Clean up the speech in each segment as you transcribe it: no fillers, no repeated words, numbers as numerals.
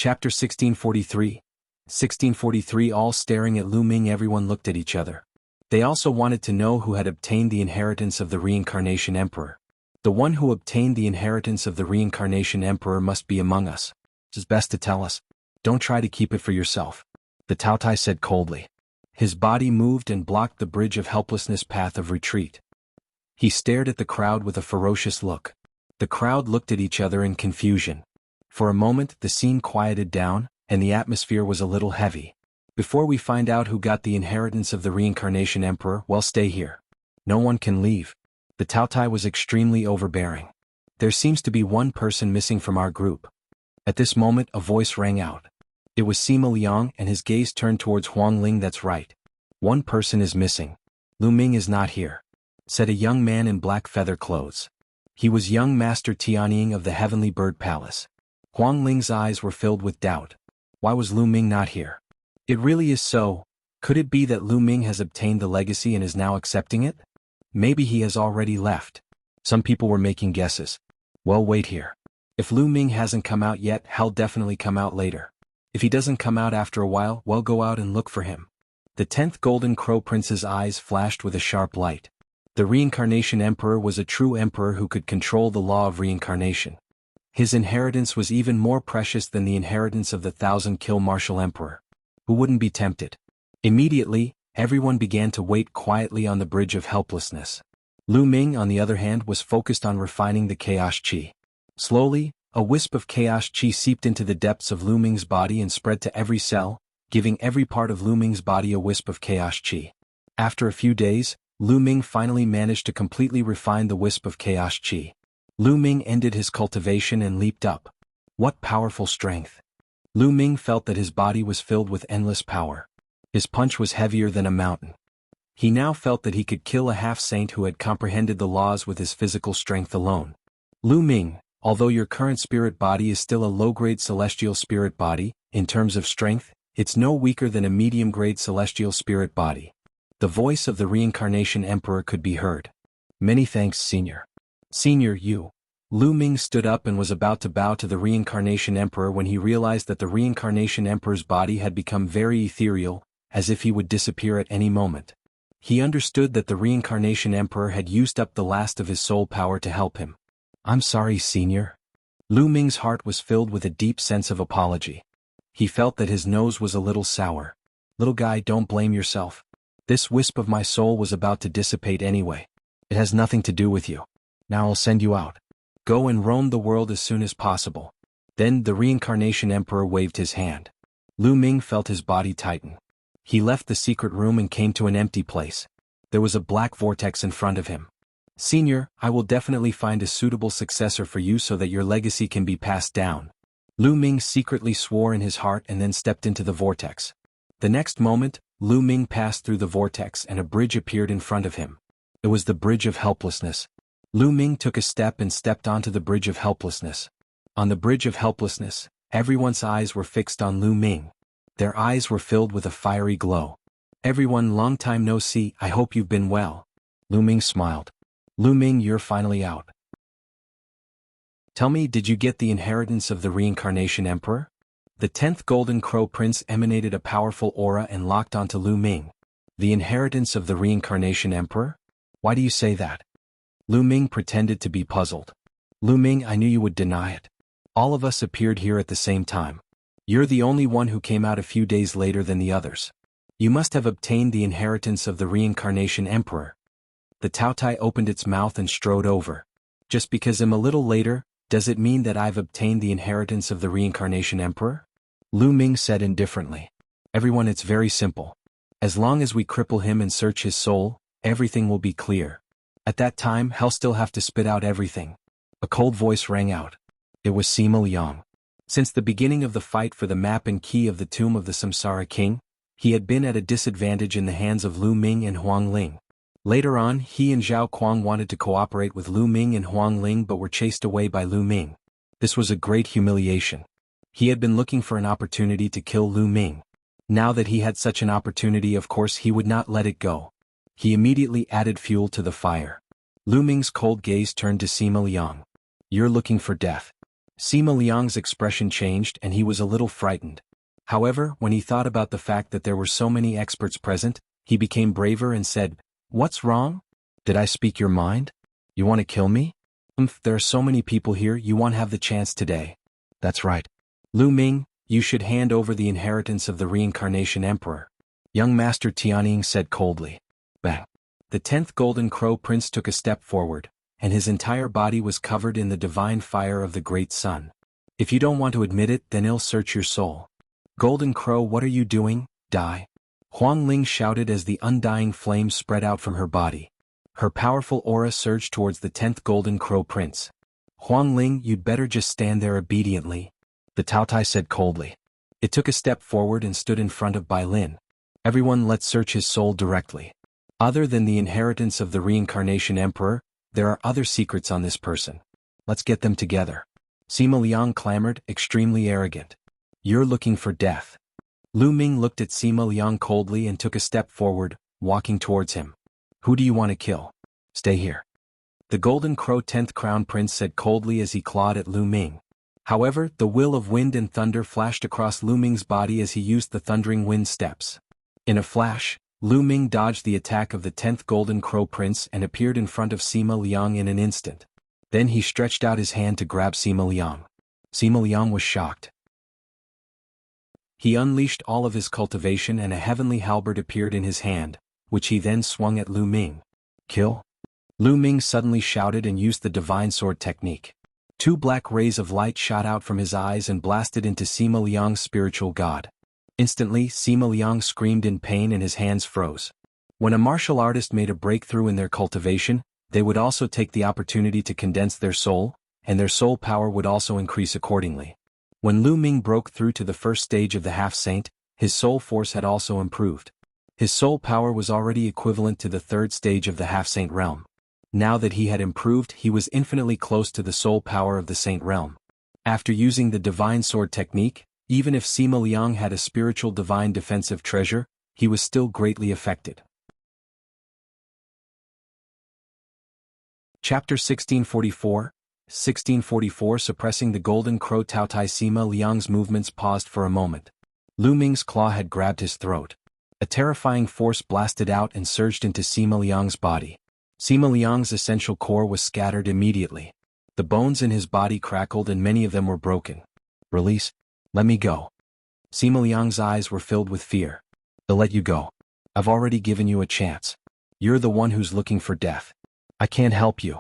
Chapter 1643. 1643. All staring at Lu Ming, everyone looked at each other. They also wanted to know who had obtained the inheritance of the Reincarnation Emperor. The one who obtained the inheritance of the Reincarnation Emperor must be among us. It's best to tell us. Don't try to keep it for yourself. The Taotai said coldly. His body moved and blocked the bridge of helplessness path of retreat. He stared at the crowd with a ferocious look. The crowd looked at each other in confusion. For a moment the scene quieted down, and the atmosphere was a little heavy. Before we find out who got the inheritance of the Reincarnation Emperor, well, stay here. No one can leave. The Taotai was extremely overbearing. There seems to be one person missing from our group. At this moment a voice rang out. It was Sima Liang, and his gaze turned towards Huang Ling. That's right. One person is missing. Lu Ming is not here, said a young man in black feather clothes. He was young Master Tianying of the Heavenly Bird Palace. Huang Ling's eyes were filled with doubt. Why was Lu Ming not here? It really is so. Could it be that Lu Ming has obtained the legacy and is now accepting it? Maybe he has already left. Some people were making guesses. Well, wait here. If Lu Ming hasn't come out yet, he'll definitely come out later. If he doesn't come out after a while, well, go out and look for him. The 10th Golden Crow Prince's eyes flashed with a sharp light. The Reincarnation Emperor was a true emperor who could control the law of reincarnation. His inheritance was even more precious than the inheritance of the 1,000-kill martial emperor. Who wouldn't be tempted? Immediately, everyone began to wait quietly on the bridge of helplessness. Lu Ming, on the other hand, was focused on refining the chaos chi. Slowly, a wisp of chaos chi seeped into the depths of Lu Ming's body and spread to every cell, giving every part of Lu Ming's body a wisp of chaos chi. After a few days, Lu Ming finally managed to completely refine the wisp of chaos chi. Lu Ming ended his cultivation and leaped up. What powerful strength! Lu Ming felt that his body was filled with endless power. His punch was heavier than a mountain. He now felt that he could kill a half-saint who had comprehended the laws with his physical strength alone. Lu Ming, although your current spirit body is still a low-grade celestial spirit body, in terms of strength, it's no weaker than a medium-grade celestial spirit body. The voice of the Reincarnation Emperor could be heard. Many thanks, Senior. Senior, you. Lu Ming stood up and was about to bow to the Reincarnation Emperor when he realized that the Reincarnation Emperor's body had become very ethereal, as if he would disappear at any moment. He understood that the Reincarnation Emperor had used up the last of his soul power to help him. I'm sorry, Senior. Lu Ming's heart was filled with a deep sense of apology. He felt that his nose was a little sour. Little guy, don't blame yourself. This wisp of my soul was about to dissipate anyway. It has nothing to do with you. Now I'll send you out. Go and roam the world as soon as possible. Then the Reincarnation Emperor waved his hand. Lu Ming felt his body tighten. He left the secret room and came to an empty place. There was a black vortex in front of him. Senior, I will definitely find a suitable successor for you so that your legacy can be passed down. Lu Ming secretly swore in his heart and then stepped into the vortex. The next moment, Lu Ming passed through the vortex and a bridge appeared in front of him. It was the bridge of helplessness. Lu Ming took a step and stepped onto the bridge of helplessness. On the bridge of helplessness, everyone's eyes were fixed on Lu Ming. Their eyes were filled with a fiery glow. Everyone, long time no see, I hope you've been well. Lu Ming smiled. Lu Ming, you're finally out. Tell me, did you get the inheritance of the Reincarnation Emperor? The 10th Golden Crow Prince emanated a powerful aura and locked onto Lu Ming. The inheritance of the Reincarnation Emperor? Why do you say that? Lu Ming pretended to be puzzled. Lu Ming, I knew you would deny it. All of us appeared here at the same time. You're the only one who came out a few days later than the others. You must have obtained the inheritance of the Reincarnation Emperor. The Taotai opened its mouth and strode over. Just because I'm a little later, does it mean that I've obtained the inheritance of the Reincarnation Emperor? Lu Ming said indifferently. Everyone, it's very simple. As long as we cripple him and search his soul, everything will be clear. At that time, he'll still have to spit out everything. A cold voice rang out. It was Sima Liang. Since the beginning of the fight for the map and key of the tomb of the Samsara King, he had been at a disadvantage in the hands of Lu Ming and Huang Ling. Later on, he and Zhao Kuang wanted to cooperate with Lu Ming and Huang Ling but were chased away by Lu Ming. This was a great humiliation. He had been looking for an opportunity to kill Lu Ming. Now that he had such an opportunity, of course he would not let it go. He immediately added fuel to the fire. Lu Ming's cold gaze turned to Sima Liang. You're looking for death. Sima Liang's expression changed and he was a little frightened. However, when he thought about the fact that there were so many experts present, he became braver and said, "What's wrong? Did I speak your mind? You want to kill me? There are so many people here, you won't have the chance today." "That's right. Lu Ming, you should hand over the inheritance of the reincarnation emperor," young Master Tianying said coldly. Bang. The 10th Golden Crow Prince took a step forward, and his entire body was covered in the divine fire of the great sun. "If you don't want to admit it, then I'll search your soul." "Golden Crow, what are you doing? Die!" Huang Ling shouted as the undying flame spread out from her body. Her powerful aura surged towards the 10th Golden Crow Prince. "Huang Ling, you'd better just stand there obediently," the Taotai said coldly. It took a step forward and stood in front of Bai Lin. "Everyone, let's search his soul directly. Other than the inheritance of the reincarnation emperor, there are other secrets on this person. Let's get them together." Sima Liang clamored, extremely arrogant. "You're looking for death." Lu Ming looked at Sima Liang coldly and took a step forward, walking towards him. "Who do you want to kill? Stay here." The Golden Crow 10th Crown Prince said coldly as he clawed at Lu Ming. However, the will of wind and thunder flashed across Lu Ming's body as he used the thundering wind steps. In a flash, Lu Ming dodged the attack of the 10th Golden Crow Prince and appeared in front of Sima Liang in an instant. Then he stretched out his hand to grab Sima Liang. Sima Liang was shocked. He unleashed all of his cultivation and a heavenly halberd appeared in his hand, which he then swung at Lu Ming. "Kill?" Lu Ming suddenly shouted and used the divine sword technique. 2 black rays of light shot out from his eyes and blasted into Sima Liang's spiritual god. Instantly, Sima Liang screamed in pain and his hands froze. When a martial artist made a breakthrough in their cultivation, they would also take the opportunity to condense their soul, and their soul power would also increase accordingly. When Lu Ming broke through to the first stage of the half-saint, his soul force had also improved. His soul power was already equivalent to the 3rd stage of the half-saint realm. Now that he had improved, he was infinitely close to the soul power of the saint realm. After using the divine sword technique, even if Sima Liang had a spiritual divine defensive treasure, he was still greatly affected. Chapter 1644. 1644 Suppressing the Golden Crow Taotai. Sima Liang's movements paused for a moment. Lu Ming's claw had grabbed his throat. A terrifying force blasted out and surged into Sima Liang's body. Sima Liang's essential core was scattered immediately. The bones in his body crackled and many of them were broken. "Release. Let me go." Sima Liang's eyes were filled with fear. "I'll let you go. I've already given you a chance. You're the one who's looking for death. I can't help you,"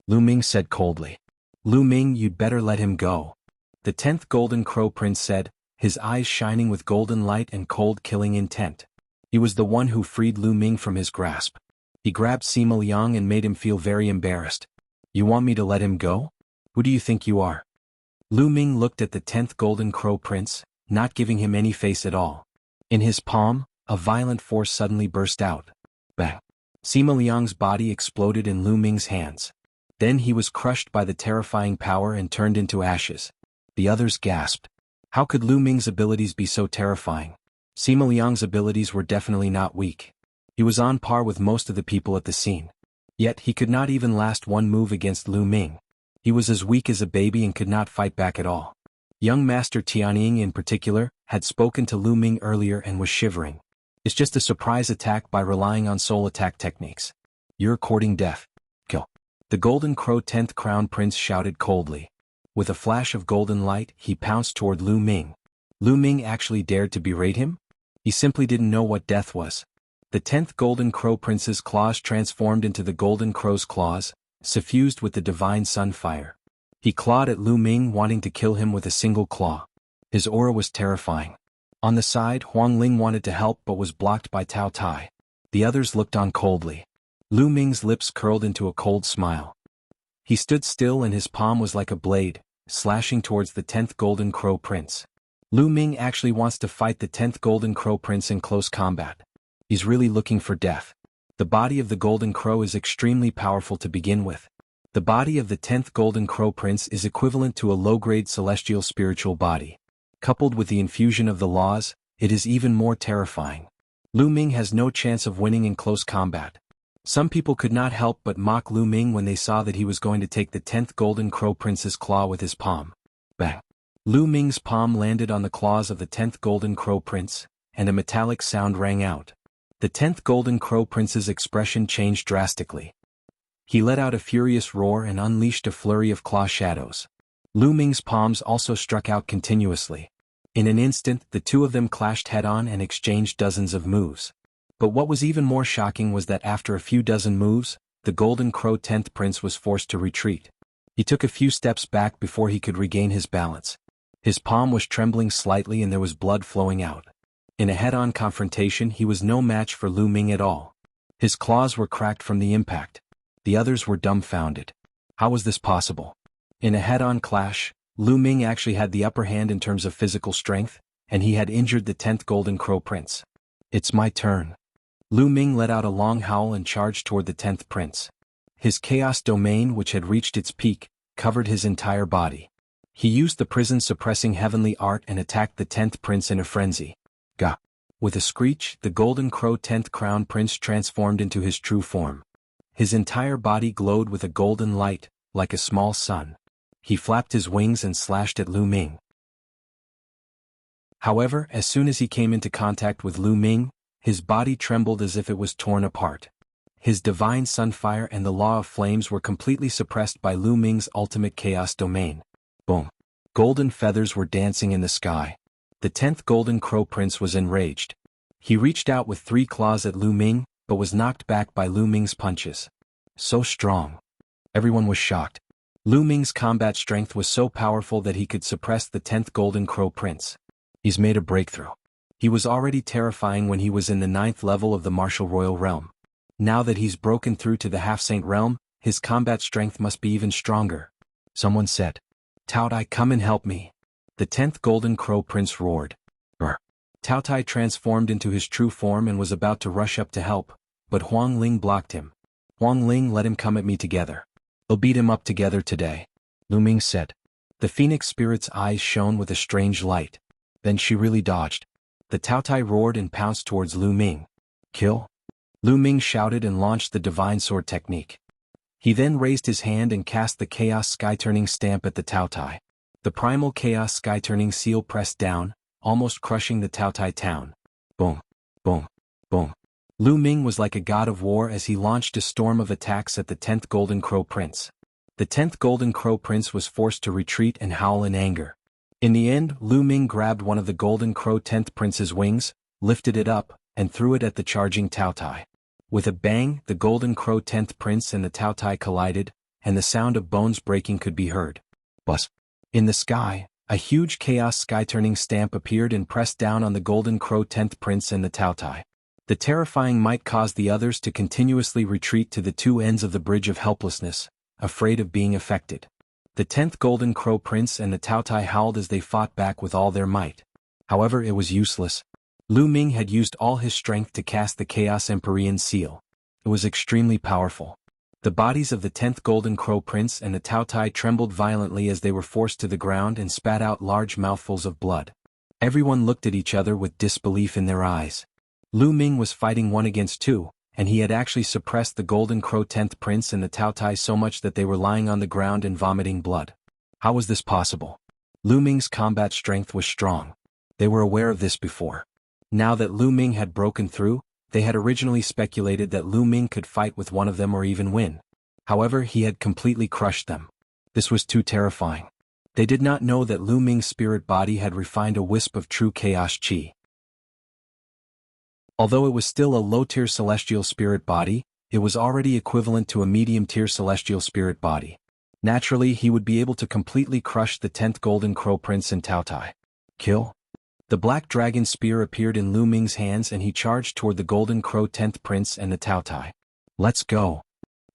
Lu Ming said coldly. "Lu Ming, you'd better let him go," the 10th Golden Crow Prince said, his eyes shining with golden light and cold killing intent. He was the one who freed Lu Ming from his grasp. He grabbed Sima Liang and made him feel very embarrassed. "You want me to let him go? Who do you think you are?" Lu Ming looked at the 10th Golden Crow Prince, not giving him any face at all. In his palm, a violent force suddenly burst out. Bang! Sima Liang's body exploded in Lu Ming's hands. Then he was crushed by the terrifying power and turned into ashes. The others gasped. How could Lu Ming's abilities be so terrifying? Sima Liang's abilities were definitely not weak. He was on par with most of the people at the scene. Yet he could not even last one move against Lu Ming. He was as weak as a baby and could not fight back at all. Young Master Tianying in particular had spoken to Lu Ming earlier and was shivering. It's just a surprise attack by relying on soul attack techniques. You're courting death. Kill. The Golden Crow 10th Crown Prince shouted coldly. With a flash of golden light, he pounced toward Lu Ming. Lu Ming actually dared to berate him? He simply didn't know what death was. The 10th Golden Crow Prince's claws transformed into the Golden Crow's claws, suffused with the divine sun fire. He clawed at Lu Ming, wanting to kill him with a single claw. His aura was terrifying. On the side, Huang Ling wanted to help but was blocked by Tao Tai. The others looked on coldly. Lu Ming's lips curled into a cold smile. He stood still and his palm was like a blade, slashing towards the 10th Golden Crow Prince. Lu Ming actually wants to fight the 10th Golden Crow Prince in close combat. He's really looking for death. The body of the Golden Crow is extremely powerful to begin with. The body of the 10th Golden Crow Prince is equivalent to a low-grade celestial spiritual body. Coupled with the infusion of the laws, it is even more terrifying. Lu Ming has no chance of winning in close combat. Some people could not help but mock Lu Ming when they saw that he was going to take the 10th Golden Crow Prince's claw with his palm. Bang! Lu Ming's palm landed on the claws of the 10th Golden Crow Prince, and a metallic sound rang out. The 10th Golden Crow Prince's expression changed drastically. He let out a furious roar and unleashed a flurry of claw shadows. Lu Ming's palms also struck out continuously. In an instant, the two of them clashed head-on and exchanged dozens of moves. But what was even more shocking was that after a few dozen moves, the Golden Crow 10th Prince was forced to retreat. He took a few steps back before he could regain his balance. His palm was trembling slightly and there was blood flowing out. In a head-on confrontation, he was no match for Lu Ming at all. His claws were cracked from the impact. The others were dumbfounded. How was this possible? In a head-on clash, Lu Ming actually had the upper hand in terms of physical strength, and he had injured the 10th Golden Crow Prince. It's my turn. Lu Ming let out a long howl and charged toward the 10th Prince. His chaos domain, which had reached its peak, covered his entire body. He used the prison-suppressing heavenly art and attacked the 10th Prince in a frenzy. Gah! With a screech, the Golden Crow 10th Crown Prince transformed into his true form. His entire body glowed with a golden light, like a small sun. He flapped his wings and slashed at Lu Ming. However, as soon as he came into contact with Lu Ming, his body trembled as if it was torn apart. His divine sunfire and the law of flames were completely suppressed by Lu Ming's ultimate chaos domain. Boom! Golden feathers were dancing in the sky. The 10th Golden Crow Prince was enraged. He reached out with 3 claws at Lu Ming, but was knocked back by Lu Ming's punches. So strong. Everyone was shocked. Lu Ming's combat strength was so powerful that he could suppress the 10th Golden Crow Prince. He's made a breakthrough. He was already terrifying when he was in the 9th level of the Martial Royal Realm. Now that he's broken through to the Half-Saint Realm, his combat strength must be even stronger. Someone said, "Tao Tai, come and help me." The 10th Golden Crow Prince roared. Tao Tai transformed into his true form and was about to rush up to help, but Huang Ling blocked him. "Huang Ling, let him come at me together. We'll beat him up together today," Lu Ming said. The Phoenix Spirit's eyes shone with a strange light. Then she really dodged. The Tao Tai roared and pounced towards Lu Ming. "Kill?" Lu Ming shouted and launched the Divine Sword technique. He then raised his hand and cast the Chaos Sky-Turning stamp at the Tao Tai. The Primal Chaos Sky-Turning seal pressed down, almost crushing the Tao Tai town. Boom, boom, boom. Lu Ming was like a god of war as he launched a storm of attacks at the 10th Golden Crow Prince. The 10th Golden Crow Prince was forced to retreat and howl in anger. In the end, Lu Ming grabbed one of the Golden Crow 10th Prince's wings, lifted it up, and threw it at the charging Tao Tai. With a bang, the Golden Crow 10th Prince and the Tao Tai collided, and the sound of bones breaking could be heard. Buzz! In the sky, a huge Chaos Sky-Turning stamp appeared and pressed down on the Golden Crow 10th Prince and the Tao Tai. The terrifying might caused the others to continuously retreat to the two ends of the Bridge of Helplessness, afraid of being affected. The 10th Golden Crow Prince and the Tao Tai howled as they fought back with all their might. However, it was useless. Lu Ming had used all his strength to cast the Chaos Empyrean seal. It was extremely powerful. The bodies of the 10th Golden Crow Prince and the Tao Tai trembled violently as they were forced to the ground and spat out large mouthfuls of blood. Everyone looked at each other with disbelief in their eyes. Lu Ming was fighting 1 against 2, and he had actually suppressed the Golden Crow 10th Prince and the Tao Tai so much that they were lying on the ground and vomiting blood. How was this possible? Lu Ming's combat strength was strong. They were aware of this before. Now that Lu Ming had broken through, they had originally speculated that Lu Ming could fight with one of them or even win. However, he had completely crushed them. This was too terrifying. They did not know that Lu Ming's spirit body had refined a wisp of true chaos chi. Although it was still a low-tier celestial spirit body, it was already equivalent to a medium-tier celestial spirit body. Naturally, he would be able to completely crush the 10th Golden Crow Prince and Tao Tai. Kill? The Black Dragon Spear appeared in Lu Ming's hands and he charged toward the Golden Crow 10th Prince and the Tao Tai. Let's go.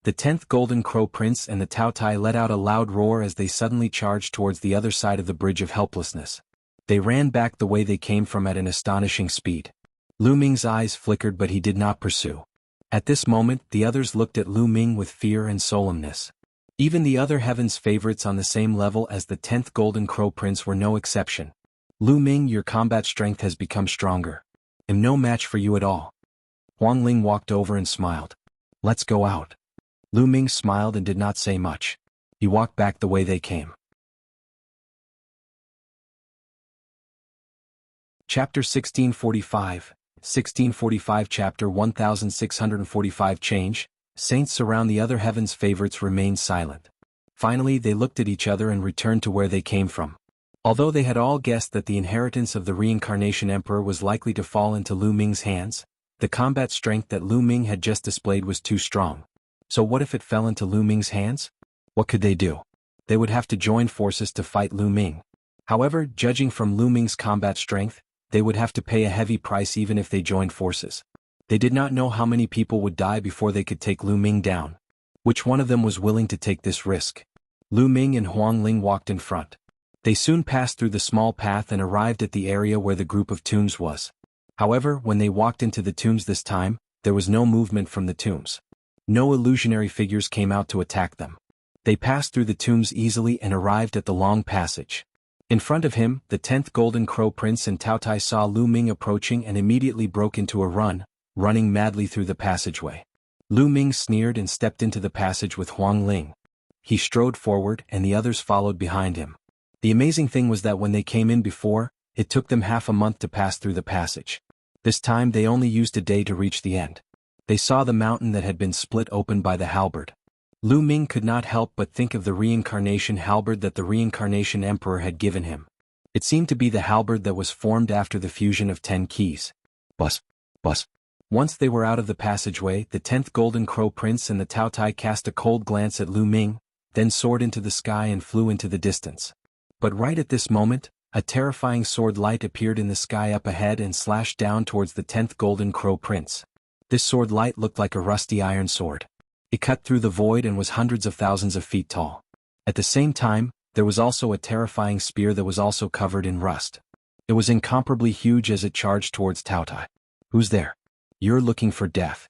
The 10th Golden Crow Prince and the Tao Tai let out a loud roar as they suddenly charged towards the other side of the Bridge of Helplessness. They ran back the way they came from at an astonishing speed. Lu Ming's eyes flickered but he did not pursue. At this moment, the others looked at Lu Ming with fear and solemnness. Even the other Heaven's favorites on the same level as the 10th Golden Crow Prince were no exception. Lu Ming, your combat strength has become stronger. I'm no match for you at all. Huang Ling walked over and smiled. Let's go out. Lu Ming smiled and did not say much. He walked back the way they came. Chapter 1645, 1645 Chapter 1645 Change, Saints surround the other heaven's favorites remained silent. Finally they looked at each other and returned to where they came from. Although they had all guessed that the inheritance of the reincarnation emperor was likely to fall into Lu Ming's hands, the combat strength that Lu Ming had just displayed was too strong. So what if it fell into Lu Ming's hands? What could they do? They would have to join forces to fight Lu Ming. However, judging from Lu Ming's combat strength, they would have to pay a heavy price even if they joined forces. They did not know how many people would die before they could take Lu Ming down. Which one of them was willing to take this risk? Lu Ming and Huang Ling walked in front. They soon passed through the small path and arrived at the area where the group of tombs was. However, when they walked into the tombs this time, there was no movement from the tombs. No illusionary figures came out to attack them. They passed through the tombs easily and arrived at the long passage. In front of him, the 10th Golden Crow Prince and Tao Tai saw Lu Ming approaching and immediately broke into a run, running madly through the passageway. Lu Ming sneered and stepped into the passage with Huang Ling. He strode forward and the others followed behind him. The amazing thing was that when they came in before, it took them half a month to pass through the passage. This time they only used a day to reach the end. They saw the mountain that had been split open by the halberd. Lu Ming could not help but think of the reincarnation halberd that the reincarnation emperor had given him. It seemed to be the halberd that was formed after the fusion of 10 keys. Bus, bus. Once they were out of the passageway, the 10th Golden Crow Prince and the Tao Tai cast a cold glance at Lu Ming, then soared into the sky and flew into the distance. But right at this moment, a terrifying sword light appeared in the sky up ahead and slashed down towards the 10th Golden Crow Prince. This sword light looked like a rusty iron sword. It cut through the void and was hundreds of thousands of feet tall. At the same time, there was also a terrifying spear that was also covered in rust. It was incomparably huge as it charged towards Tao Tai. Who's there? You're looking for death.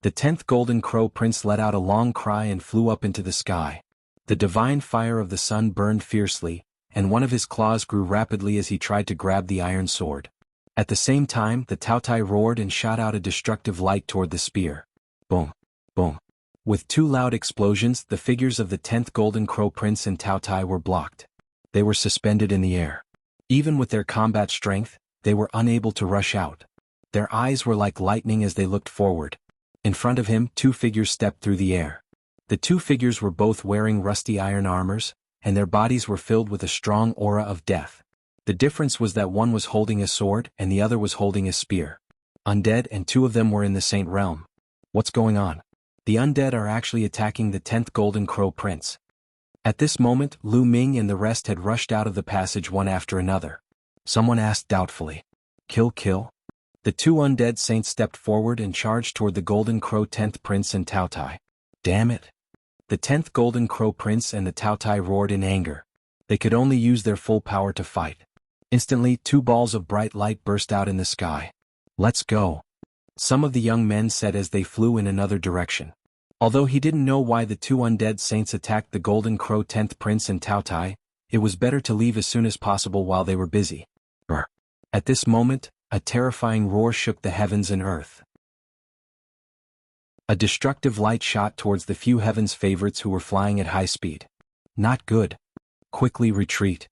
The 10th Golden Crow Prince let out a long cry and flew up into the sky. The divine fire of the sun burned fiercely, and one of his claws grew rapidly as he tried to grab the iron sword. At the same time, the Tao Tai roared and shot out a destructive light toward the spear. Boom, boom. With two loud explosions, the figures of the 10th Golden Crow Prince and Tao Tai were blocked. They were suspended in the air. Even with their combat strength, they were unable to rush out. Their eyes were like lightning as they looked forward. In front of him, two figures stepped through the air. The two figures were both wearing rusty iron armors, and their bodies were filled with a strong aura of death. The difference was that one was holding a sword and the other was holding a spear. Undead, and two of them were in the Saint realm. What's going on? The undead are actually attacking the 10th Golden Crow Prince. At this moment, Lu Ming and the rest had rushed out of the passage one after another. Someone asked doubtfully. Kill? The two undead saints stepped forward and charged toward the Golden Crow 10th Prince and Tao Tai. Damn it! The 10th Golden Crow Prince and the Tao Tai roared in anger. They could only use their full power to fight. Instantly, two balls of bright light burst out in the sky. Let's go, some of the young men said as they flew in another direction. Although he didn't know why the two undead saints attacked the Golden Crow 10th Prince and Tao Tai, it was better to leave as soon as possible while they were busy. Brr. At this moment, a terrifying roar shook the heavens and earth. A destructive light shot towards the few heaven's favorites who were flying at high speed. Not good. Quickly retreat.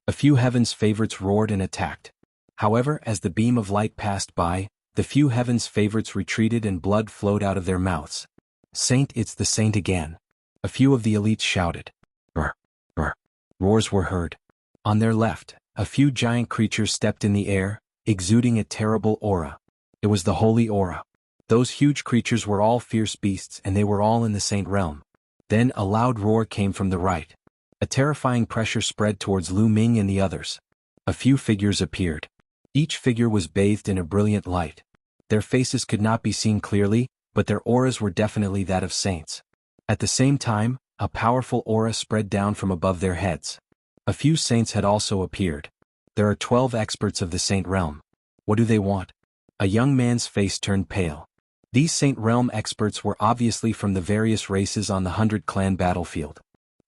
A few heaven's favorites roared and attacked. However, as the beam of light passed by, the few heaven's favorites retreated and blood flowed out of their mouths. Saint, it's the saint again. A few of the elites shouted. Brr, brr. Roars were heard. On their left, a few giant creatures stepped in the air, exuding a terrible aura. It was the holy aura. Those huge creatures were all fierce beasts and they were all in the Saint realm. Then a loud roar came from the right. A terrifying pressure spread towards Lu Ming and the others. A few figures appeared. Each figure was bathed in a brilliant light. Their faces could not be seen clearly, but their auras were definitely that of saints. At the same time, a powerful aura spread down from above their heads. A few saints had also appeared. There are 12 experts of the Saint realm. What do they want? A young man's face turned pale. These Saint realm experts were obviously from the various races on the 100 Clan battlefield.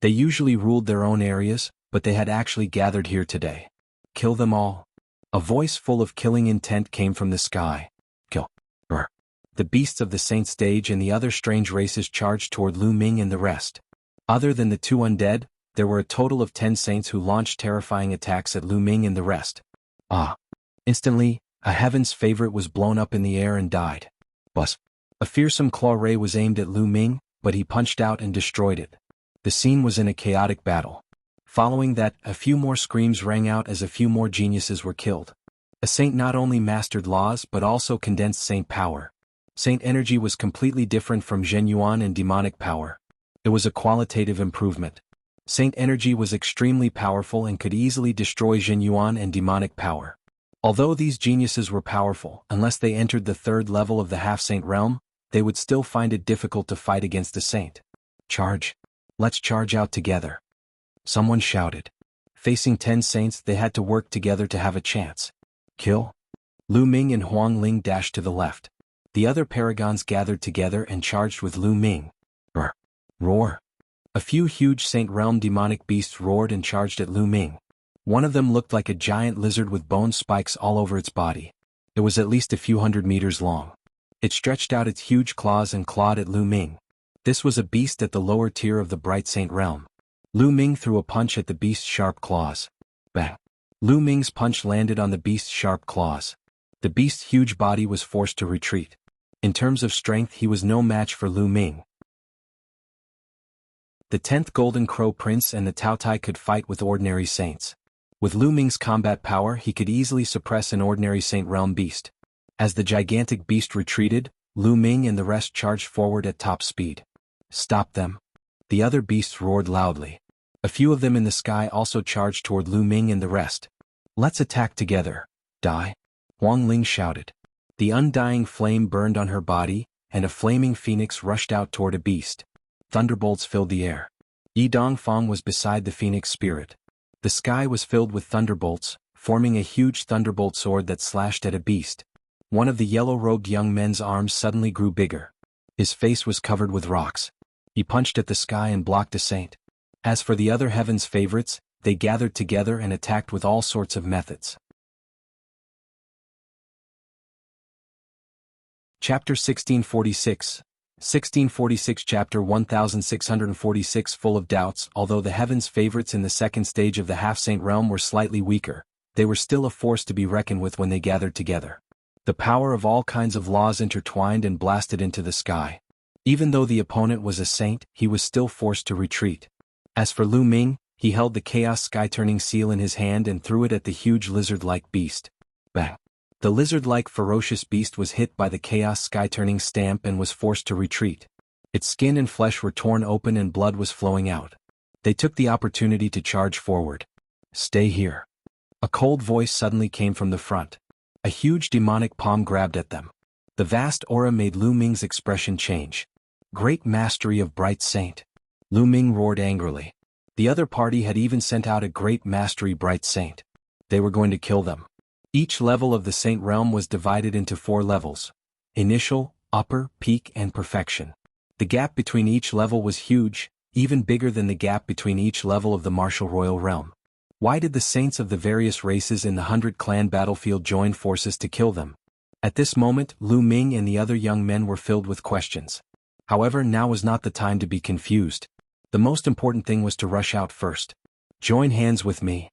They usually ruled their own areas, but they had actually gathered here today. Kill them all. A voice full of killing intent came from the sky. Kill. Brr. The beasts of the Saint stage and the other strange races charged toward Lu Ming and the rest. Other than the two undead, there were a total of 10 saints who launched terrifying attacks at Lu Ming and the rest. Ah. Instantly, a heaven's favorite was blown up in the air and died. Buzz. A fearsome claw ray was aimed at Lu Ming, but he punched out and destroyed it. The scene was in a chaotic battle. Following that, a few more screams rang out as a few more geniuses were killed. A saint not only mastered laws but also condensed saint power. Saint energy was completely different from Zhenyuan and demonic power. It was a qualitative improvement. Saint energy was extremely powerful and could easily destroy Zhenyuan and demonic power. Although these geniuses were powerful, unless they entered the third level of the half-saint realm, they would still find it difficult to fight against a saint. Charge. Let's charge out together. Someone shouted. Facing 10 saints, they had to work together to have a chance. Kill. Lu Ming and Huang Ling dashed to the left. The other paragons gathered together and charged with Lu Ming. Roar. A few huge Saint Realm demonic beasts roared and charged at Lu Ming. One of them looked like a giant lizard with bone spikes all over its body. It was at least a few hundred meters long. It stretched out its huge claws and clawed at Lu Ming. This was a beast at the lower tier of the Bright Saint Realm. Lu Ming threw a punch at the beast's sharp claws. Bang! Lu Ming's punch landed on the beast's sharp claws. The beast's huge body was forced to retreat. In terms of strength, he was no match for Lu Ming. The 10th Golden Crow Prince and the Taotai could fight with ordinary saints. With Lu Ming's combat power, he could easily suppress an ordinary Saint Realm beast. As the gigantic beast retreated, Lu Ming and the rest charged forward at top speed. Stop them. The other beasts roared loudly. A few of them in the sky also charged toward Lu Ming and the rest. Let's attack together. Die. Huang Ling shouted. The undying flame burned on her body, and a flaming phoenix rushed out toward a beast. Thunderbolts filled the air. Yi Dongfang was beside the phoenix spirit. The sky was filled with thunderbolts, forming a huge thunderbolt sword that slashed at a beast. One of the yellow-robed young men's arms suddenly grew bigger. His face was covered with rocks. He punched at the sky and blocked a saint. As for the other heaven's favorites, they gathered together and attacked with all sorts of methods. Chapter 1646. 1646 Chapter 1646 Full of doubts. Although the heaven's favorites in the second stage of the half-saint realm were slightly weaker, they were still a force to be reckoned with when they gathered together. The power of all kinds of laws intertwined and blasted into the sky. Even though the opponent was a saint, he was still forced to retreat. As for Lu Ming, he held the Chaos Sky-turning seal in his hand and threw it at the huge lizard-like beast. Bang! The lizard-like ferocious beast was hit by the Chaos Sky-turning stamp and was forced to retreat. Its skin and flesh were torn open and blood was flowing out. They took the opportunity to charge forward. Stay here. A cold voice suddenly came from the front. A huge demonic palm grabbed at them. The vast aura made Lu Ming's expression change. Great mastery of Bright Saint. Lu Ming roared angrily. The other party had even sent out a great mastery Bright Saint. They were going to kill them. Each level of the Saint Realm was divided into 4 levels. Initial, Upper, Peak and Perfection. The gap between each level was huge, even bigger than the gap between each level of the Martial Royal Realm. Why did the saints of the various races in the 100-clan battlefield join forces to kill them? At this moment, Lu Ming and the other young men were filled with questions. However, now was not the time to be confused. The most important thing was to rush out first. Join hands with me.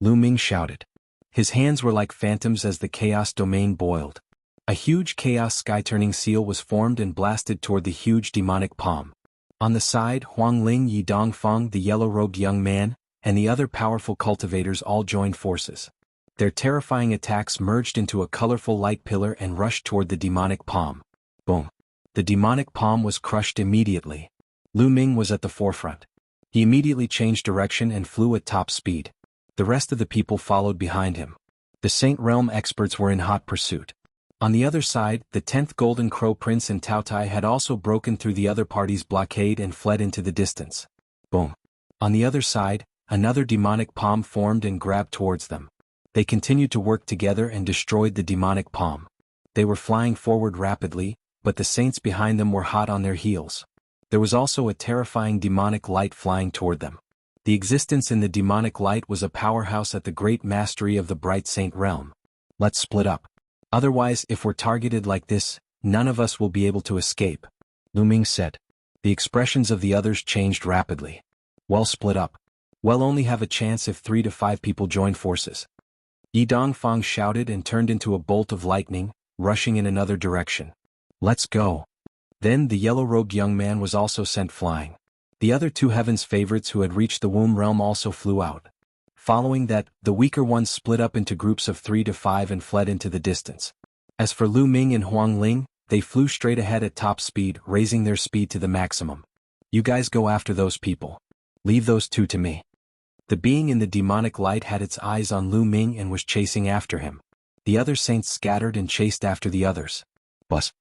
Lu Ming shouted. His hands were like phantoms as the chaos domain boiled. A huge chaos sky-turning seal was formed and blasted toward the huge demonic palm. On the side, Huang Ling, Yi Dongfang, the yellow-robed young man, and the other powerful cultivators all joined forces. Their terrifying attacks merged into a colorful light pillar and rushed toward the demonic palm. Boom. The demonic palm was crushed immediately. Lu Ming was at the forefront. He immediately changed direction and flew at top speed. The rest of the people followed behind him. The Saint Realm experts were in hot pursuit. On the other side, the 10th Golden Crow Prince and Taotai had also broken through the other party's blockade and fled into the distance. Boom. On the other side, another demonic palm formed and grabbed towards them. They continued to work together and destroyed the demonic palm. They were flying forward rapidly, but the saints behind them were hot on their heels. There was also a terrifying demonic light flying toward them. The existence in the demonic light was a powerhouse at the great mastery of the Bright Saint Realm. Let's split up. Otherwise, if we're targeted like this, none of us will be able to escape, Lu Ming said. The expressions of the others changed rapidly. Well, split up. We'll only have a chance if 3 to 5 people join forces. Yi Dongfang shouted and turned into a bolt of lightning, rushing in another direction. Let's go. Then the yellow-robed young man was also sent flying. The other two heaven's favorites who had reached the womb realm also flew out. Following that, the weaker ones split up into groups of 3 to 5 and fled into the distance. As for Lu Ming and Huang Ling, they flew straight ahead at top speed, raising their speed to the maximum. You guys go after those people. Leave those two to me. The being in the demonic light had its eyes on Lu Ming and was chasing after him. The other saints scattered and chased after the others. Bus.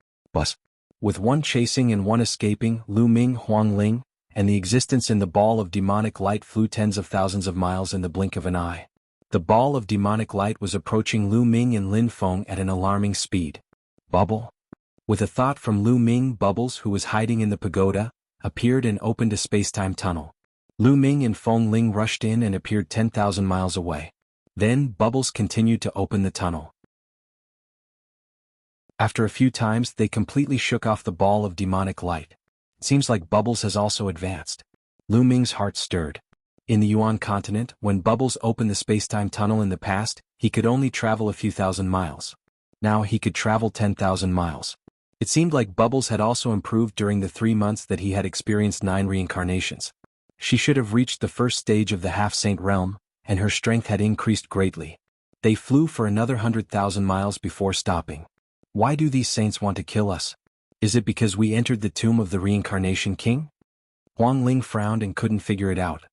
With one chasing and one escaping, Lu Ming, Huang Ling, and the existence in the ball of demonic light flew tens of thousands of miles in the blink of an eye. The ball of demonic light was approaching Lu Ming and Lin Feng at an alarming speed. Bubble? With a thought from Lu Ming, Bubbles, who was hiding in the pagoda, appeared and opened a space-time tunnel. Lu Ming and Feng Ling rushed in and appeared 10,000 miles away. Then Bubbles continued to open the tunnel. After a few times, they completely shook off the ball of demonic light. It seems like Bubbles has also advanced. Lu Ming's heart stirred. In the Yuan continent, when Bubbles opened the space-time tunnel in the past, he could only travel a few thousand miles. Now he could travel 10,000 miles. It seemed like Bubbles had also improved during the 3 months that he had experienced 9 reincarnations. She should have reached the first stage of the half-saint realm, and her strength had increased greatly. They flew for another 100,000 miles before stopping. Why do these saints want to kill us? Is it because we entered the tomb of the reincarnation king? Huang Ling frowned and couldn't figure it out.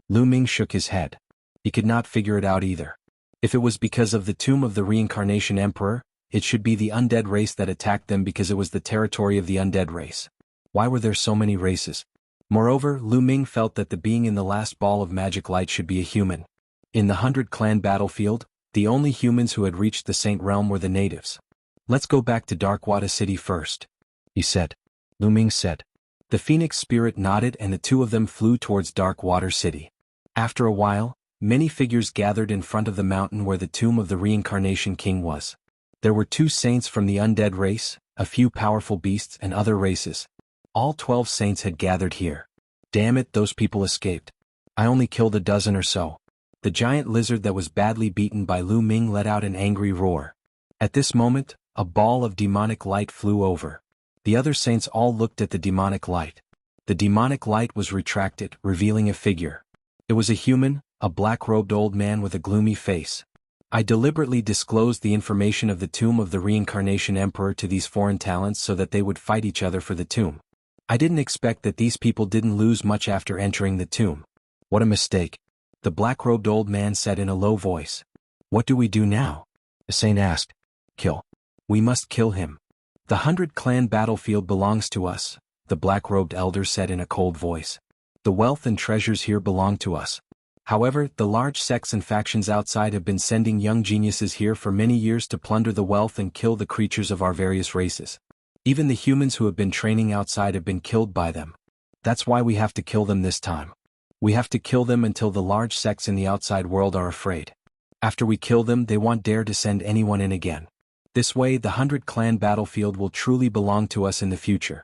Lu Ming shook his head. He could not figure it out either. If it was because of the tomb of the reincarnation emperor, it should be the undead race that attacked them because it was the territory of the undead race. Why were there so many races? Moreover, Lu Ming felt that the being in the last ball of magic light should be a human. In the 100-clan battlefield, the only humans who had reached the Saint Realm were the natives. Let's go back to Darkwater City first, he said. Lu Ming said. The Phoenix Spirit nodded and the two of them flew towards Darkwater City. After a while, many figures gathered in front of the mountain where the tomb of the reincarnation king was. There were 2 saints from the undead race, a few powerful beasts and other races. All 12 saints had gathered here. Damn it, those people escaped. I only killed a dozen or so. The giant lizard that was badly beaten by Lu Ming let out an angry roar. At this moment, a ball of demonic light flew over. The other saints all looked at the demonic light. The demonic light was retracted, revealing a figure. It was a human, a black-robed old man with a gloomy face. I deliberately disclosed the information of the tomb of the reincarnation emperor to these foreign talents so that they would fight each other for the tomb. I didn't expect that these people didn't lose much after entering the tomb. What a mistake. The black-robed old man said in a low voice. What do we do now? The saint asked. Kill. We must kill him. The 100-clan battlefield belongs to us, the black-robed elder said in a cold voice. The wealth and treasures here belong to us. However, the large sects and factions outside have been sending young geniuses here for many years to plunder the wealth and kill the creatures of our various races. Even the humans who have been training outside have been killed by them. That's why we have to kill them this time. We have to kill them until the large sects in the outside world are afraid. After we kill them, they won't dare to send anyone in again. This way, the 100-clan battlefield will truly belong to us in the future.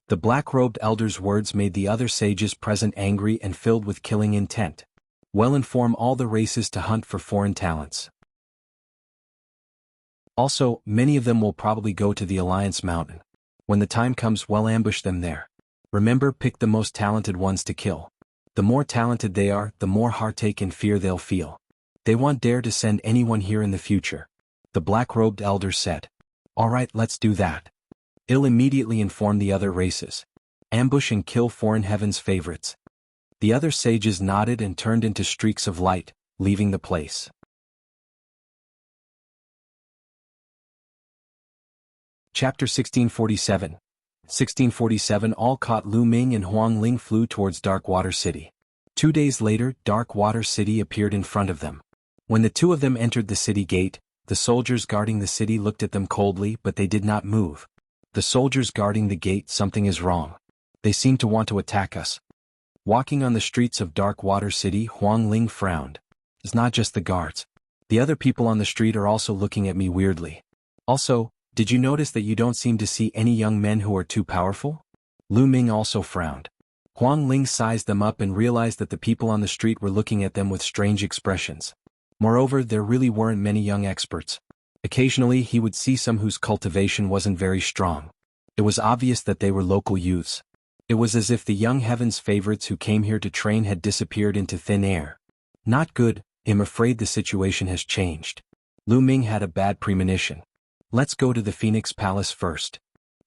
The black-robed elder's words made the other sages present angry and filled with killing intent. Well, inform all the races to hunt for foreign talents. Also, many of them will probably go to the Alliance Mountain. When the time comes, well, ambush them there. Remember, pick the most talented ones to kill. The more talented they are, the more heartache and fear they'll feel. They won't dare to send anyone here in the future. The black-robed elder said. All right, let's do that. I'll immediately inform the other races. Ambush and kill foreign heaven's favorites. The other sages nodded and turned into streaks of light, leaving the place. Chapter 1647. 1647 All caught Lu Ming and Huang Ling flew towards Darkwater City. 2 days later, Darkwater City appeared in front of them. When the two of them entered the city gate, the soldiers guarding the city looked at them coldly, but they did not move. The soldiers guarding the gate, something is wrong. They seem to want to attack us. Walking on the streets of Darkwater City, Huang Ling frowned. It's not just the guards. The other people on the street are also looking at me weirdly. Also, did you notice that you don't seem to see any young men who are too powerful? Lu Ming also frowned. Huang Ling sized them up and realized that the people on the street were looking at them with strange expressions. Moreover, there really weren't many young experts. Occasionally he would see some whose cultivation wasn't very strong. It was obvious that they were local youths. It was as if the young heavens favorites who came here to train had disappeared into thin air. Not good, I'm afraid the situation has changed. Lu Ming had a bad premonition. Let's go to the Phoenix Palace first.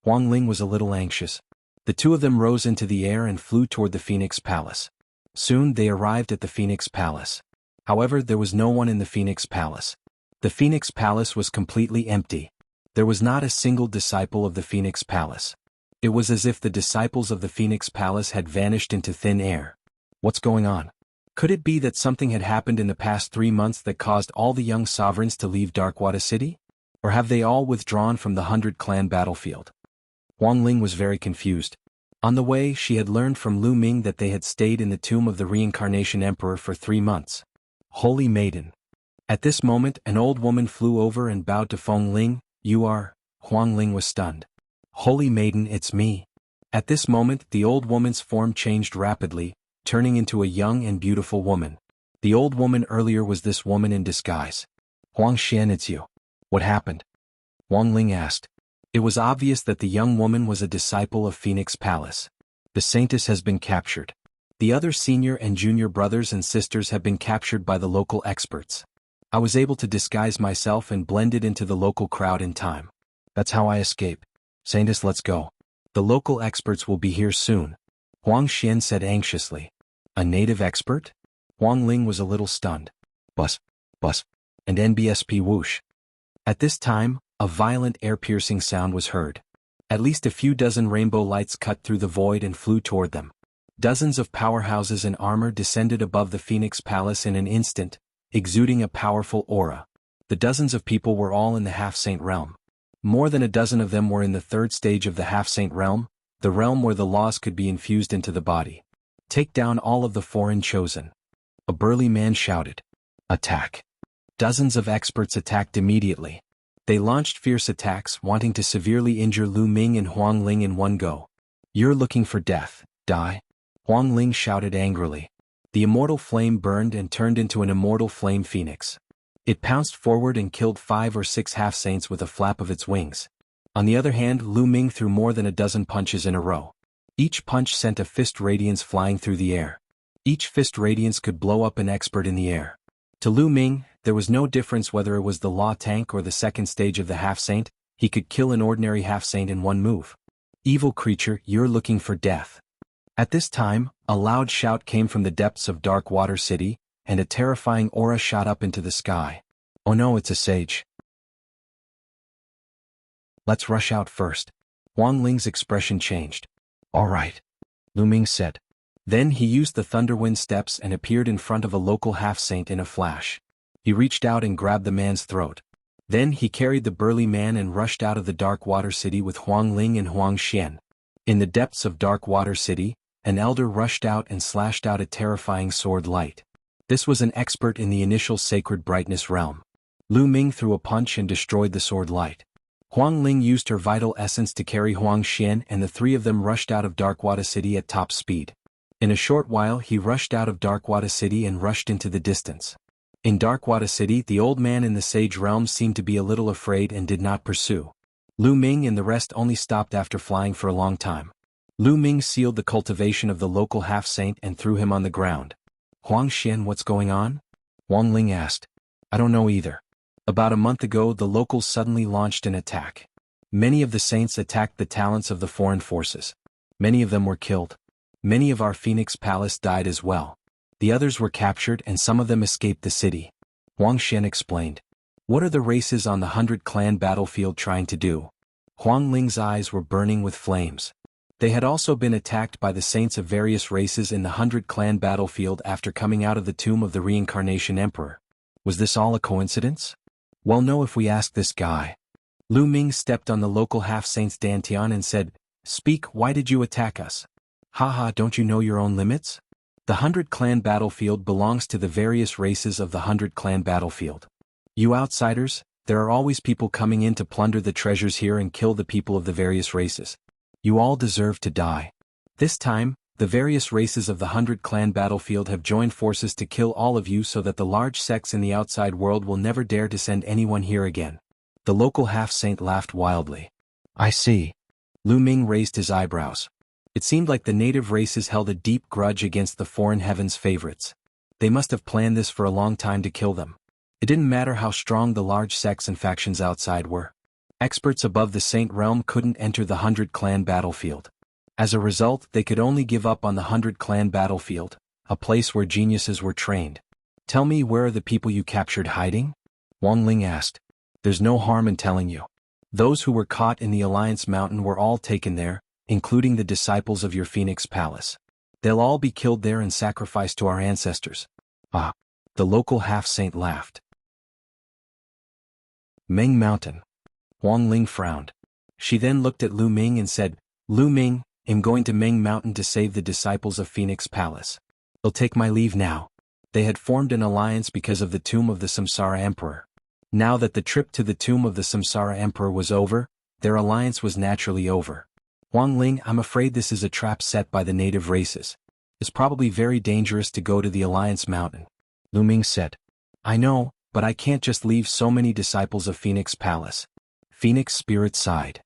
Huang Ling was a little anxious. The two of them rose into the air and flew toward the Phoenix Palace. Soon they arrived at the Phoenix Palace. However, there was no one in the Phoenix Palace. The Phoenix Palace was completely empty. There was not a single disciple of the Phoenix Palace. It was as if the disciples of the Phoenix Palace had vanished into thin air. What's going on? Could it be that something had happened in the past 3 months that caused all the young sovereigns to leave Darkwater City? Or have they all withdrawn from the 100-clan battlefield? Huang Ling was very confused. On the way, she had learned from Lu Ming that they had stayed in the tomb of the Reincarnation Emperor for 3 months. Holy Maiden. At this moment, an old woman flew over and bowed to Feng Ling. You are? Huang Ling was stunned. Holy Maiden, it's me. At this moment, the old woman's form changed rapidly, turning into a young and beautiful woman. The old woman earlier was this woman in disguise. Huang Xian, it's you. What happened? Huang Ling asked. It was obvious that the young woman was a disciple of Phoenix Palace. The saintess has been captured. The other senior and junior brothers and sisters have been captured by the local experts. I was able to disguise myself and blended into the local crowd in time. That's how I escaped. Saintess, let's go. The local experts will be here soon. Huang Xian said anxiously. A native expert? Huang Ling was a little stunned. Bus, and NBSP whoosh. At this time, a violent air-piercing sound was heard. At least a few dozen rainbow lights cut through the void and flew toward them. Dozens of powerhouses in armor descended above the Phoenix Palace in an instant, exuding a powerful aura. The dozens of people were all in the half-saint realm. More than a dozen of them were in the third stage of the half-saint realm, the realm where the laws could be infused into the body. Take down all of the foreign chosen. A burly man shouted. Attack. Dozens of experts attacked immediately. They launched fierce attacks, wanting to severely injure Lu Ming and Huang Ling in one go. You're looking for death, die? Huang Ling shouted angrily. The immortal flame burned and turned into an immortal flame phoenix. It pounced forward and killed 5 or 6 half-saints with a flap of its wings. On the other hand, Lu Ming threw more than a dozen punches in a row. Each punch sent a fist radiance flying through the air. Each fist radiance could blow up an expert in the air. To Lu Ming, there was no difference whether it was the law tank or the second stage of the half-saint, he could kill an ordinary half-saint in one move. Evil creature, you're looking for death. At this time, a loud shout came from the depths of Darkwater City, and a terrifying aura shot up into the sky. Oh no, it's a sage. Let's rush out first. Huang Ling's expression changed. All right, Lu Ming said. Then he used the Thunderwind steps and appeared in front of a local half-saint in a flash. He reached out and grabbed the man's throat. Then he carried the burly man and rushed out of the Darkwater City with Huang Ling and Huang Xian. In the depths of Darkwater City, an elder rushed out and slashed out a terrifying sword light. This was an expert in the initial sacred brightness realm. Lu Ming threw a punch and destroyed the sword light. Huang Ling used her vital essence to carry Huang Xian, and the three of them rushed out of Darkwater City at top speed. In a short while he rushed out of Darkwater City and rushed into the distance. In Darkwater City, the old man in the sage realm seemed to be a little afraid and did not pursue. Lu Ming and the rest only stopped after flying for a long time. Lu Ming sealed the cultivation of the local half-saint and threw him on the ground. Huang Xian, what's going on? Huang Ling asked. I don't know either. About a month ago, the locals suddenly launched an attack. Many of the saints attacked the talents of the foreign forces. Many of them were killed. Many of our Phoenix Palace died as well. The others were captured and some of them escaped the city. Huang Xian explained. What are the races on the 100-clan battlefield trying to do? Huang Ling's eyes were burning with flames. They had also been attacked by the saints of various races in the 100-clan battlefield after coming out of the tomb of the Reincarnation Emperor. Was this all a coincidence? Well, no, if we ask this guy. Lu Ming stepped on the local half-saint's dantian and said, Speak, why did you attack us? Haha, don't you know your own limits? The 100-clan battlefield belongs to the various races of the 100-clan battlefield. You outsiders, there are always people coming in to plunder the treasures here and kill the people of the various races. You all deserve to die. This time, The various races of the 100-clan battlefield have joined forces to kill all of you so that the large sects in the outside world will never dare to send anyone here again. The local half-saint laughed wildly. I see. Lu Ming raised his eyebrows. It seemed like the native races held a deep grudge against the foreign heavens favorites. They must have planned this for a long time to kill them. It didn't matter how strong the large sects and factions outside were. Experts above the Saint realm couldn't enter the 100-clan battlefield. As a result, they could only give up on the 100-clan battlefield, a place where geniuses were trained. Tell me, where are the people you captured hiding? Wang Ling asked. There's no harm in telling you. Those who were caught in the Alliance Mountain were all taken there, including the disciples of your Phoenix Palace. They'll all be killed there and sacrificed to our ancestors. Ah. The local half-saint laughed. Meng Mountain. Wang Ling frowned. She then looked at Lu Ming and said, Lu Ming, I'm going to Meng Mountain to save the disciples of Phoenix Palace. I'll take my leave now. They had formed an alliance because of the tomb of the Samsara Emperor. Now that the trip to the tomb of the Samsara Emperor was over, their alliance was naturally over. Wang Ling, I'm afraid this is a trap set by the native races. It's probably very dangerous to go to the Alliance Mountain. Lu Ming said. I know, but I can't just leave so many disciples of Phoenix Palace. Phoenix Spirit sighed.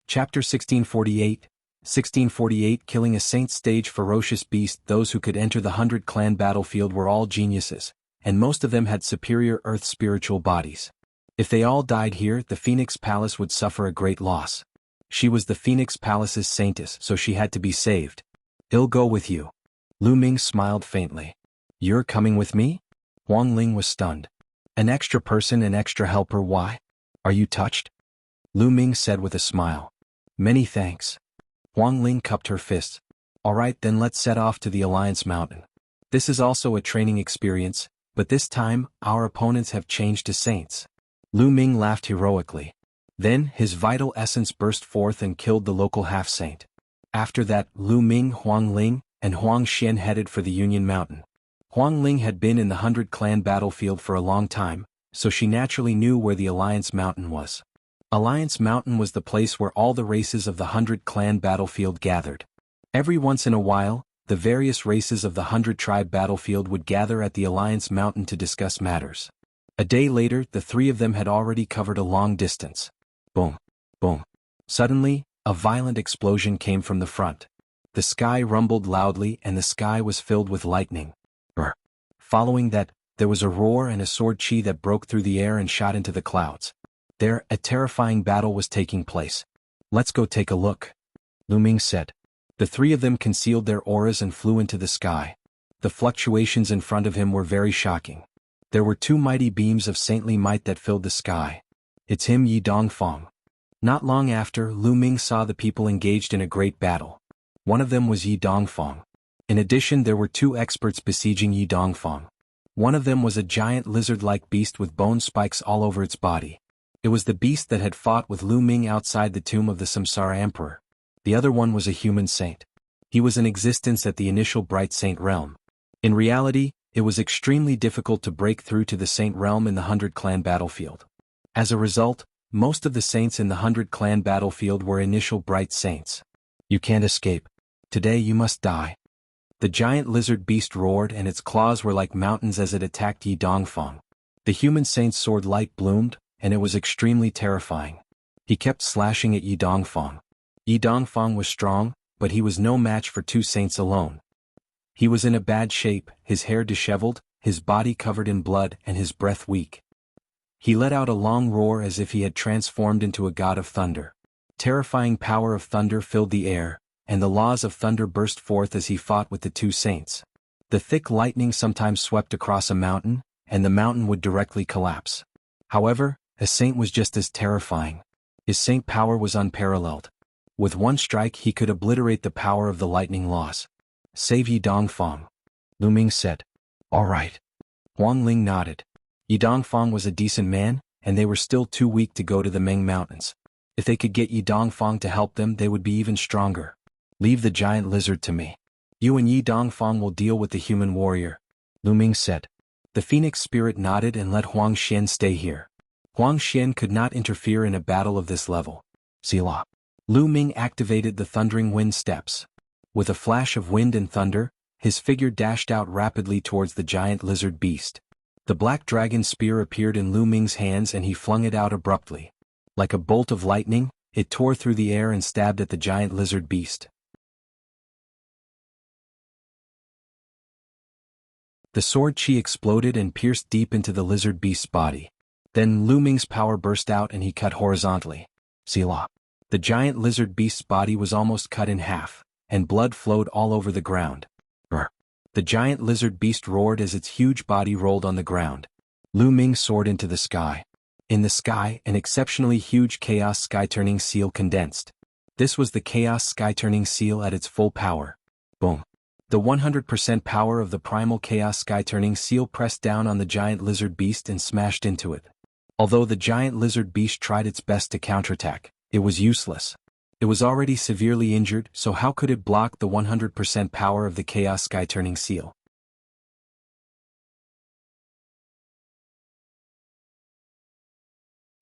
Chapter 1648. 1648 Killing a Saint stage. Ferocious beast. Those who could enter the 100-clan battlefield were all geniuses, and most of them had superior earth spiritual bodies. If they all died here, the Phoenix Palace would suffer a great loss. She was the Phoenix Palace's saintess, so she had to be saved. I'll go with you. Lu Ming smiled faintly. You're coming with me? Wang Ling was stunned. An extra person, an extra helper, why? Are you touched? Lu Ming said with a smile. Many thanks. Wang Ling cupped her fists. All right, then let's set off to the Alliance Mountain. This is also a training experience, but this time, our opponents have changed to saints. Lu Ming laughed heroically. Then, his vital essence burst forth and killed the local half-saint. After that, Lu Ming, Huang Ling, and Huang Xian headed for the Union Mountain. Huang Ling had been in the 100-clan battlefield for a long time, so she naturally knew where the Alliance Mountain was. Alliance Mountain was the place where all the races of the 100-clan battlefield gathered. Every once in a while, the various races of the 100-tribe battlefield would gather at the Alliance Mountain to discuss matters. A day later, the three of them had already covered a long distance. Boom. Boom. Suddenly, a violent explosion came from the front. The sky rumbled loudly and the sky was filled with lightning. Following that, there was a roar and a sword chi that broke through the air and shot into the clouds. There, a terrifying battle was taking place. Let's go take a look. Lu Ming said. The three of them concealed their auras and flew into the sky. The fluctuations in front of him were very shocking. There were two mighty beams of saintly might that filled the sky. It's him, Yi Dongfang. Not long after, Lu Ming saw the people engaged in a great battle. One of them was Yi Dongfang. In addition, there were two experts besieging Yi Dongfang. One of them was a giant lizard-like beast with bone spikes all over its body. It was the beast that had fought with Lu Ming outside the tomb of the Samsara Emperor. The other one was a human saint. He was in existence at the initial Bright Saint realm. In reality, it was extremely difficult to break through to the Saint realm in the 100-clan battlefield. As a result, most of the saints in the 100-clan battlefield were initial Bright Saints. You can't escape. Today you must die. The giant lizard beast roared and its claws were like mountains as it attacked Yi Dongfang. The human saint's sword light bloomed, and it was extremely terrifying. He kept slashing at Yi Dongfang. Yi Dongfang was strong, but he was no match for two saints alone. He was in a bad shape, his hair disheveled, his body covered in blood and his breath weak. He let out a long roar as if he had transformed into a god of thunder. Terrifying power of thunder filled the air, and the laws of thunder burst forth as he fought with the two saints. The thick lightning sometimes swept across a mountain, and the mountain would directly collapse. However, a saint was just as terrifying. His saint power was unparalleled. With one strike he could obliterate the power of the lightning laws. Save Yi Dongfang. Lu Ming said. All right. Huang Ling nodded. Yi Dongfang was a decent man, and they were still too weak to go to the Meng Mountains. If they could get Yi Dongfang to help them, they would be even stronger. Leave the giant lizard to me. You and Yi Dongfang will deal with the human warrior, Lu Ming said. The Phoenix Spirit nodded and let Huang Xian stay here. Huang Xian could not interfere in a battle of this level. Selah. Lu Ming activated the thundering wind steps. With a flash of wind and thunder, his figure dashed out rapidly towards the giant lizard beast. The black dragon spear appeared in Lu Ming's hands and he flung it out abruptly. Like a bolt of lightning, it tore through the air and stabbed at the giant lizard beast. The sword chi exploded and pierced deep into the lizard beast's body. Then Lu Ming's power burst out and he cut horizontally. Selah. The giant lizard beast's body was almost cut in half, and blood flowed all over the ground. Brr. The giant lizard beast roared as its huge body rolled on the ground. Lu Ming soared into the sky. In the sky, an exceptionally huge Chaos Sky-Turning Seal condensed. This was the Chaos Sky-Turning Seal at its full power. Boom. The 100% power of the primal Chaos Sky-Turning Seal pressed down on the giant lizard beast and smashed into it. Although the giant lizard beast tried its best to counterattack, it was useless. It was already severely injured, so how could it block the 100% power of the Chaos Sky-Turning Seal?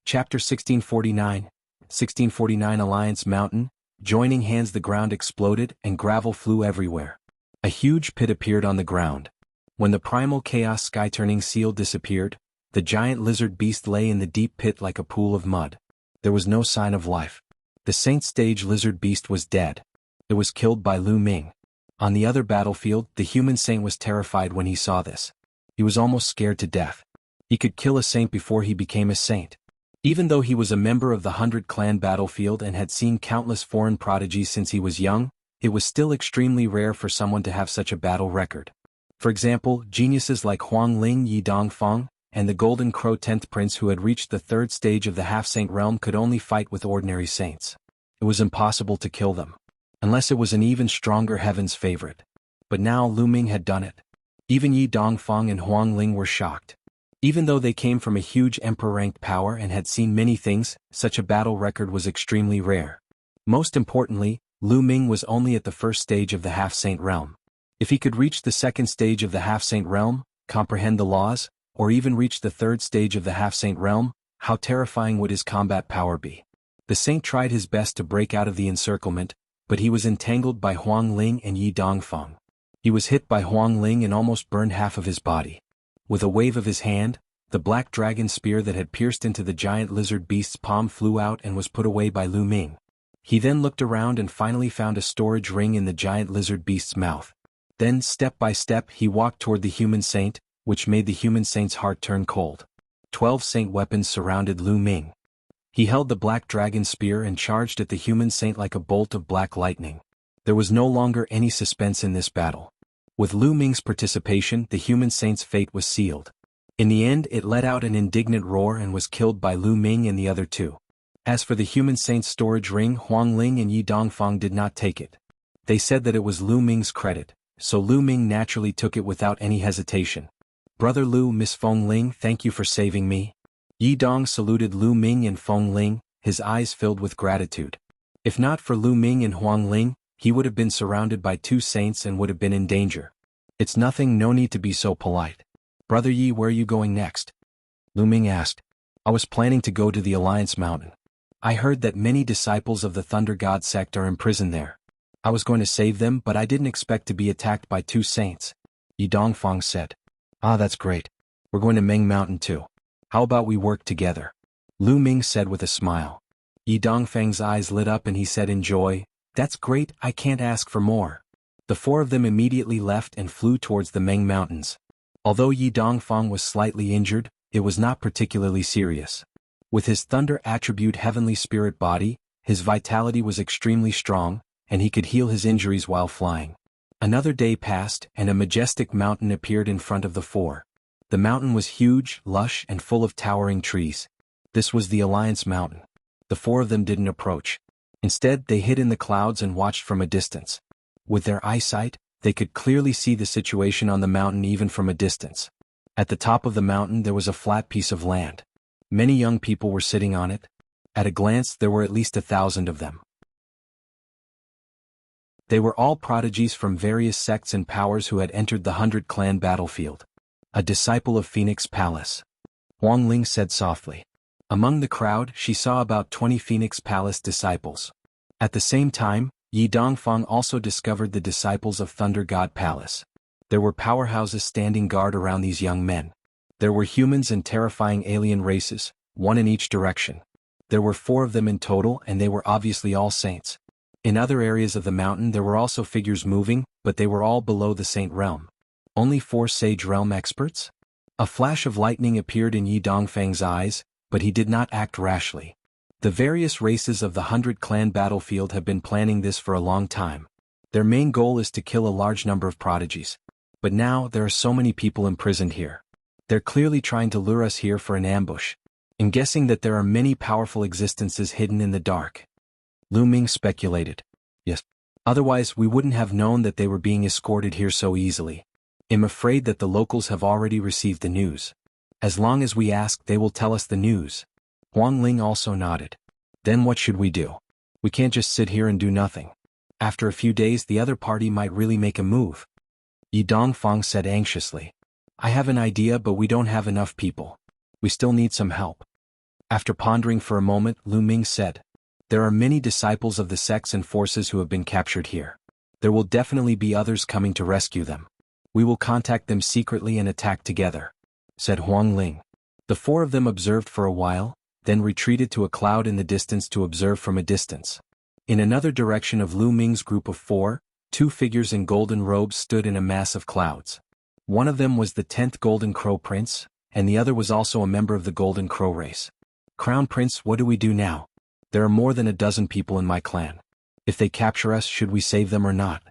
Chapter 1649. 1649 Alliance Mountain. Joining hands, the ground exploded and gravel flew everywhere. A huge pit appeared on the ground. When the primal Chaos Sky-Turning Seal disappeared, the giant lizard beast lay in the deep pit like a pool of mud. There was no sign of life. The Saint Stage lizard beast was dead. It was killed by Lu Ming. On the other battlefield, the human saint was terrified when he saw this. He was almost scared to death. He could kill a saint before he became a saint. Even though he was a member of the 100 Clan battlefield and had seen countless foreign prodigies since he was young, it was still extremely rare for someone to have such a battle record. For example, geniuses like Huang Ling Yi Dongfang, and the Golden Crow 10th Prince who had reached the 3rd stage of the half-saint realm could only fight with ordinary saints. It was impossible to kill them. Unless it was an even stronger heaven's favorite. But now Lu Ming had done it. Even Yi Dongfang and Huang Ling were shocked. Even though they came from a huge emperor-ranked power and had seen many things, such a battle record was extremely rare. Most importantly, Lu Ming was only at the 1st stage of the half-saint realm. If he could reach the 2nd stage of the half-saint realm, comprehend the laws, or even reach the 3rd stage of the half-saint realm, how terrifying would his combat power be? The saint tried his best to break out of the encirclement, but he was entangled by Huang Ling and Yi Dongfang. He was hit by Huang Ling and almost burned half of his body. With a wave of his hand, the black dragon spear that had pierced into the giant lizard beast's palm flew out and was put away by Lu Ming. He then looked around and finally found a storage ring in the giant lizard beast's mouth. Then, step by step, he walked toward the human saint, which made the human saint's heart turn cold. 12 saint weapons surrounded Lu Ming. He held the black dragon spear and charged at the human saint like a bolt of black lightning. There was no longer any suspense in this battle. With Lu Ming's participation, the human saint's fate was sealed. In the end, it let out an indignant roar and was killed by Lu Ming and the other two. As for the human saint's storage ring, Huang Ling and Yi Dongfang did not take it. They said that it was Lu Ming's credit, so Lu Ming naturally took it without any hesitation. Brother Lu, Miss Feng Ling, thank you for saving me. Yi Dong saluted Lu Ming and Feng Ling, his eyes filled with gratitude. If not for Lu Ming and Huang Ling, he would have been surrounded by 2 saints and would have been in danger. It's nothing, no need to be so polite. Brother Yi, where are you going next? Lu Ming asked. I was planning to go to the Alliance Mountain. I heard that many disciples of the Thunder God sect are imprisoned there. I was going to save them, but I didn't expect to be attacked by 2 saints. Yi Dongfang said. Ah, that's great. We're going to Meng Mountain too. How about we work together? Lu Ming said with a smile. Yi Dongfang's eyes lit up and he said in joy, that's great, I can't ask for more. The 4 of them immediately left and flew towards the Meng Mountains. Although Yi Dongfang was slightly injured, it was not particularly serious. With his thunder attribute heavenly spirit body, his vitality was extremely strong, and he could heal his injuries while flying. Another day passed, and a majestic mountain appeared in front of the 4. The mountain was huge, lush, and full of towering trees. This was the Alliance Mountain. The 4 of them didn't approach. Instead, they hid in the clouds and watched from a distance. With their eyesight, they could clearly see the situation on the mountain even from a distance. At the top of the mountain there was a flat piece of land. Many young people were sitting on it. At a glance there were at least 1,000 of them. They were all prodigies from various sects and powers who had entered the 100 Clan battlefield. A disciple of Phoenix Palace. Huang Ling said softly. Among the crowd, she saw about 20 Phoenix Palace disciples. At the same time, Yi Dongfang also discovered the disciples of Thunder God Palace. There were powerhouses standing guard around these young men. There were humans and terrifying alien races, one in each direction. There were 4 of them in total, and they were obviously all saints. In other areas of the mountain there were also figures moving, but they were all below the saint realm. Only 4 sage realm experts? A flash of lightning appeared in Yi Dongfang's eyes, but he did not act rashly. The various races of the 100-clan battlefield have been planning this for a long time. Their main goal is to kill a large number of prodigies. But now there are so many people imprisoned here. They're clearly trying to lure us here for an ambush. I'm guessing that there are many powerful existences hidden in the dark. Lu Ming speculated. Yes. Otherwise we wouldn't have known that they were being escorted here so easily. I'm afraid that the locals have already received the news. As long as we ask, they will tell us the news. Huang Ling also nodded. Then what should we do? We can't just sit here and do nothing. After a few days the other party might really make a move. Yi Dongfang said anxiously. I have an idea, but we don't have enough people. We still need some help. After pondering for a moment, Lu Ming said. There are many disciples of the sects and forces who have been captured here. There will definitely be others coming to rescue them. We will contact them secretly and attack together, said Huang Ling. The 4 of them observed for a while, then retreated to a cloud in the distance to observe from a distance. In another direction of Lu Ming's group of 4, 2 figures in golden robes stood in a mass of clouds. One of them was the 10th Golden Crow Prince, and the other was also a member of the Golden Crow race. Crown Prince, what do we do now? There are more than a dozen people in my clan. If they capture us, should we save them or not?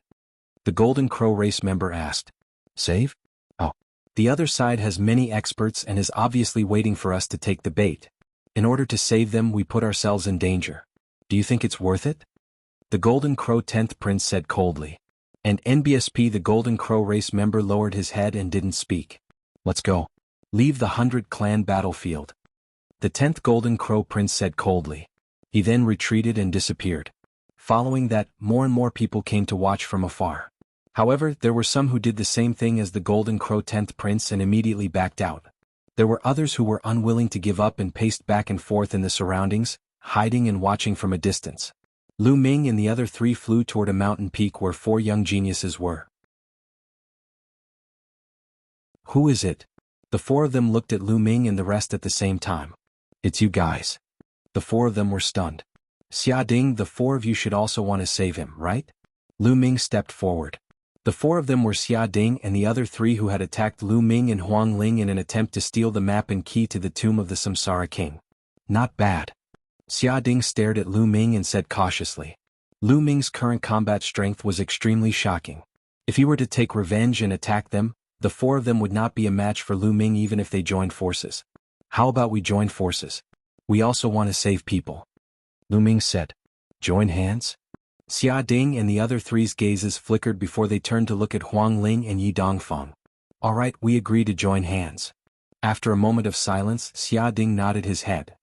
The Golden Crow race member asked. Save? Oh. The other side has many experts and is obviously waiting for us to take the bait. In order to save them, we put ourselves in danger. Do you think it's worth it? The Golden Crow 10th Prince said coldly. And NBSP, the Golden Crow race member, lowered his head and didn't speak. Let's go. Leave the 100-clan battlefield. The 10th Golden Crow Prince said coldly. He then retreated and disappeared. Following that, more and more people came to watch from afar. However, there were some who did the same thing as the Golden Crow 10th Prince and immediately backed out. There were others who were unwilling to give up and paced back and forth in the surroundings, hiding and watching from a distance. Lu Ming and the other 3 flew toward a mountain peak where 4 young geniuses were. Who is it? The 4 of them looked at Lu Ming and the rest at the same time. It's you guys. The 4 of them were stunned. Xia Ding, the 4 of you should also want to save him, right? Lu Ming stepped forward. The 4 of them were Xia Ding and the other 3 who had attacked Lu Ming and Huang Ling in an attempt to steal the map and key to the tomb of the Samsara King. Not bad. Xia Ding stared at Lu Ming and said cautiously. Lu Ming's current combat strength was extremely shocking. If he were to take revenge and attack them, the 4 of them would not be a match for Lu Ming even if they joined forces. How about we join forces? We also want to save people. Lu Ming said. Join hands? Xia Ding and the other 3's gazes flickered before they turned to look at Huang Ling and Yi Dongfang. All right, we agree to join hands. After a moment of silence, Xia Ding nodded his head.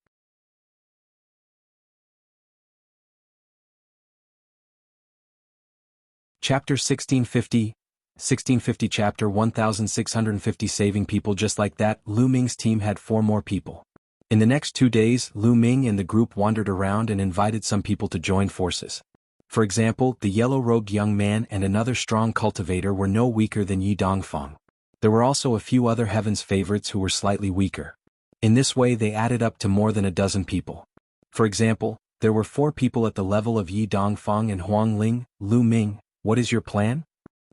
Chapter 1650 Chapter 1650 Saving people. Just like that, Lu Ming's team had 4 more people. In the next 2 days, Lu Ming and the group wandered around and invited some people to join forces. For example, the yellow-robed young man and another strong cultivator were no weaker than Yi Dongfang. There were also a few other heaven's favorites who were slightly weaker. In this way they added up to more than a dozen people. For example, there were 4 people at the level of Yi Dongfang and Huang Ling. Lu Ming, what is your plan?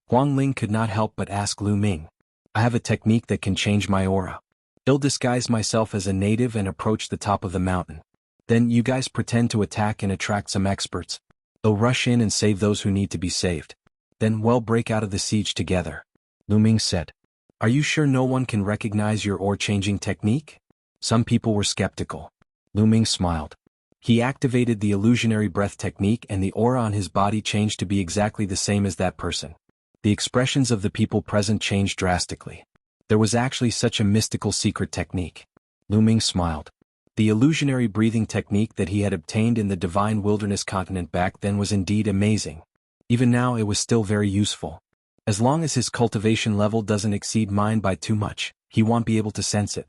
Huang Ling could not help but ask Lu Ming. I have a technique that can change my aura. I'll disguise myself as a native and approach the top of the mountain. Then you guys pretend to attack and attract some experts. They'll rush in and save those who need to be saved. Then we'll break out of the siege together. Lu Ming said. Are you sure no one can recognize your aura-changing technique? Some people were skeptical. Lu Ming smiled. He activated the illusionary breath technique and the aura on his body changed to be exactly the same as that person. The expressions of the people present changed drastically. There was actually such a mystical secret technique. Lu Ming smiled. The illusionary breathing technique that he had obtained in the Divine Wilderness continent back then was indeed amazing. Even now it was still very useful. As long as his cultivation level doesn't exceed mine by too much, he won't be able to sense it.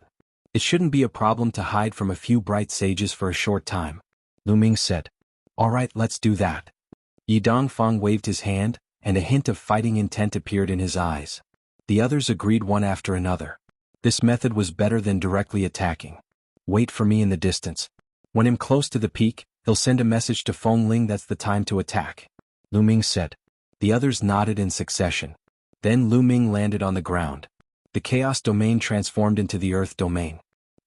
It shouldn't be a problem to hide from a few bright sages for a short time. Lu Ming said. All right, let's do that. Yi Dongfang waved his hand, and a hint of fighting intent appeared in his eyes. The others agreed one after another. This method was better than directly attacking. Wait for me in the distance. When I'm close to the peak, he'll send a message to Feng Ling that's the time to attack. Lu Ming said. The others nodded in succession. Then Lu Ming landed on the ground. The chaos domain transformed into the earth domain.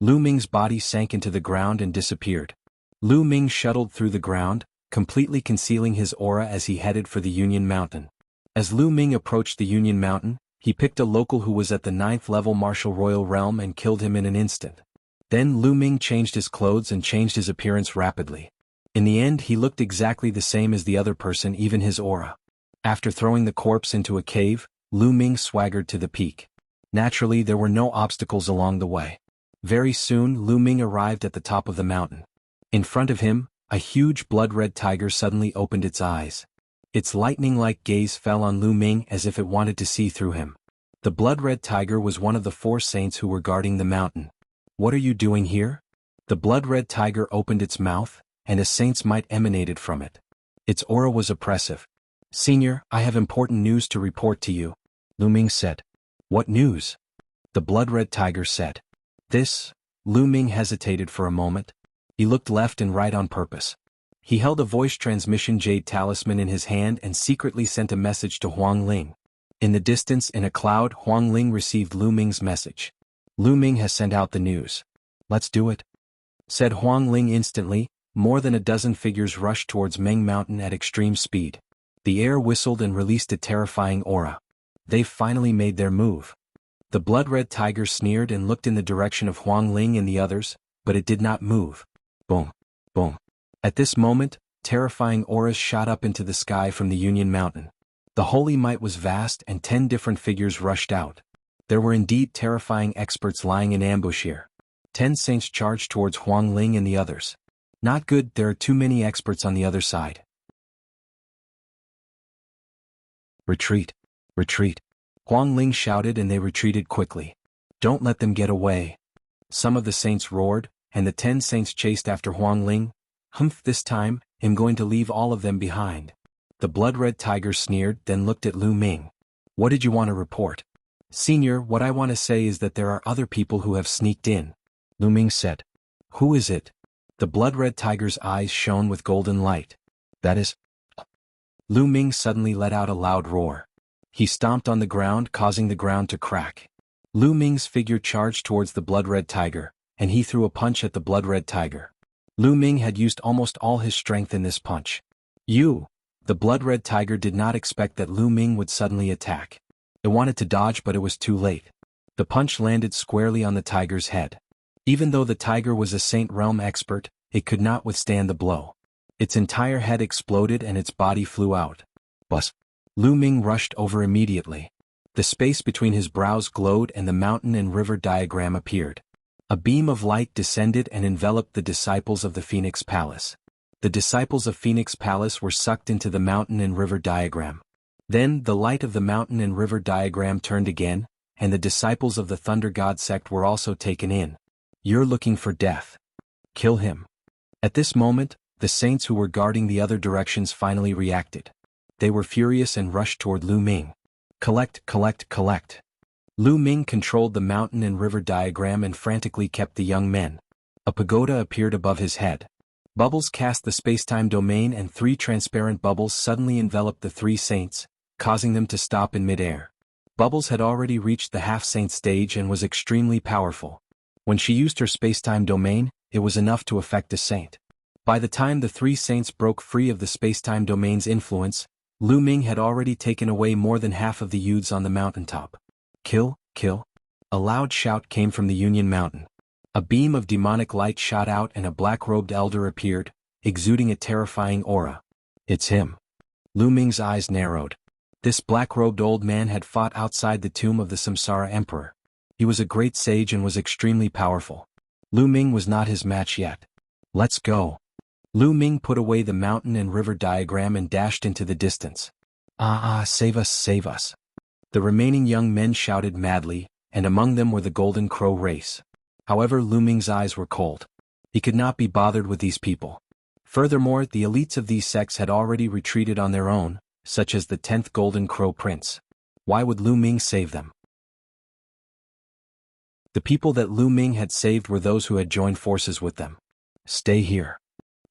Lu Ming's body sank into the ground and disappeared. Lu Ming shuttled through the ground, completely concealing his aura as he headed for the Union Mountain. As Lu Ming approached the Union Mountain, he picked a local who was at the 9th level martial royal realm and killed him in an instant. Then Lu Ming changed his clothes and changed his appearance rapidly. In the end he looked exactly the same as the other person, even his aura. After throwing the corpse into a cave, Lu Ming swaggered to the peak. Naturally there were no obstacles along the way. Very soon Lu Ming arrived at the top of the mountain. In front of him, a huge blood-red tiger suddenly opened its eyes. Its lightning-like gaze fell on Lu Ming as if it wanted to see through him. The blood-red tiger was one of the 4 saints who were guarding the mountain. What are you doing here? The blood-red tiger opened its mouth, and a saint's might emanated from it. Its aura was oppressive. Senior, I have important news to report to you, Lu Ming said. What news? The blood-red tiger said. This. Lu Ming hesitated for a moment. He looked left and right on purpose. He held a voice transmission jade talisman in his hand and secretly sent a message to Huang Ling. In the distance in a cloud, Huang Ling received Lu Ming's message. Lu Ming has sent out the news. Let's do it, said Huang Ling instantly. More than a dozen figures rushed towards Meng Mountain at extreme speed. The air whistled and released a terrifying aura. They've finally made their move. The blood-red tiger sneered and looked in the direction of Huang Ling and the others, but it did not move. Boom. Boom. At this moment, terrifying auras shot up into the sky from the Union Mountain. The holy might was vast and 10 different figures rushed out. There were indeed terrifying experts lying in ambush here. 10 saints charged towards Huang Ling and the others. Not good, there are too many experts on the other side. Retreat. Retreat. Huang Ling shouted and they retreated quickly. Don't let them get away. Some of the saints roared, and the 10 saints chased after Huang Ling. Humph, this time, I'm going to leave all of them behind. The blood-red tiger sneered, then looked at Lu Ming. What did you want to report? Senior, what I want to say is that there are other people who have sneaked in, Lu Ming said. Who is it? The blood-red tiger's eyes shone with golden light. That is... Lu Ming suddenly let out a loud roar. He stomped on the ground, causing the ground to crack. Lu Ming's figure charged towards the blood-red tiger, and he threw a punch at the blood-red tiger. Lu Ming had used almost all his strength in this punch. The blood-red tiger did not expect that Lu Ming would suddenly attack. It wanted to dodge, but it was too late. The punch landed squarely on the tiger's head. Even though the tiger was a Saint Realm expert, it could not withstand the blow. Its entire head exploded and its body flew out. Bus. Lu Ming rushed over immediately. The space between his brows glowed and the mountain and river diagram appeared. A beam of light descended and enveloped the disciples of the Phoenix Palace. The disciples of Phoenix Palace were sucked into the mountain and river diagram. Then the light of the mountain and river diagram turned again, and the disciples of the Thunder God sect were also taken in. You're looking for death. Kill him. At this moment, the saints who were guarding the other directions finally reacted. They were furious and rushed toward Lu Ming. Collect, collect, collect. Lu Ming controlled the mountain and river diagram and frantically kept the young men. A pagoda appeared above his head. Bubbles cast the spacetime domain and 3 transparent bubbles suddenly enveloped the 3 saints, causing them to stop in midair. Bubbles had already reached the half-saint stage and was extremely powerful. When she used her spacetime domain, it was enough to affect a saint. By the time the 3 saints broke free of the spacetime domain's influence, Lu Ming had already taken away more than half of the youths on the mountaintop. Kill, kill. A loud shout came from the Union Mountain. A beam of demonic light shot out and a black-robed elder appeared, exuding a terrifying aura. It's him. Lu Ming's eyes narrowed. This black-robed old man had fought outside the tomb of the Samsara Emperor. He was a great sage and was extremely powerful. Lu Ming was not his match yet. Let's go. Lu Ming put away the mountain and river diagram and dashed into the distance. Save us, save us. The remaining young men shouted madly, and among them were the Golden Crow race. However, Lu Ming's eyes were cold. He could not be bothered with these people. Furthermore, the elites of these sects had already retreated on their own, such as the 10th Golden Crow Prince. Why would Lu Ming save them? The people that Lu Ming had saved were those who had joined forces with them. Stay here.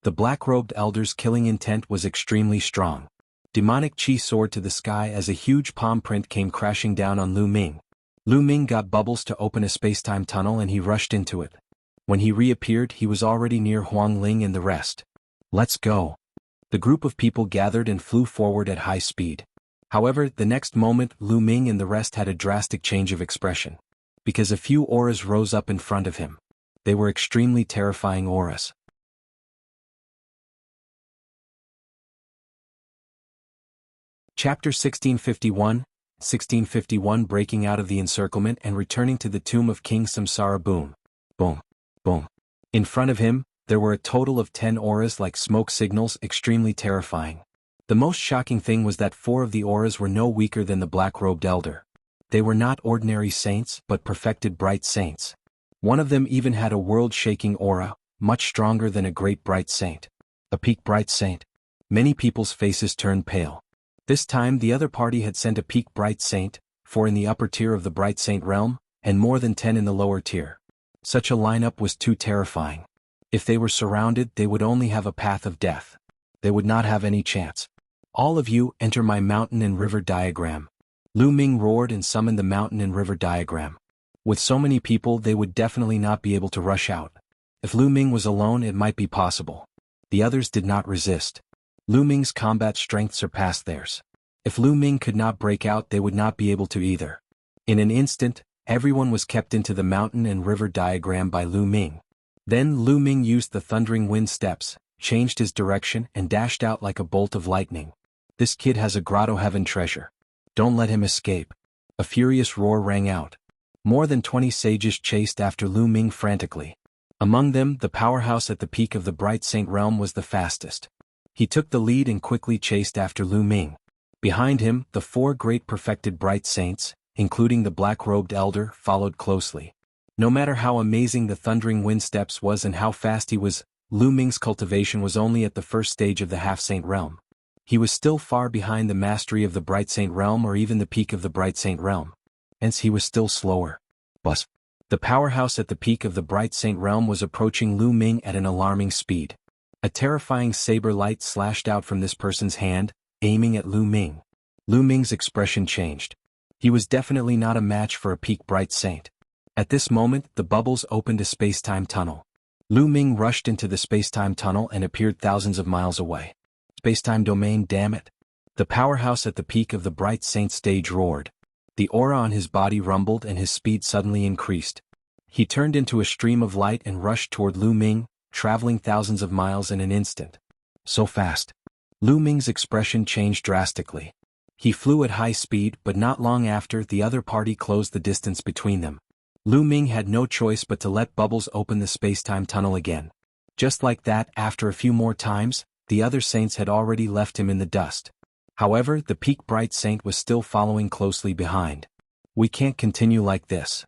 The black-robed elder's killing intent was extremely strong. Demonic chi soared to the sky as a huge palm print came crashing down on Lu Ming. Lu Ming got Bubbles to open a space-time tunnel and he rushed into it. When he reappeared, he was already near Huang Ling and the rest. Let's go. The group of people gathered and flew forward at high speed. However, the next moment, Lu Ming and the rest had a drastic change of expression. Because a few auras rose up in front of him. They were extremely terrifying auras. Chapter 1651, 1651 Breaking out of the encirclement and returning to the tomb of King Samsara. Boom. Boom. Boom. In front of him, there were a total of 10 auras like smoke signals, extremely terrifying. The most shocking thing was that 4 of the auras were no weaker than the black-robed elder. They were not ordinary saints but perfected bright saints. One of them even had a world-shaking aura, much stronger than a great bright saint. A peak bright saint. Many people's faces turned pale. This time the other party had sent a peak bright saint, 4 in the upper tier of the bright saint realm, and more than 10 in the lower tier. Such a lineup was too terrifying. If they were surrounded, they would only have a path of death. They would not have any chance. All of you, enter my mountain and river diagram. Lu Ming roared and summoned the mountain and river diagram. With so many people, they would definitely not be able to rush out. If Lu Ming was alone, it might be possible. The others did not resist. Lu Ming's combat strength surpassed theirs. If Lu Ming could not break out, they would not be able to either. In an instant, everyone was kept into the mountain and river diagram by Lu Ming. Then Lu Ming used the thundering wind steps, changed his direction and dashed out like a bolt of lightning. This kid has a grotto heaven treasure. Don't let him escape. A furious roar rang out. More than 20 sages chased after Lu Ming frantically. Among them, the powerhouse at the peak of the Bright Saint realm was the fastest. He took the lead and quickly chased after Lu Ming. Behind him, the 4 great perfected bright saints, including the black-robed elder, followed closely. No matter how amazing the thundering wind steps was and how fast he was, Lu Ming's cultivation was only at the first stage of the half-saint realm. He was still far behind the mastery of the Bright Saint realm or even the peak of the Bright Saint realm. Hence he was still slower. But the powerhouse at the peak of the Bright Saint realm was approaching Lu Ming at an alarming speed. A terrifying saber light slashed out from this person's hand, aiming at Lu Ming. Lu Ming's expression changed. He was definitely not a match for a peak Bright Saint. At this moment, the bubbles opened a space-time tunnel. Lu Ming rushed into the space-time tunnel and appeared thousands of miles away. Space-time domain, damn it. The powerhouse at the peak of the Bright Saint stage roared. The aura on his body rumbled and his speed suddenly increased. He turned into a stream of light and rushed toward Lu Ming, traveling thousands of miles in an instant. So fast. Lu Ming's expression changed drastically. He flew at high speed, but not long after, the other party closed the distance between them. Lu Ming had no choice but to let Bubbles open the space-time tunnel again. Just like that, after a few more times, the other saints had already left him in the dust. However, the peak bright saint was still following closely behind. We can't continue like this.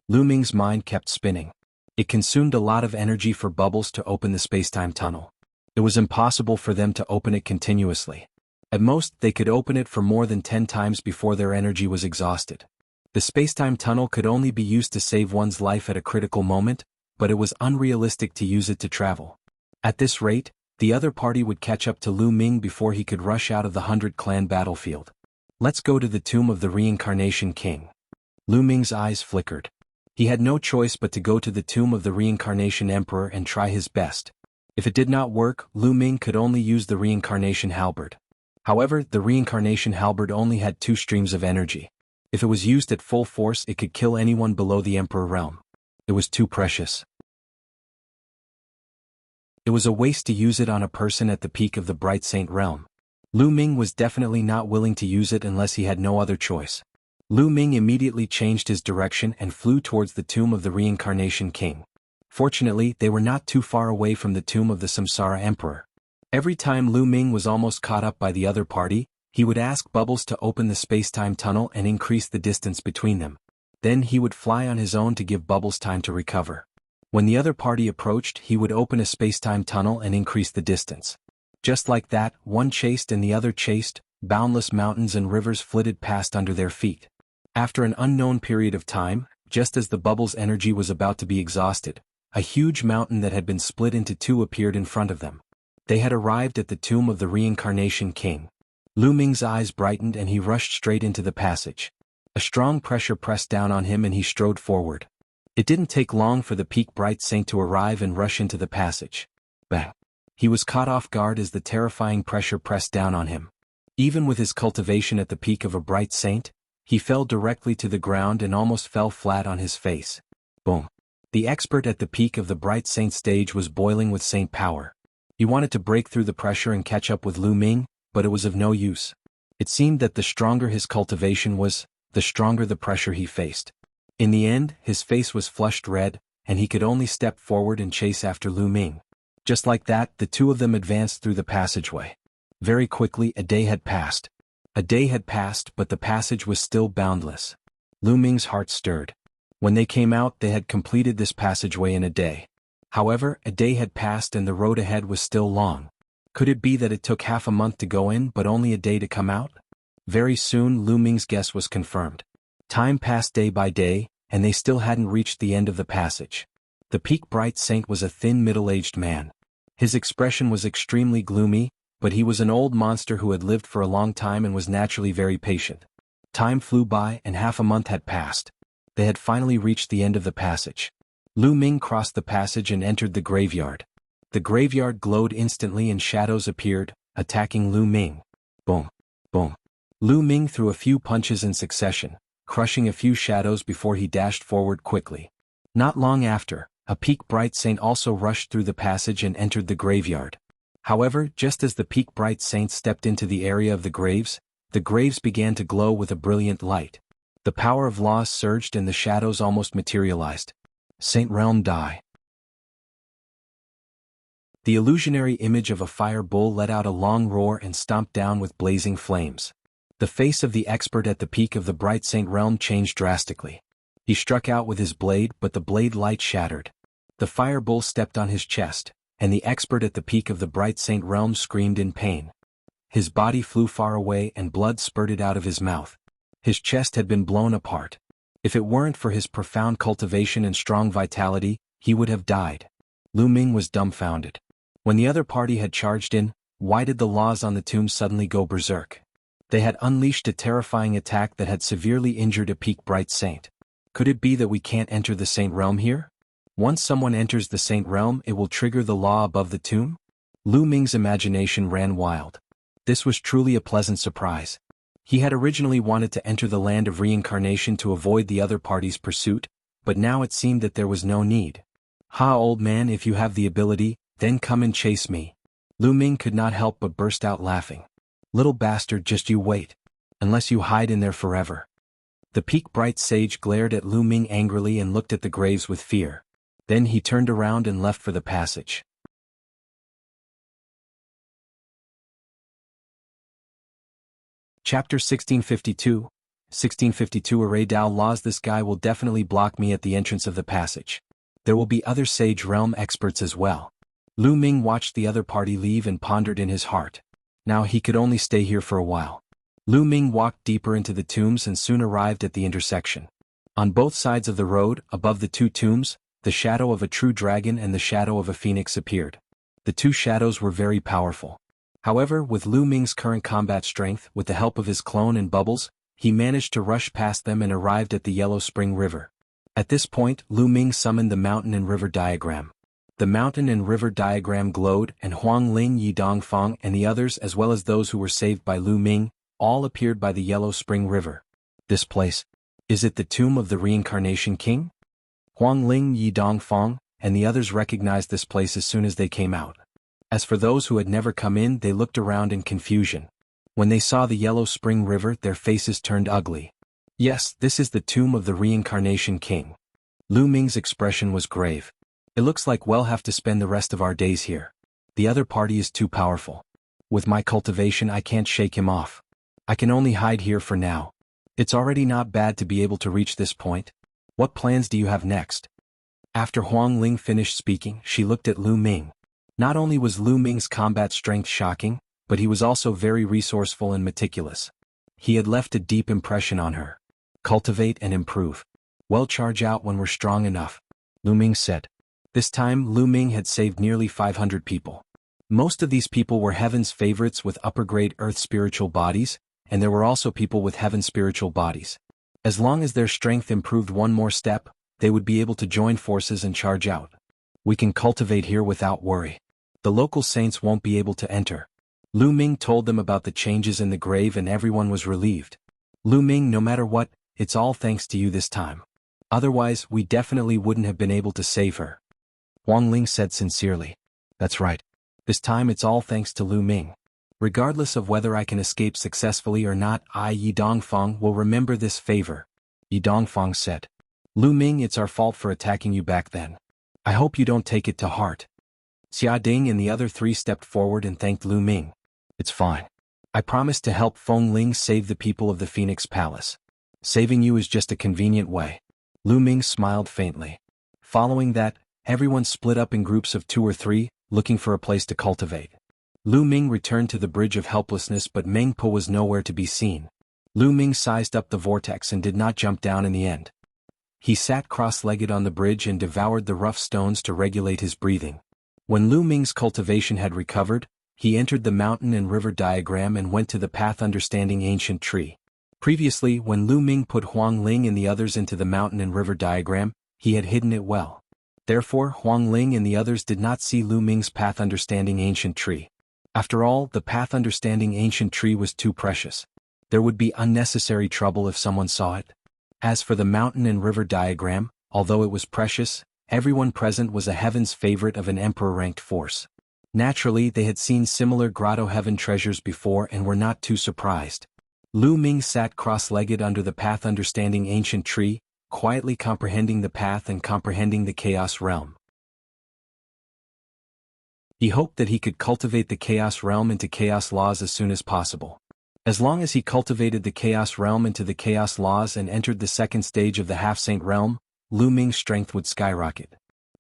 Lu Ming's mind kept spinning. It consumed a lot of energy for Bubbles to open the space-time tunnel. It was impossible for them to open it continuously. At most, they could open it for more than 10 times before their energy was exhausted. The space-time tunnel could only be used to save one's life at a critical moment, but it was unrealistic to use it to travel. At this rate, the other party would catch up to Lu Ming before he could rush out of the 100-clan battlefield. Let's go to the tomb of the Reincarnation King. Lu Ming's eyes flickered. He had no choice but to go to the tomb of the Reincarnation Emperor and try his best. If it did not work, Lu Ming could only use the Reincarnation Halberd. However, the Reincarnation Halberd only had 2 streams of energy. If it was used at full force, it could kill anyone below the Emperor realm. It was too precious. It was a waste to use it on a person at the peak of the Bright Saint realm. Lu Ming was definitely not willing to use it unless he had no other choice. Lu Ming immediately changed his direction and flew towards the tomb of the Reincarnation King. Fortunately, they were not too far away from the tomb of the Samsara Emperor. Every time Lu Ming was almost caught up by the other party, he would ask Bubbles to open the space-time tunnel and increase the distance between them. Then he would fly on his own to give Bubbles time to recover. When the other party approached, he would open a space-time tunnel and increase the distance. Just like that, one chased and the other chased, boundless mountains and rivers flitted past under their feet. After an unknown period of time, just as the Bubbles' energy was about to be exhausted, a huge mountain that had been split into two appeared in front of them. They had arrived at the tomb of the Reincarnation King. Lu Ming's eyes brightened and he rushed straight into the passage. A strong pressure pressed down on him and he strode forward. It didn't take long for the Peak Bright Saint to arrive and rush into the passage. Bang! He was caught off guard as the terrifying pressure pressed down on him. Even with his cultivation at the peak of a Bright Saint, he fell directly to the ground and almost fell flat on his face. Boom! The expert at the peak of the Bright Saint stage was boiling with saint power. He wanted to break through the pressure and catch up with Lu Ming, but it was of no use. It seemed that the stronger his cultivation was, the stronger the pressure he faced. In the end, his face was flushed red, and he could only step forward and chase after Lu Ming. Just like that, the two of them advanced through the passageway. Very quickly, a day had passed. A day had passed, but the passage was still boundless. Lu Ming's heart stirred. When they came out, they had completed this passageway in a day. However, a day had passed and the road ahead was still long. Could it be that it took half a month to go in but only a day to come out? Very soon, Lu Ming's guess was confirmed. Time passed day by day, and they still hadn't reached the end of the passage. The Peak Bright Saint was a thin middle-aged man. His expression was extremely gloomy, but he was an old monster who had lived for a long time and was naturally very patient. Time flew by and half a month had passed. They had finally reached the end of the passage. Lu Ming crossed the passage and entered the graveyard. The graveyard glowed instantly and shadows appeared, attacking Lu Ming. Boom! Boom! Lu Ming threw a few punches in succession, crushing a few shadows before he dashed forward quickly. Not long after, a Peak Bright Saint also rushed through the passage and entered the graveyard. However, just as the Peak Bright Saint stepped into the area of the graves began to glow with a brilliant light. The power of laws surged and the shadows almost materialized. Saint Realm die. The illusionary image of a fire bull let out a long roar and stomped down with blazing flames. The face of the expert at the peak of the Bright Saint Realm changed drastically. He struck out with his blade, but the blade light shattered. The fire bull stepped on his chest, and the expert at the peak of the Bright Saint Realm screamed in pain. His body flew far away and blood spurted out of his mouth. His chest had been blown apart. If it weren't for his profound cultivation and strong vitality, he would have died. Lu Ming was dumbfounded. When the other party had charged in, why did the laws on the tomb suddenly go berserk? They had unleashed a terrifying attack that had severely injured a Peak Bright Saint. Could it be that we can't enter the Saint Realm here? Once someone enters the Saint Realm, it will trigger the law above the tomb? Lu Ming's imagination ran wild. This was truly a pleasant surprise. He had originally wanted to enter the land of reincarnation to avoid the other party's pursuit, but now it seemed that there was no need. Ha, old man, if you have the ability, then come and chase me. Lu Ming could not help but burst out laughing. Little bastard, just you wait. Unless you hide in there forever. The Peak Bright Sage glared at Lu Ming angrily and looked at the graves with fear. Then he turned around and left for the passage. Chapter 1652. 1652 Array Dao Laws. This guy will definitely block me at the entrance of the passage. There will be other Sage Realm experts as well. Lu Ming watched the other party leave and pondered in his heart. Now he could only stay here for a while. Lu Ming walked deeper into the tombs and soon arrived at the intersection. On both sides of the road, above the two tombs, the shadow of a true dragon and the shadow of a phoenix appeared. The two shadows were very powerful. However, with Lu Ming's current combat strength, with the help of his clone and Bubbles, he managed to rush past them and arrived at the Yellow Spring River. At this point, Lu Ming summoned the mountain and river diagram. The mountain and river diagram glowed, and Huang Ling, Yi Dongfang, and the others, as well as those who were saved by Lu Ming, all appeared by the Yellow Spring River. This place. Is it the tomb of the Reincarnation King? Huang Ling, Yi Dongfang, and the others recognized this place as soon as they came out. As for those who had never come in, they looked around in confusion. When they saw the Yellow Spring River, their faces turned ugly. Yes, this is the tomb of the Reincarnation King. Lu Ming's expression was grave. It looks like we'll have to spend the rest of our days here. The other party is too powerful. With my cultivation, I can't shake him off. I can only hide here for now. It's already not bad to be able to reach this point. What plans do you have next? After Huang Ling finished speaking, she looked at Lu Ming. Not only was Lu Ming's combat strength shocking, but he was also very resourceful and meticulous. He had left a deep impression on her. Cultivate and improve. Well, charge out when we're strong enough, Lu Ming said. This time Lu Ming had saved nearly 500 people. Most of these people were Heaven's favorites with upper-grade Earth spiritual bodies, and there were also people with Heaven spiritual bodies. As long as their strength improved one more step, they would be able to join forces and charge out. We can cultivate here without worry. The local saints won't be able to enter. Lu Ming told them about the changes in the grave and everyone was relieved. Lu Ming, no matter what, it's all thanks to you this time. Otherwise, we definitely wouldn't have been able to save her. Huang Ling said sincerely. That's right. This time it's all thanks to Lu Ming. Regardless of whether I can escape successfully or not, I, Yi Dongfang, will remember this favor, Yi Dongfang said. Lu Ming, it's our fault for attacking you back then. I hope you don't take it to heart. Xia Ding and the other three stepped forward and thanked Lu Ming. It's fine. I promise to help Feng Ling save the people of the Phoenix Palace. Saving you is just a convenient way. Lu Ming smiled faintly. Following that, everyone split up in groups of 2 or 3, looking for a place to cultivate. Lu Ming returned to the Bridge of Helplessness, but Meng Po was nowhere to be seen. Lu Ming sized up the vortex and did not jump down in the end. He sat cross-legged on the bridge and devoured the rough stones to regulate his breathing. When Lu Ming's cultivation had recovered, he entered the mountain and river diagram and went to the path understanding ancient tree. Previously, when Lu Ming put Huang Ling and the others into the mountain and river diagram, he had hidden it well. Therefore, Huang Ling and the others did not see Lu Ming's path understanding ancient tree. After all, the path understanding ancient tree was too precious. There would be unnecessary trouble if someone saw it. As for the mountain and river diagram, although it was precious, everyone present was a Heaven's favorite of an emperor-ranked force. Naturally, they had seen similar grotto heaven treasures before and were not too surprised. Lu Ming sat cross-legged under the path understanding ancient tree, quietly comprehending the path and comprehending the chaos realm. He hoped that he could cultivate the chaos realm into chaos laws as soon as possible. As long as he cultivated the chaos realm into the chaos laws and entered the second stage of the half-saint realm, Lu Ming's strength would skyrocket.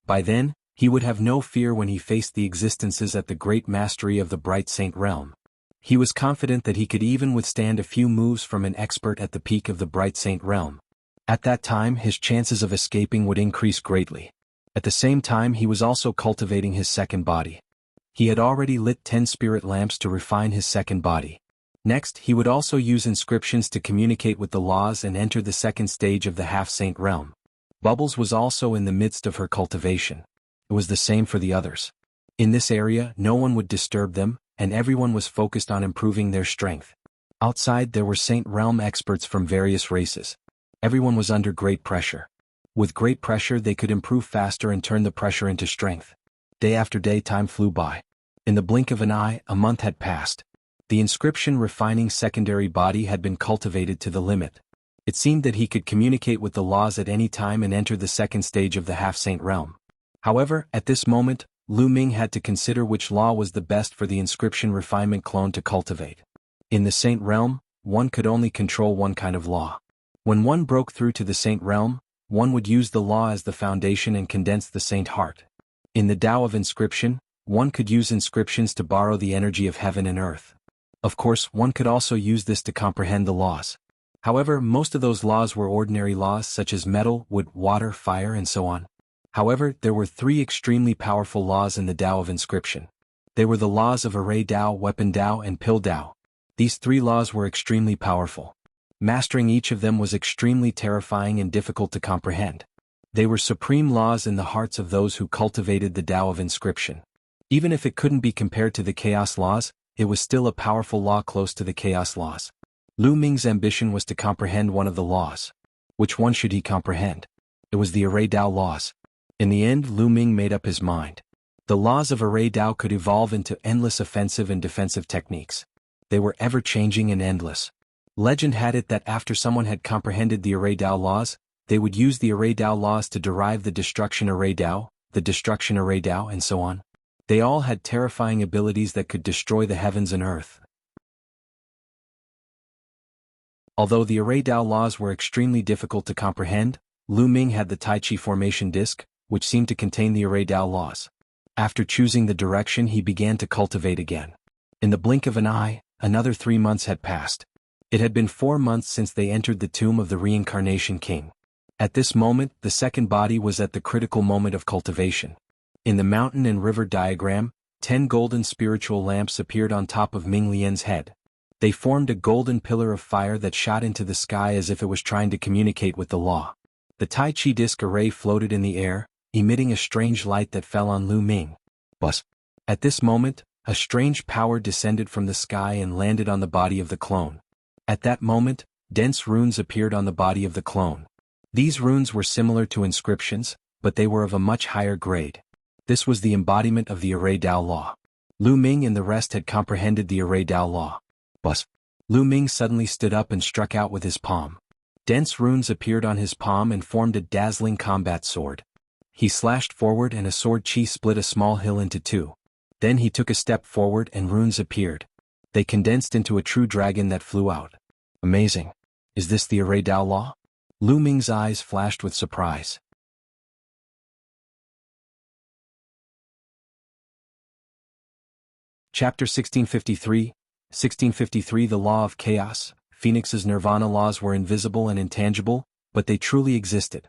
By then, he would have no fear when he faced the existences at the great mastery of the bright saint realm. He was confident that he could even withstand a few moves from an expert at the peak of the bright saint realm. At that time, his chances of escaping would increase greatly. At the same time, he was also cultivating his second body. He had already lit 10 spirit lamps to refine his second body. Next, he would also use inscriptions to communicate with the laws and enter the second stage of the half-saint realm. Bubbles was also in the midst of her cultivation. It was the same for the others. In this area, no one would disturb them, and everyone was focused on improving their strength. Outside, there were saint realm experts from various races. Everyone was under great pressure. With great pressure, they could improve faster and turn the pressure into strength. Day after day, time flew by. In the blink of an eye, a month had passed. The inscription refining secondary body had been cultivated to the limit. It seemed that he could communicate with the laws at any time and enter the second stage of the half-saint realm. However, at this moment, Lu Ming had to consider which law was the best for the inscription refinement clone to cultivate. In the saint realm, one could only control one kind of law. When one broke through to the saint realm, one would use the law as the foundation and condense the saint heart. In the Tao of inscription, one could use inscriptions to borrow the energy of heaven and earth. Of course, one could also use this to comprehend the laws. However, most of those laws were ordinary laws such as metal, wood, water, fire, and so on. However, there were 3 extremely powerful laws in the Tao of inscription. They were the laws of array Tao, weapon Tao, and pill Tao. These 3 laws were extremely powerful. Mastering each of them was extremely terrifying and difficult to comprehend. They were supreme laws in the hearts of those who cultivated the Tao of inscription. Even if it couldn't be compared to the chaos laws, it was still a powerful law close to the chaos laws. Lu Ming's ambition was to comprehend one of the laws. Which one should he comprehend? It was the array Tao laws. In the end, Lu Ming made up his mind. The laws of array Tao could evolve into endless offensive and defensive techniques. They were ever-changing and endless. Legend had it that after someone had comprehended the array Tao laws, they would use the array Tao laws to derive the destruction array Tao, the destruction array Tao, and so on. They all had terrifying abilities that could destroy the heavens and earth. Although the array Tao laws were extremely difficult to comprehend, Lu Ming had the Tai Chi formation disc, which seemed to contain the Array Dao laws. After choosing the direction, he began to cultivate again. In the blink of an eye, another 3 months had passed. It had been 4 months since they entered the tomb of the Reincarnation King. At this moment, the second body was at the critical moment of cultivation. In the mountain and river diagram, 10 golden spiritual lamps appeared on top of Ming Lian's head. They formed a golden pillar of fire that shot into the sky as if it was trying to communicate with the law. The Tai Chi disc array floated in the air, emitting a strange light that fell on Lu Ming. But at this moment, a strange power descended from the sky and landed on the body of the clone. At that moment, dense runes appeared on the body of the clone. These runes were similar to inscriptions, but they were of a much higher grade. This was the embodiment of the Array Dao law. Lu Ming and the rest had comprehended the Array Dao law. But Lu Ming suddenly stood up and struck out with his palm. Dense runes appeared on his palm and formed a dazzling combat sword. He slashed forward and a sword chi split a small hill into two. Then he took a step forward and runes appeared. They condensed into a true dragon that flew out. Amazing. Is this the Array Dao law? Lu Ming's eyes flashed with surprise. Chapter 1653, 1653 The Law of Chaos. Phoenix's nirvana laws were invisible and intangible, but they truly existed.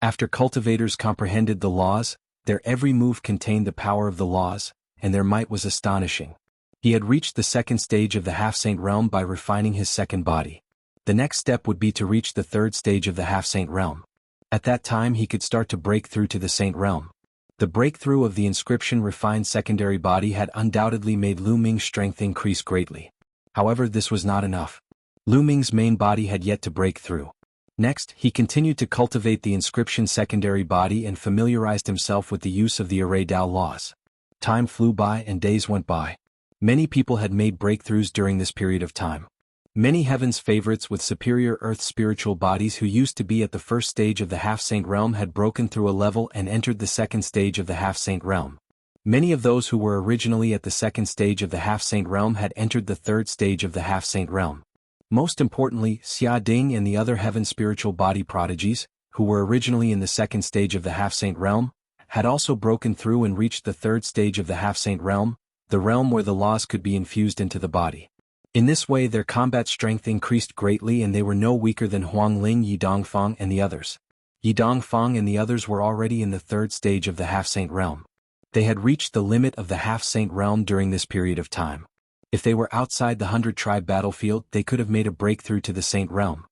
After cultivators comprehended the laws, their every move contained the power of the laws, and their might was astonishing. He had reached the second stage of the half-saint realm by refining his second body. The next step would be to reach the third stage of the half-saint realm. At that time he could start to break through to the saint realm. The breakthrough of the inscription-refined secondary body had undoubtedly made Lu Ming's strength increase greatly. However, this was not enough. Lu Ming's main body had yet to break through. Next, he continued to cultivate the inscription secondary body and familiarized himself with the use of the Array Dao laws. Time flew by and days went by. Many people had made breakthroughs during this period of time. Many heaven's favorites with superior earth spiritual bodies who used to be at the first stage of the half-saint realm had broken through a level and entered the second stage of the half-saint realm. Many of those who were originally at the second stage of the half-saint realm had entered the third stage of the half-saint realm. Most importantly, Xia Ding and the other heaven spiritual body prodigies, who were originally in the second stage of the half-saint realm, had also broken through and reached the third stage of the half-saint realm, the realm where the laws could be infused into the body. In this way their combat strength increased greatly and they were no weaker than Huang Ling, Yi Dongfang and the others. Yi Dongfang and the others were already in the third stage of the half-saint realm. They had reached the limit of the half-saint realm during this period of time. If they were outside the 100-tribe battlefield, they could have made a breakthrough to the saint realm.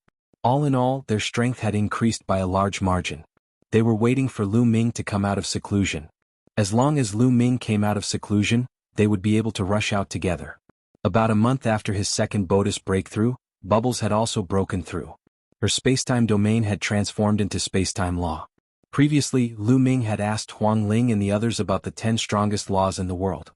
All in all, their strength had increased by a large margin. They were waiting for Lu Ming to come out of seclusion. As long as Lu Ming came out of seclusion, they would be able to rush out together. About a month after his second Bodhist breakthrough, Bubbles had also broken through. Her spacetime domain had transformed into spacetime law. Previously, Lu Ming had asked Huang Ling and the others about the 10 strongest laws in the world.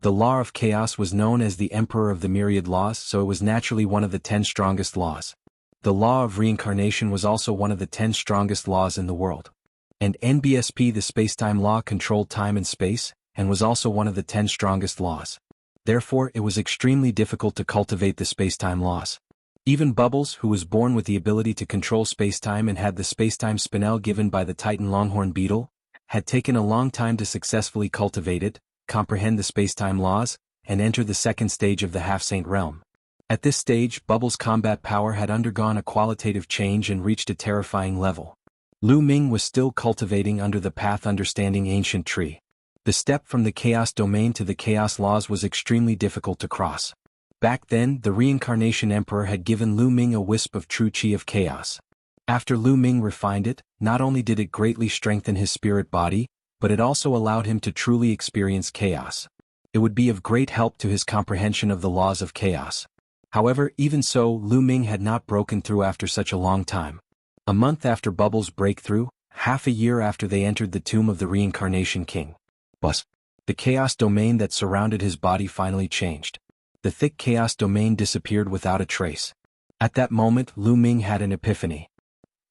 The law of chaos was known as the Emperor of the Myriad Laws, so it was naturally one of the 10 strongest laws. The law of reincarnation was also one of the 10 strongest laws in the world. And NBSP, the spacetime law, controlled time and space, and was also one of the 10 strongest laws. Therefore, it was extremely difficult to cultivate the spacetime laws. Even Bubbles, who was born with the ability to control spacetime and had the spacetime spinel given by the Titan Longhorn Beetle, had taken a long time to successfully cultivate it, comprehend the spacetime laws, and enter the second stage of the half-saint realm. At this stage, Bubbles' combat power had undergone a qualitative change and reached a terrifying level. Lu Ming was still cultivating under the path understanding ancient tree. The step from the chaos domain to the chaos laws was extremely difficult to cross. Back then, the reincarnation emperor had given Lu Ming a wisp of true chi of chaos. After Lu Ming refined it, not only did it greatly strengthen his spirit body, but it also allowed him to truly experience chaos. It would be of great help to his comprehension of the laws of chaos. However, even so, Lu Ming had not broken through after such a long time. A month after Bubbles' breakthrough, half a year after they entered the tomb of the Reincarnation King. But the chaos domain that surrounded his body finally changed. The thick chaos domain disappeared without a trace. At that moment, Lu Ming had an epiphany.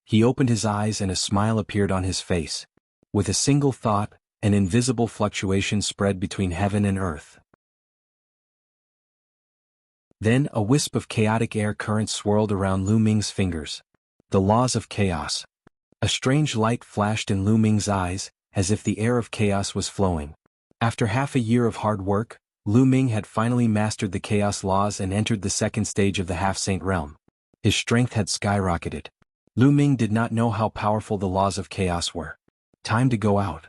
He opened his eyes and a smile appeared on his face. With a single thought, an invisible fluctuation spread between heaven and earth. Then a wisp of chaotic air currents swirled around Lu Ming's fingers. The laws of chaos. A A strange light flashed in Lu Ming's eyes, as if the air of chaos was flowing. After half a year of hard work, Lu Ming had finally mastered the chaos laws and entered the second stage of the half-saint realm. His strength had skyrocketed. Lu Ming did not know how powerful the laws of chaos were. Time to go out.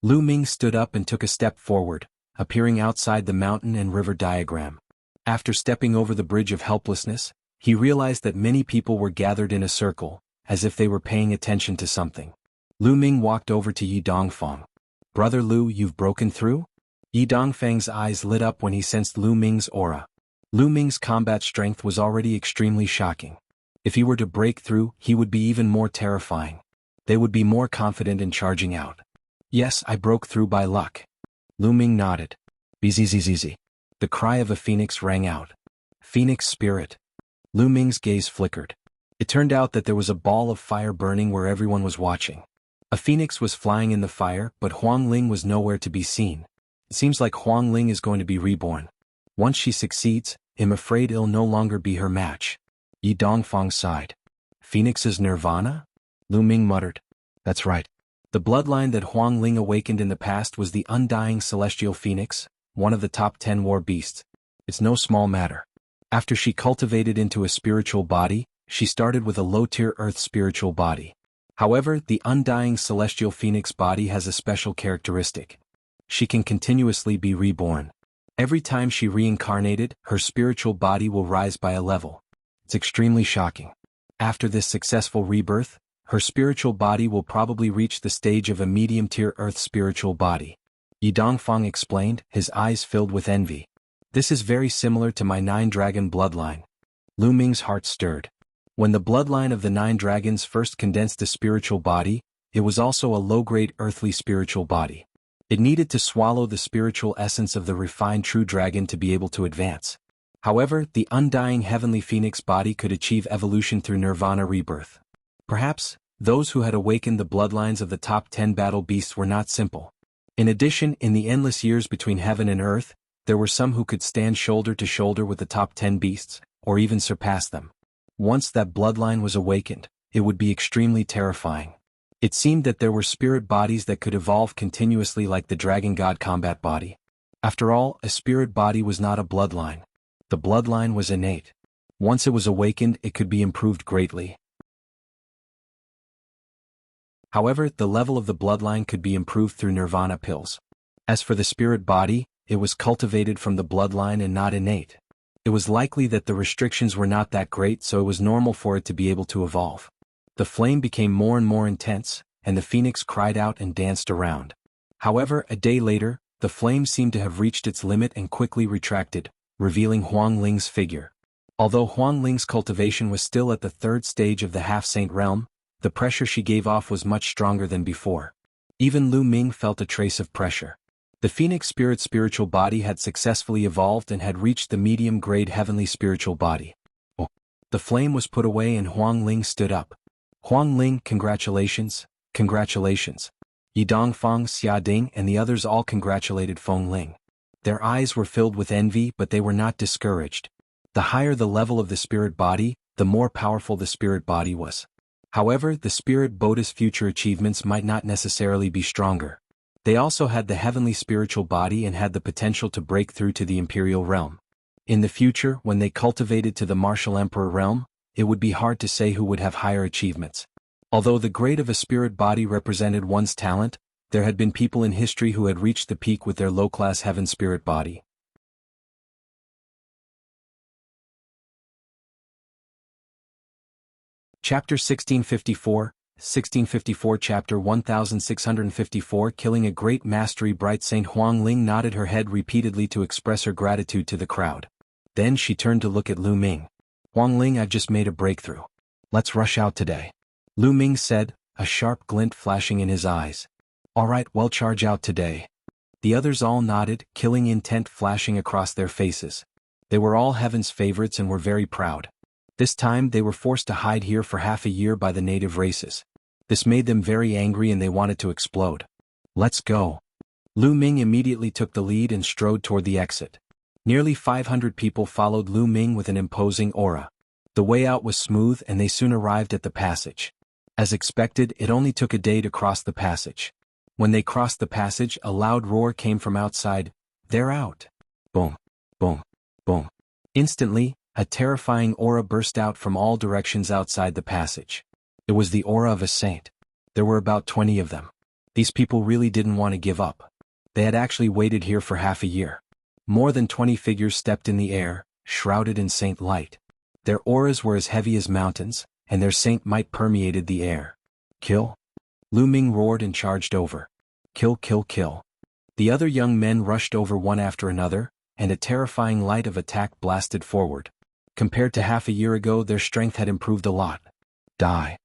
Lu Ming stood up and took a step forward, appearing outside the mountain and river diagram. After stepping over the bridge of helplessness, he realized that many people were gathered in a circle, as if they were paying attention to something. Lu Ming walked over to Yi Dongfang. "Brother Lu, you've broken through?" Yi Dongfang's eyes lit up when he sensed Lu Ming's aura. Lu Ming's combat strength was already extremely shocking. If he were to break through, he would be even more terrifying. They would be more confident in charging out. "Yes, I broke through by luck." Lu Ming nodded. "Bzzz." The cry of a phoenix rang out. "Phoenix spirit." Lu Ming's gaze flickered. It turned out that there was a ball of fire burning where everyone was watching. A phoenix was flying in the fire, but Huang Ling was nowhere to be seen. It seems like Huang Ling is going to be reborn. Once she succeeds, I'm afraid it'll no longer be her match. Yi Dongfang sighed. "Phoenix's nirvana?" Lu Ming muttered. "That's right. The bloodline that Huang Ling awakened in the past was the undying celestial phoenix, one of the top 10 war beasts. It's no small matter. After she cultivated into a spiritual body, she started with a low-tier earth spiritual body. However, the undying celestial phoenix body has a special characteristic. She can continuously be reborn. Every time she reincarnated, her spiritual body will rise by a level. It's extremely shocking. After this successful rebirth, her spiritual body will probably reach the stage of a medium-tier earth spiritual body." Yi Dongfang explained, his eyes filled with envy. "This is very similar to my 9-dragon bloodline." Lu Ming's heart stirred. When the bloodline of the 9 dragons first condensed a spiritual body, it was also a low-grade earthly spiritual body. It needed to swallow the spiritual essence of the refined true dragon to be able to advance. However, the undying heavenly phoenix body could achieve evolution through nirvana rebirth. Perhaps, those who had awakened the bloodlines of the top 10 battle beasts were not simple. In addition, in the endless years between heaven and earth, there were some who could stand shoulder to shoulder with the top 10 beasts, or even surpass them. Once that bloodline was awakened, it would be extremely terrifying. It seemed that there were spirit bodies that could evolve continuously like the dragon god combat body. After all, a spirit body was not a bloodline. The bloodline was innate. Once it was awakened, it could be improved greatly. However, the level of the bloodline could be improved through nirvana pills. As for the spirit body, it was cultivated from the bloodline and not innate. It was likely that the restrictions were not that great, so it was normal for it to be able to evolve. The flame became more and more intense, and the phoenix cried out and danced around. However, a day later, the flame seemed to have reached its limit and quickly retracted, revealing Huang Ling's figure. Although Huang Ling's cultivation was still at the 3rd stage of the half-saint realm, the pressure she gave off was much stronger than before. Even Lu Ming felt a trace of pressure. The phoenix spirit's spiritual body had successfully evolved and had reached the medium-grade heavenly spiritual body. Oh. The flame was put away and Huang Ling stood up. "Huang Ling, congratulations, congratulations." Yi Dongfang, Xia Ding and the others all congratulated Feng Ling. Their eyes were filled with envy, but they were not discouraged. The higher the level of the spirit body, the more powerful the spirit body was. However, the spirit body's future achievements might not necessarily be stronger. They also had the heavenly spiritual body and had the potential to break through to the imperial realm. In the future, when they cultivated to the martial emperor realm, it would be hard to say who would have higher achievements. Although the grade of a spirit body represented one's talent, there had been people in history who had reached the peak with their low-class heaven spirit body. Chapter 1654 Chapter 1654 Killing a Great Mastery. Bright Saint Huang Ling nodded her head repeatedly to express her gratitude to the crowd. Then she turned to look at Lu Ming. "Huang Ling, I've just made a breakthrough. Let's rush out today," Lu Ming said, a sharp glint flashing in his eyes. "All right, we'll charge out today." The others all nodded, killing intent flashing across their faces. They were all heaven's favorites and were very proud. This time they were forced to hide here for half a year by the native races. This made them very angry and they wanted to explode. "Let's go." Lu Ming immediately took the lead and strode toward the exit. Nearly 500 people followed Lu Ming with an imposing aura. The way out was smooth and they soon arrived at the passage. As expected, it only took a day to cross the passage. When they crossed the passage, a loud roar came from outside. "They're out!" Boom, boom, boom. Instantly, a terrifying aura burst out from all directions outside the passage. It was the aura of a saint. There were about 20 of them. These people really didn't want to give up. They had actually waited here for half a year. More than 20 figures stepped in the air, shrouded in saint light. Their auras were as heavy as mountains, and their saint might permeated the air. "Kill!" Lu Ming roared and charged over. "Kill, kill, kill!" The other young men rushed over one after another, and a terrifying light of attack blasted forward. Compared to half a year ago, their strength had improved a lot. "Die!"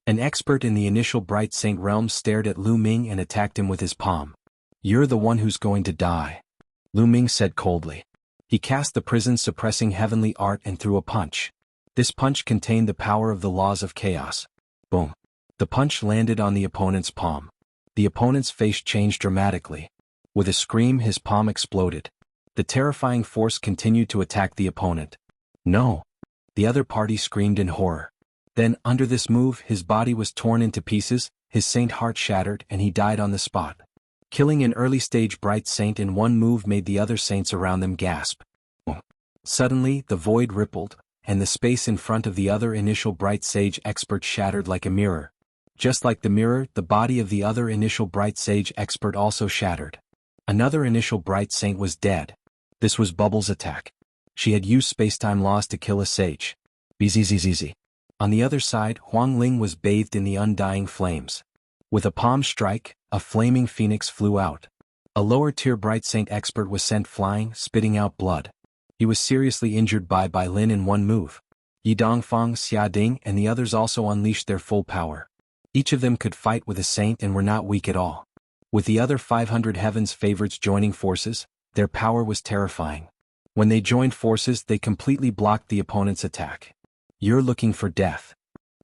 An expert in the initial Bright Saint realm stared at Lu Ming and attacked him with his palm. "You're the one who's going to die," Lu Ming said coldly. He cast the prison-suppressing heavenly art and threw a punch. This punch contained the power of the laws of chaos. Boom. The punch landed on the opponent's palm. The opponent's face changed dramatically. With a scream, his palm exploded. The terrifying force continued to attack the opponent. "No!" The other party screamed in horror. Then, under this move, his body was torn into pieces, his saint heart shattered, and he died on the spot. Killing an early-stage Bright Saint in one move made the other saints around them gasp. Suddenly, the void rippled, and the space in front of the other initial Bright Sage expert shattered like a mirror. Just like the mirror, the body of the other initial Bright Sage expert also shattered. Another initial Bright Saint was dead. This was Bubble's attack. She had used spacetime laws to kill a sage. Bzzz. On the other side, Huang Ling was bathed in the undying flames. With a palm strike, a flaming phoenix flew out. A lower-tier Bright Saint expert was sent flying, spitting out blood. He was seriously injured by Bai Lin in one move. Yi Dongfang, Xia Ding, and the others also unleashed their full power. Each of them could fight with a saint and were not weak at all. With the other 500 Heaven's favorites joining forces, their power was terrifying. When they joined forces, they completely blocked the opponent's attack. "You're looking for death."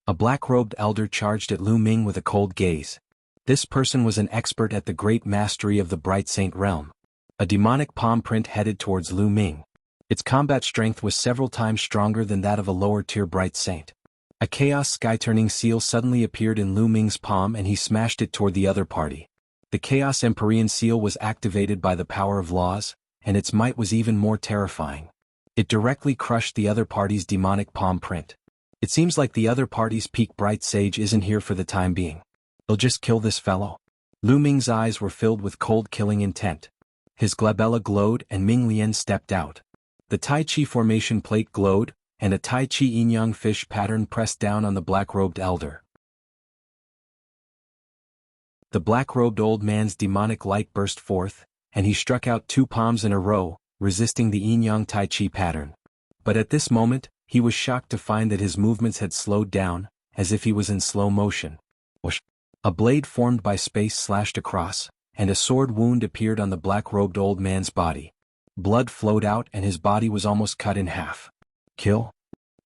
A black-robed elder charged at Lu Ming with a cold gaze. This person was an expert at the great mastery of the Bright Saint realm. A demonic palm print headed towards Lu Ming. Its combat strength was several times stronger than that of a lower-tier Bright Saint. A chaos sky-turning seal suddenly appeared in Lu Ming's palm and he smashed it toward the other party. The Chaos Empyrean seal was activated by the power of laws, and its might was even more terrifying. It directly crushed the other party's demonic palm print. It seems like the other party's peak Bright Sage isn't here for the time being. They'll just kill this fellow. Lu Ming's eyes were filled with cold killing intent. His glabella glowed and Ming Lian stepped out. The Tai Chi formation plate glowed, and a Tai Chi yin-yang fish pattern pressed down on the black-robed elder. The black-robed old man's demonic light burst forth, and he struck out 2 palms in a row, resisting the yin-yang Tai Chi pattern. But at this moment, he was shocked to find that his movements had slowed down, as if he was in slow motion. Whoosh! A blade formed by space slashed across, and a sword wound appeared on the black-robed old man's body. Blood flowed out and his body was almost cut in half. "Kill?"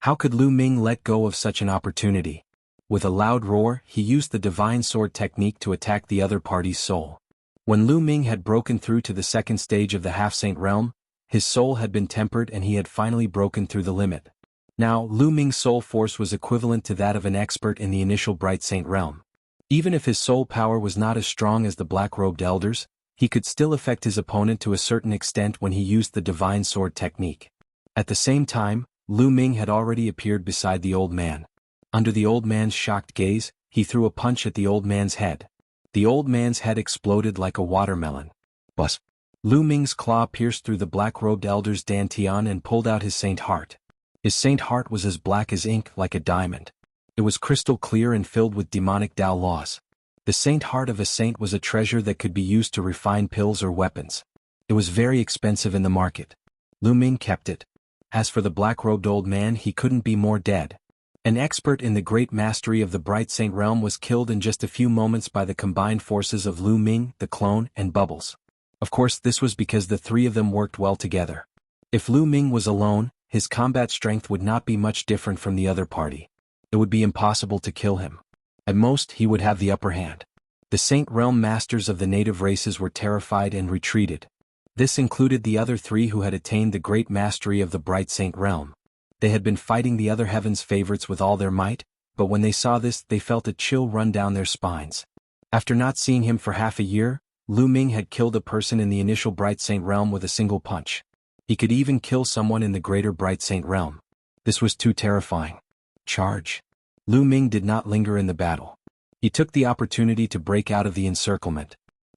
How could Lu Ming let go of such an opportunity? With a loud roar, he used the divine sword technique to attack the other party's soul. When Lu Ming had broken through to the second stage of the half-saint realm, his soul had been tempered and he had finally broken through the limit. Now, Lu Ming's soul force was equivalent to that of an expert in the initial Bright Saint realm. Even if his soul power was not as strong as the black-robed elders, he could still affect his opponent to a certain extent when he used the divine sword technique. At the same time, Lu Ming had already appeared beside the old man. Under the old man's shocked gaze, he threw a punch at the old man's head. The old man's head exploded like a watermelon. Buzz! Lu Ming's claw pierced through the black-robed elder's dantian and pulled out his saint heart. His saint heart was as black as ink, like a diamond. It was crystal clear and filled with demonic Tao laws. The saint heart of a saint was a treasure that could be used to refine pills or weapons. It was very expensive in the market. Lu Ming kept it. As for the black-robed old man, he couldn't be more dead. An expert in the great mastery of the Bright Saint realm was killed in just a few moments by the combined forces of Lu Ming, the clone, and Bubbles. Of course, this was because the 3 of them worked well together. If Lu Ming was alone, his combat strength would not be much different from the other party. It would be impossible to kill him. At most, he would have the upper hand. The Saint Realm masters of the native races were terrified and retreated. This included the other 3 who had attained the great mastery of the Bright Saint realm. They had been fighting the other heaven's favorites with all their might, but when they saw this they felt a chill run down their spines. After not seeing him for half a year, Lu Ming had killed a person in the initial Bright Saint realm with a single punch. He could even kill someone in the greater Bright Saint realm. This was too terrifying. Charge. Lu Ming did not linger in the battle. He took the opportunity to break out of the encirclement.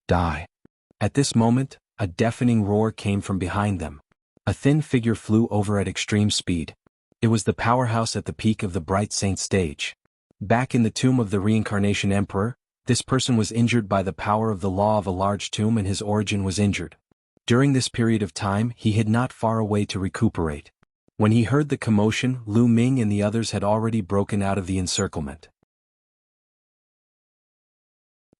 Die. At this moment, a deafening roar came from behind them. A thin figure flew over at extreme speed. It was the powerhouse at the peak of the Bright Saint stage. Back in the tomb of the Reincarnation Emperor, this person was injured by the power of the law of a large tomb and his origin was injured. During this period of time he hid not far away to recuperate. When he heard the commotion, Lu Ming and the others had already broken out of the encirclement.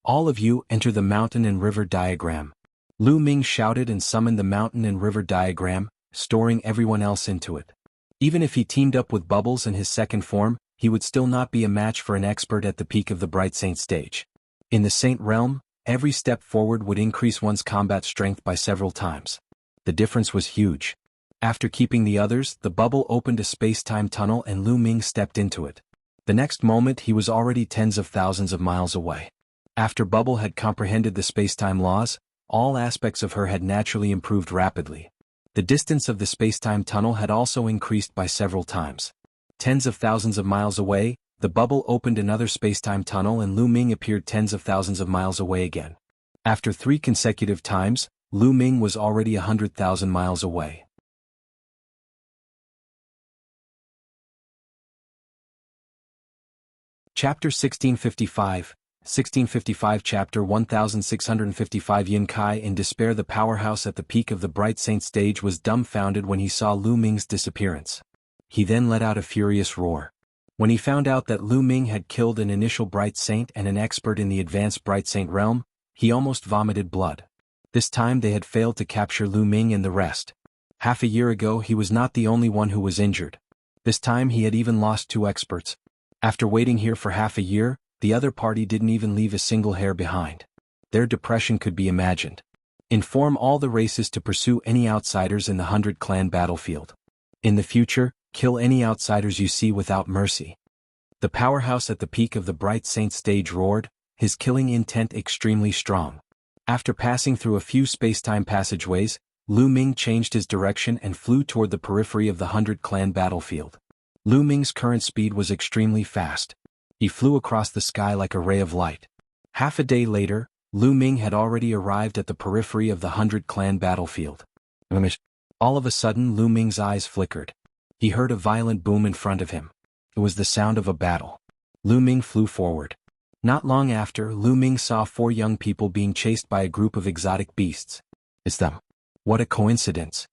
All of you enter the mountain and river diagram. Lu Ming shouted and summoned the mountain and river diagram, storing everyone else into it. Even if he teamed up with Bubbles in his second form, he would still not be a match for an expert at the peak of the Bright Saint stage. In the Saint realm, every step forward would increase one's combat strength by several times. The difference was huge. After keeping the others, the bubble opened a space-time tunnel and Lu Ming stepped into it. The next moment he was already tens of thousands of miles away. After Bubble had comprehended the space-time laws, all aspects of her had naturally improved rapidly. The distance of the space-time tunnel had also increased by several times. Tens of thousands of miles away, the bubble opened another space-time tunnel and Lu Ming appeared tens of thousands of miles away again. After 3 consecutive times, Lu Ming was already 100,000 miles away. Chapter 1655 Chapter 1655 Yun Kai in despair. The powerhouse at the peak of the Bright Saint stage was dumbfounded when he saw Lu Ming's disappearance. He then let out a furious roar. When he found out that Lu Ming had killed an initial Bright Saint and an expert in the advanced Bright Saint realm, he almost vomited blood. This time they had failed to capture Lu Ming and the rest. Half a year ago he was not the only one who was injured. This time he had even lost 2 experts. After waiting here for half a year, the other party didn't even leave a single hair behind. Their depression could be imagined. Inform all the races to pursue any outsiders in the 100 clan battlefield. In the future, kill any outsiders you see without mercy. The powerhouse at the peak of the Bright Saint stage roared, his killing intent extremely strong. After passing through a few space-time passageways, Lu Ming changed his direction and flew toward the periphery of the 100 clan battlefield. Lu Ming's current speed was extremely fast. He flew across the sky like a ray of light. Half a day later, Lu Ming had already arrived at the periphery of the 100 clan battlefield. All of a sudden Lu Ming's eyes flickered. He heard a violent boom in front of him. It was the sound of a battle. Lu Ming flew forward. Not long after, Lu Ming saw 4 young people being chased by a group of exotic beasts. It's them. What a coincidence.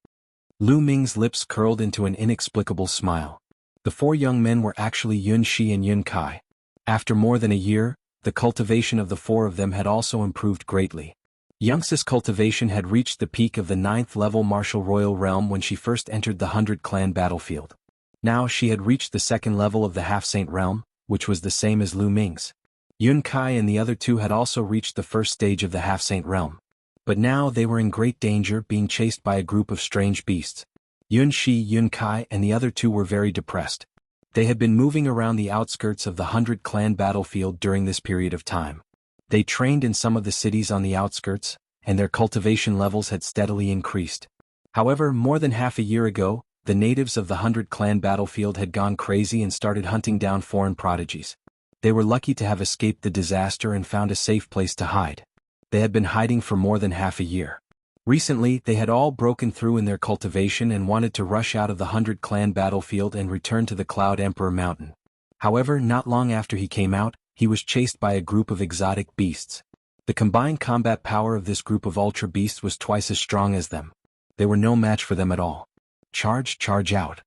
Lu Ming's lips curled into an inexplicable smile. The 4 young men were actually Yun Shi and Yun Kai. After more than a year, the cultivation of the 4 of them had also improved greatly. Yunxi's cultivation had reached the peak of the 9th level martial royal realm when she first entered the 100 clan battlefield. Now she had reached the 2nd level of the half-saint realm, which was the same as Lu Ming's. Yun Kai and the other 2 had also reached the 1st stage of the half-saint realm. But now they were in great danger, being chased by a group of strange beasts. Yun Shi, Yun Kai and the other 2 were very depressed. They had been moving around the outskirts of the 100 clan battlefield during this period of time. They trained in some of the cities on the outskirts, and their cultivation levels had steadily increased. However, more than half a year ago, the natives of the 100 clan battlefield had gone crazy and started hunting down foreign prodigies. They were lucky to have escaped the disaster and found a safe place to hide. They had been hiding for more than half a year. Recently, they had all broken through in their cultivation and wanted to rush out of the 100 clan battlefield and return to the Cloud Emperor Mountain. However, not long after he came out, he was chased by a group of exotic beasts. The combined combat power of this group of ultra beasts was twice as strong as them. They were no match for them at all. Charge out.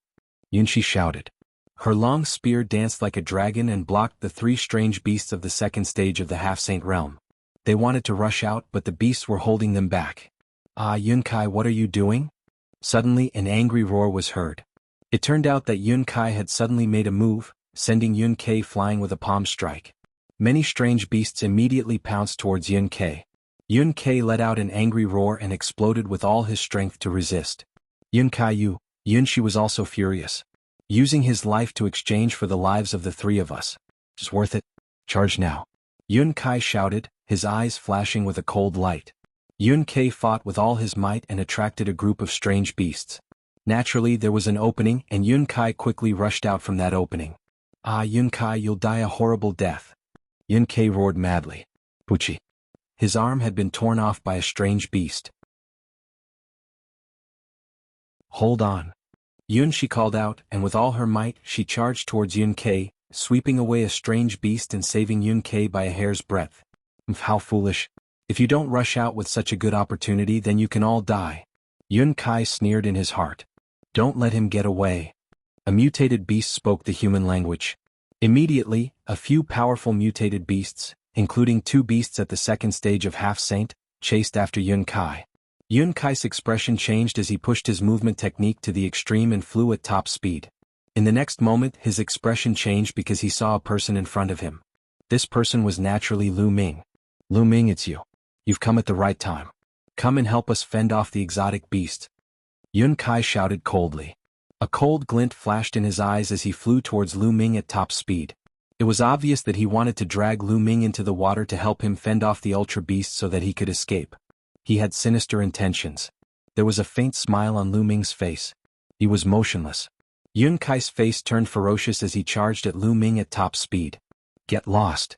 Yunshi shouted. Her long spear danced like a dragon and blocked the 3 strange beasts of the 2nd stage of the half-saint realm. They wanted to rush out, but the beasts were holding them back. Yun Kai, what are you doing? Suddenly an angry roar was heard. It turned out that Yun Kai had suddenly made a move, sending Yun Kai flying with a palm strike. Many strange beasts immediately pounced towards Yun Kai. Yun Kai let out an angry roar and exploded with all his strength to resist. Yun Shi was also furious. Using his life to exchange for the lives of the 3 of us. It's worth it. Charge now. Yun Kai shouted, his eyes flashing with a cold light. Yun Kai fought with all his might and attracted a group of strange beasts. Naturally, there was an opening, and Yun Kai quickly rushed out from that opening. Ah, Yun Kai, you'll die a horrible death. Yun Kai roared madly. Puchi. His arm had been torn off by a strange beast. Hold on. Yun, she called out, and with all her might, she charged towards Yun Kai, sweeping away a strange beast and saving Yun Kai by a hair's breadth. How foolish. If you don't rush out with such a good opportunity, then you can all die. Yun Kai sneered in his heart. Don't let him get away. A mutated beast spoke the human language. Immediately, a few powerful mutated beasts, including 2 beasts at the second stage of Half-Saint, chased after Yun Kai. Yun Kai's expression changed as he pushed his movement technique to the extreme and flew at top speed. In the next moment, his expression changed because he saw a person in front of him. This person was naturally Lu Ming. Lu Ming, it's you. You've come at the right time. Come and help us fend off the exotic beast. Yun Kai shouted coldly. A cold glint flashed in his eyes as he flew towards Lu Ming at top speed. It was obvious that he wanted to drag Lu Ming into the water to help him fend off the ultra beast so that he could escape. He had sinister intentions. There was a faint smile on Lu Ming's face. He was motionless. Yun Kai's face turned ferocious as he charged at Lu Ming at top speed. Get lost.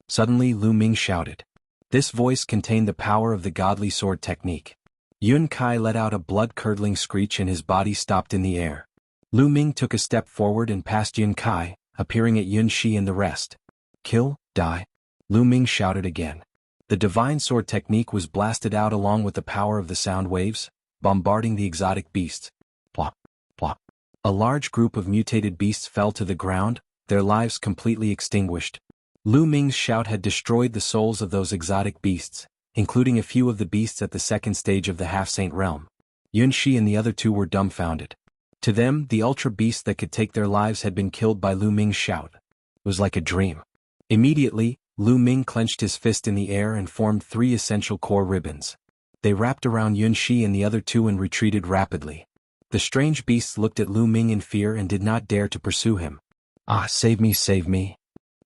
Suddenly Lu Ming shouted. This voice contained the power of the godly sword technique. Yun Kai let out a blood-curdling screech and his body stopped in the air. Lu Ming took a step forward and passed Yun Kai, appearing at Yun Shi and the rest. Kill, die. Lu Ming shouted again. The divine sword technique was blasted out along with the power of the sound waves, bombarding the exotic beasts. Plop, plop. A large group of mutated beasts fell to the ground, their lives completely extinguished. Lu Ming's shout had destroyed the souls of those exotic beasts, including a few of the beasts at the second stage of the Half-Saint realm. Yun Shi and the other 2 were dumbfounded. To them, the ultra beast that could take their lives had been killed by Lu Ming's shout. It was like a dream. Immediately, Lu Ming clenched his fist in the air and formed 3 essential core ribbons. They wrapped around Yun Shi and the other 2 and retreated rapidly. The strange beasts looked at Lu Ming in fear and did not dare to pursue him. Ah, save me, save me.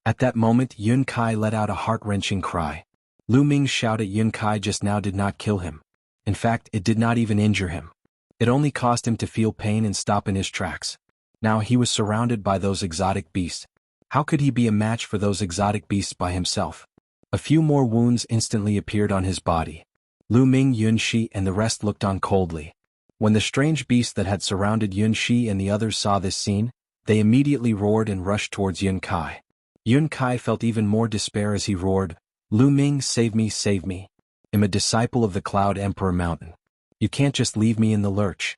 At that moment, Yun Kai let out a heart-wrenching cry. Lu Ming's shout at Yun Kai just now did not kill him. In fact, it did not even injure him. It only caused him to feel pain and stop in his tracks. Now he was surrounded by those exotic beasts. How could he be a match for those exotic beasts by himself? A few more wounds instantly appeared on his body. Lu Ming, Yun Shi, and the rest looked on coldly. When the strange beasts that had surrounded Yun Shi and the others saw this scene, they immediately roared and rushed towards Yun Kai. Yun Kai felt even more despair as he roared, Lu Ming, save me, save me. I'm a disciple of the Cloud Emperor Mountain. You can't just leave me in the lurch.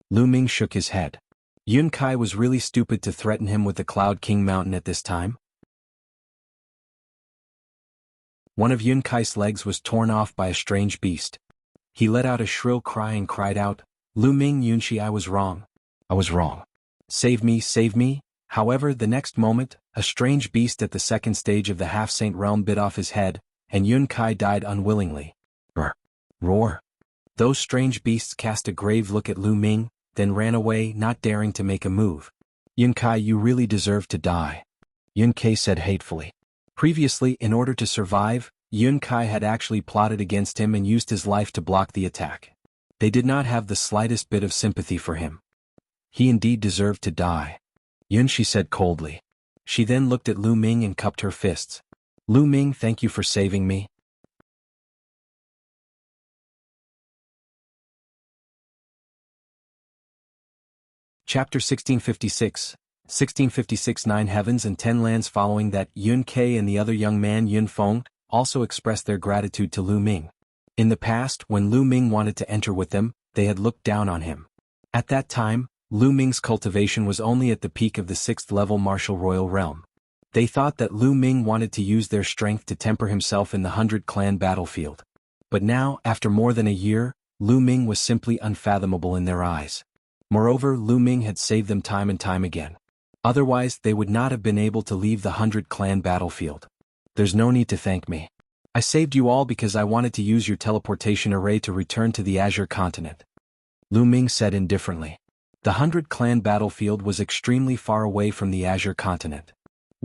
Lu Ming shook his head. Yun Kai was really stupid to threaten him with the Cloud King Mountain at this time. One of Yun Kai's legs was torn off by a strange beast. He let out a shrill cry and cried out, Lu Ming, Yun Shi, I was wrong. I was wrong. Save me, save me. However, the next moment, a strange beast at the second stage of the Half-Saint realm bit off his head, and Yun Kai died unwillingly. Roar. Roar. Those strange beasts cast a grave look at Lu Ming, then ran away, not daring to make a move. Yun Kai, you really deserve to die. Yun Kai said hatefully. Previously, in order to survive, Yun Kai had actually plotted against him and used his life to block the attack. They did not have the slightest bit of sympathy for him. He indeed deserved to die. Yun Shi said coldly. She then looked at Lu Ming and cupped her fists. Lu Ming, thank you for saving me. Chapter 1656, 1656 9 Heavens and 10 Lands. Following that, Yun Kai and the other young man Yun Feng also expressed their gratitude to Lu Ming. In the past, when Lu Ming wanted to enter with them, they had looked down on him. At that time, Lu Ming's cultivation was only at the peak of the 6th level martial royal realm. They thought that Lu Ming wanted to use their strength to temper himself in the 100-clan battlefield. But now, after more than a year, Lu Ming was simply unfathomable in their eyes. Moreover, Lu Ming had saved them time and time again. Otherwise, they would not have been able to leave the 100-clan battlefield. There's no need to thank me. I saved you all because I wanted to use your teleportation array to return to the Azure continent. Lu Ming said indifferently. The 100-clan battlefield was extremely far away from the Azure continent.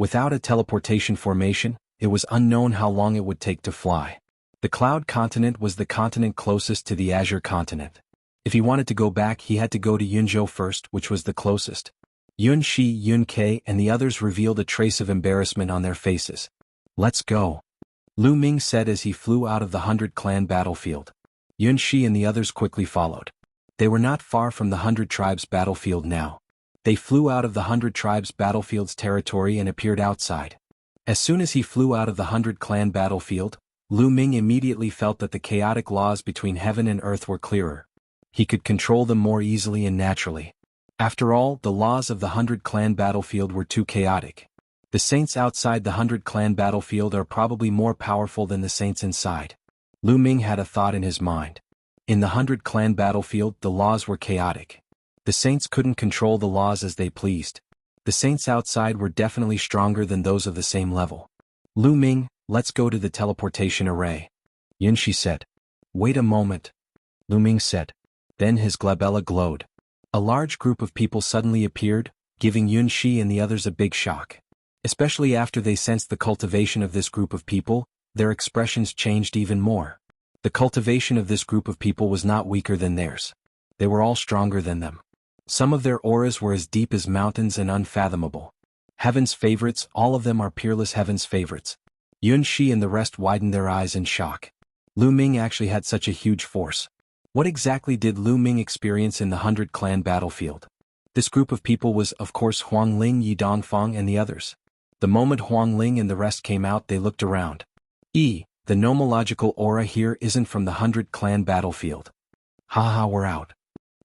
Without a teleportation formation, it was unknown how long it would take to fly. The Cloud Continent was the continent closest to the Azure Continent. If he wanted to go back, he had to go to Yunzhou first, which was the closest. Yun Shi, Yun Ke, and the others revealed a trace of embarrassment on their faces. "Let's go," Lu Ming said as he flew out of the 100-clan battlefield. Yun Shi and the others quickly followed. They were not far from the 100 tribes battlefield now. They flew out of the 100 tribes battlefield's territory and appeared outside. As soon as he flew out of the 100-clan battlefield, Lu Ming immediately felt that the chaotic laws between heaven and earth were clearer. He could control them more easily and naturally. After all, the laws of the 100-clan battlefield were too chaotic. The saints outside the 100-clan battlefield are probably more powerful than the saints inside. Lu Ming had a thought in his mind. In the 100-clan battlefield, the laws were chaotic. The saints couldn't control the laws as they pleased. The saints outside were definitely stronger than those of the same level. "Lu Ming, let's go to the teleportation array," Yun Shi said. "Wait a moment," Lu Ming said. Then his glabella glowed. A large group of people suddenly appeared, giving Yun Shi and the others a big shock. Especially after they sensed the cultivation of this group of people, their expressions changed even more. The cultivation of this group of people was not weaker than theirs. They were all stronger than them. Some of their auras were as deep as mountains and unfathomable. Heaven's favorites, all of them are peerless heaven's favorites. Yun Shi and the rest widened their eyes in shock. Lu Ming actually had such a huge force. What exactly did Lu Ming experience in the 100-clan battlefield? This group of people was, of course, Huang Ling, Yi Dongfang, and the others. The moment Huang Ling and the rest came out, they looked around. The nomological aura here isn't from the 100-clan battlefield. Haha, we're out.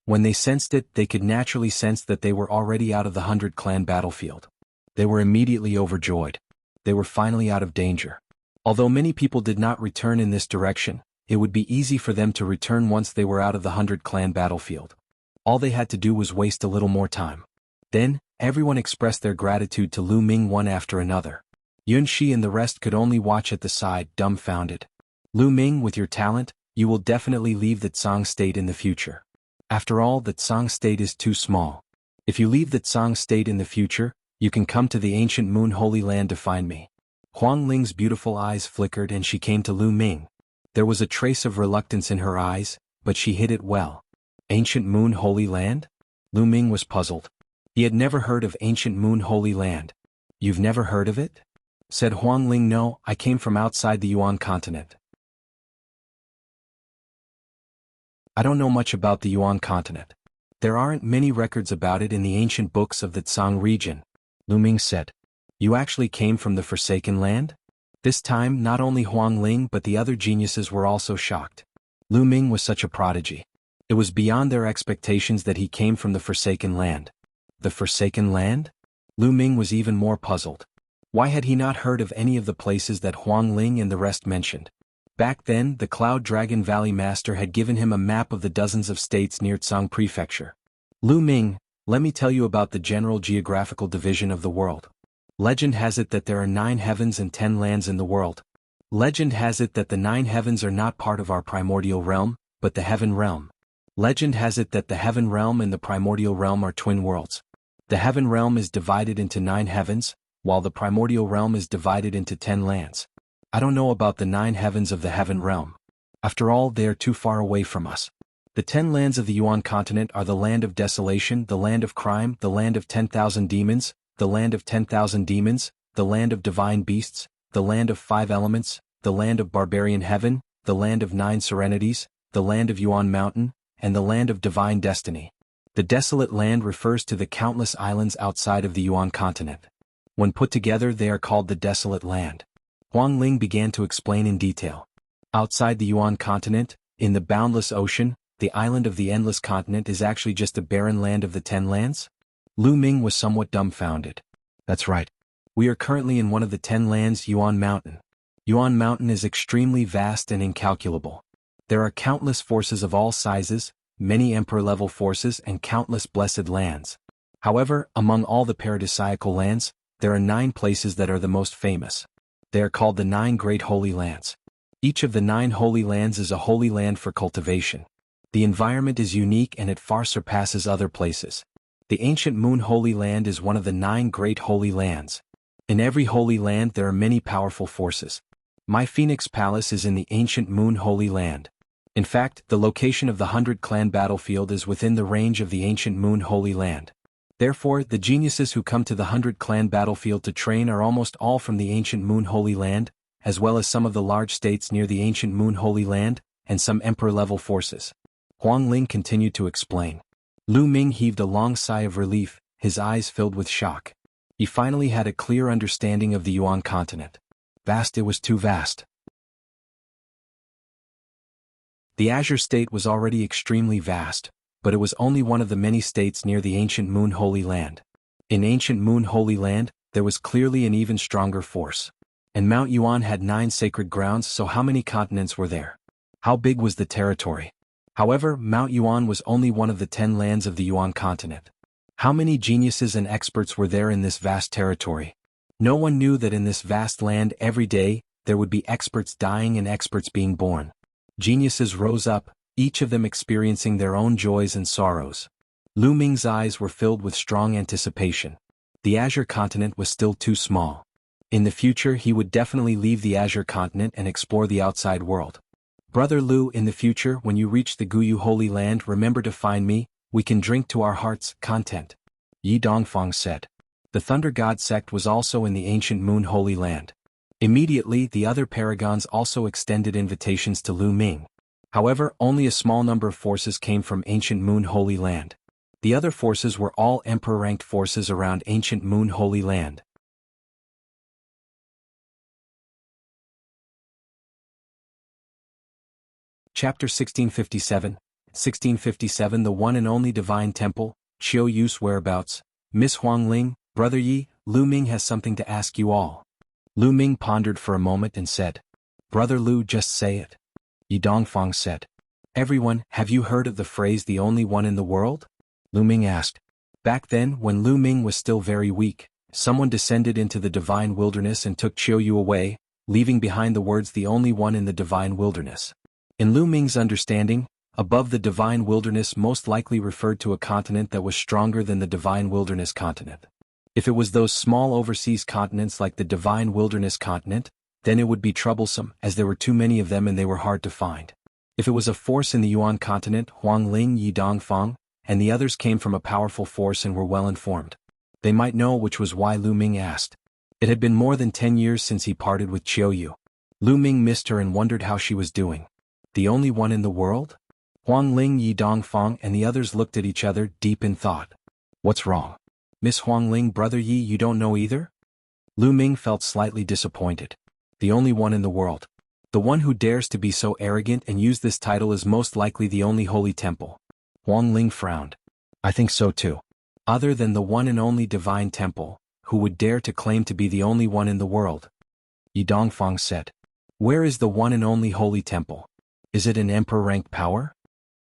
When they sensed it, they could naturally sense that they were already out of the 100-clan battlefield. They were immediately overjoyed. They were finally out of danger. Although many people did not return in this direction, it would be easy for them to return once they were out of the 100-clan battlefield. All they had to do was waste a little more time. Then, everyone expressed their gratitude to Lu Ming one after another. Yun Shi and the rest could only watch at the side, dumbfounded. "Lu Ming, with your talent, you will definitely leave the Tsang state in the future. After all, the Tsang state is too small. If you leave the Tsang state in the future, you can come to the ancient Moon Holy Land to find me." Huang Ling's beautiful eyes flickered and she came to Lu Ming. There was a trace of reluctance in her eyes, but she hid it well. Ancient Moon Holy Land? Lu Ming was puzzled. He had never heard of Ancient Moon Holy Land. "You've never heard of it?" said Huang Ling. "No, I came from outside the Yuan continent. I don't know much about the Yuan continent. There aren't many records about it in the ancient books of the Tsang region," Lu Ming said. "You actually came from the Forsaken Land?" This time, not only Huang Ling but the other geniuses were also shocked. Lu Ming was such a prodigy. It was beyond their expectations that he came from the Forsaken Land. The Forsaken Land? Lu Ming was even more puzzled. Why had he not heard of any of the places that Huang Ling and the rest mentioned? Back then, the Cloud Dragon Valley Master had given him a map of the dozens of states near Tsang Prefecture. "Lu Ming, let me tell you about the general geographical division of the world. Legend has it that there are 9 heavens and 10 lands in the world. Legend has it that the 9 heavens are not part of our primordial realm, but the heaven realm. Legend has it that the heaven realm and the primordial realm are twin worlds. The heaven realm is divided into 9 heavens, while the primordial realm is divided into 10 lands. I don't know about the 9 heavens of the heaven realm. After all, they are too far away from us. The 10 lands of the Yuan continent are the land of desolation, the land of crime, the land of 10,000 demons, the land of 10,000 demons, the land of divine beasts, the land of 5 elements, the land of barbarian heaven, the land of 9 serenities, the land of Yuan mountain, and the land of divine destiny. The desolate land refers to the countless islands outside of the Yuan continent. When put together, they are called the desolate land." Huang Ling began to explain in detail. Outside the Yuan continent, in the boundless ocean, the island of the endless continent is actually just a barren land of the 10 lands? Lu Ming was somewhat dumbfounded. "That's right. We are currently in one of the 10 lands, Yuan Mountain. Yuan Mountain is extremely vast and incalculable. There are countless forces of all sizes, many emperor-level forces and countless blessed lands. However, among all the paradisiacal lands, there are 9 places that are the most famous. They are called the 9 Great Holy Lands. Each of the 9 holy lands is a holy land for cultivation. The environment is unique and it far surpasses other places. The ancient Moon Holy Land is one of the 9 Great Holy Lands. In every holy land there are many powerful forces. My Phoenix Palace is in the ancient Moon Holy Land. In fact, the location of the 100-clan battlefield is within the range of the ancient Moon Holy Land. Therefore, the geniuses who come to the 100-clan battlefield to train are almost all from the ancient Moon Holy Land, as well as some of the large states near the ancient Moon Holy Land, and some emperor-level forces. Huang Ling continued to explain. Lu Ming heaved a long sigh of relief, his eyes filled with shock. He finally had a clear understanding of the Yuan continent. Vast, it was too vast. The Azure State was already extremely vast, but it was only one of the many states near the ancient Moon Holy Land. In ancient Moon Holy Land, there was clearly an even stronger force. And Mount Yuan had 9 sacred grounds, so how many continents were there? How big was the territory? However, Mount Yuan was only one of the 10 lands of the Yuan continent. How many geniuses and experts were there in this vast territory? No one knew that in this vast land every day, there would be experts dying and experts being born. Geniuses rose up, each of them experiencing their own joys and sorrows. Lu Ming's eyes were filled with strong anticipation. The Azure continent was still too small. In the future he would definitely leave the Azure continent and explore the outside world. Brother Lu, in the future when you reach the Guyu Holy Land, remember to find me, we can drink to our heart's content. Yi Dongfang said. The Thunder God sect was also in the ancient Moon Holy Land. Immediately the other paragons also extended invitations to Lu Ming. However, only a small number of forces came from ancient Moon Holy Land. The other forces were all emperor-ranked forces around ancient Moon Holy Land. Chapter 1657. 1657 The one and only Divine Temple, Qiu Yu's whereabouts. Miss Huang Ling, Brother Yi, Lu Ming has something to ask you all. Lu Ming pondered for a moment and said, Brother Lu, just say it. Yi Dongfang said. Everyone, have you heard of the phrase the only one in the world? Lu Ming asked. Back then, when Lu Ming was still very weak, someone descended into the divine wilderness and took Qiu Yu away, leaving behind the words the only one in the divine wilderness. In Lu Ming's understanding, above the divine wilderness most likely referred to a continent that was stronger than the divine wilderness continent. If it was those small overseas continents like the divine wilderness continent, then it would be troublesome, as there were too many of them and they were hard to find. If it was a force in the Yuan continent, Huang Ling, Yi Dongfang, and the others came from a powerful force and were well informed. They might know, which was why Lu Ming asked. It had been more than 10 years since he parted with Qiu Yu. Lu Ming missed her and wondered how she was doing. The only one in the world? Huang Ling, Yi Dongfang, and the others looked at each other, deep in thought. What's wrong? Miss Huang Ling, Brother Yi, you don't know either? Lu Ming felt slightly disappointed. The only one in the world. The one who dares to be so arrogant and use this title is most likely the only holy temple. Huang Ling frowned. I think so too. Other than the one and only divine temple, who would dare to claim to be the only one in the world? Yi Dongfang said. Where is the one and only holy temple? Is it an emperor-ranked power?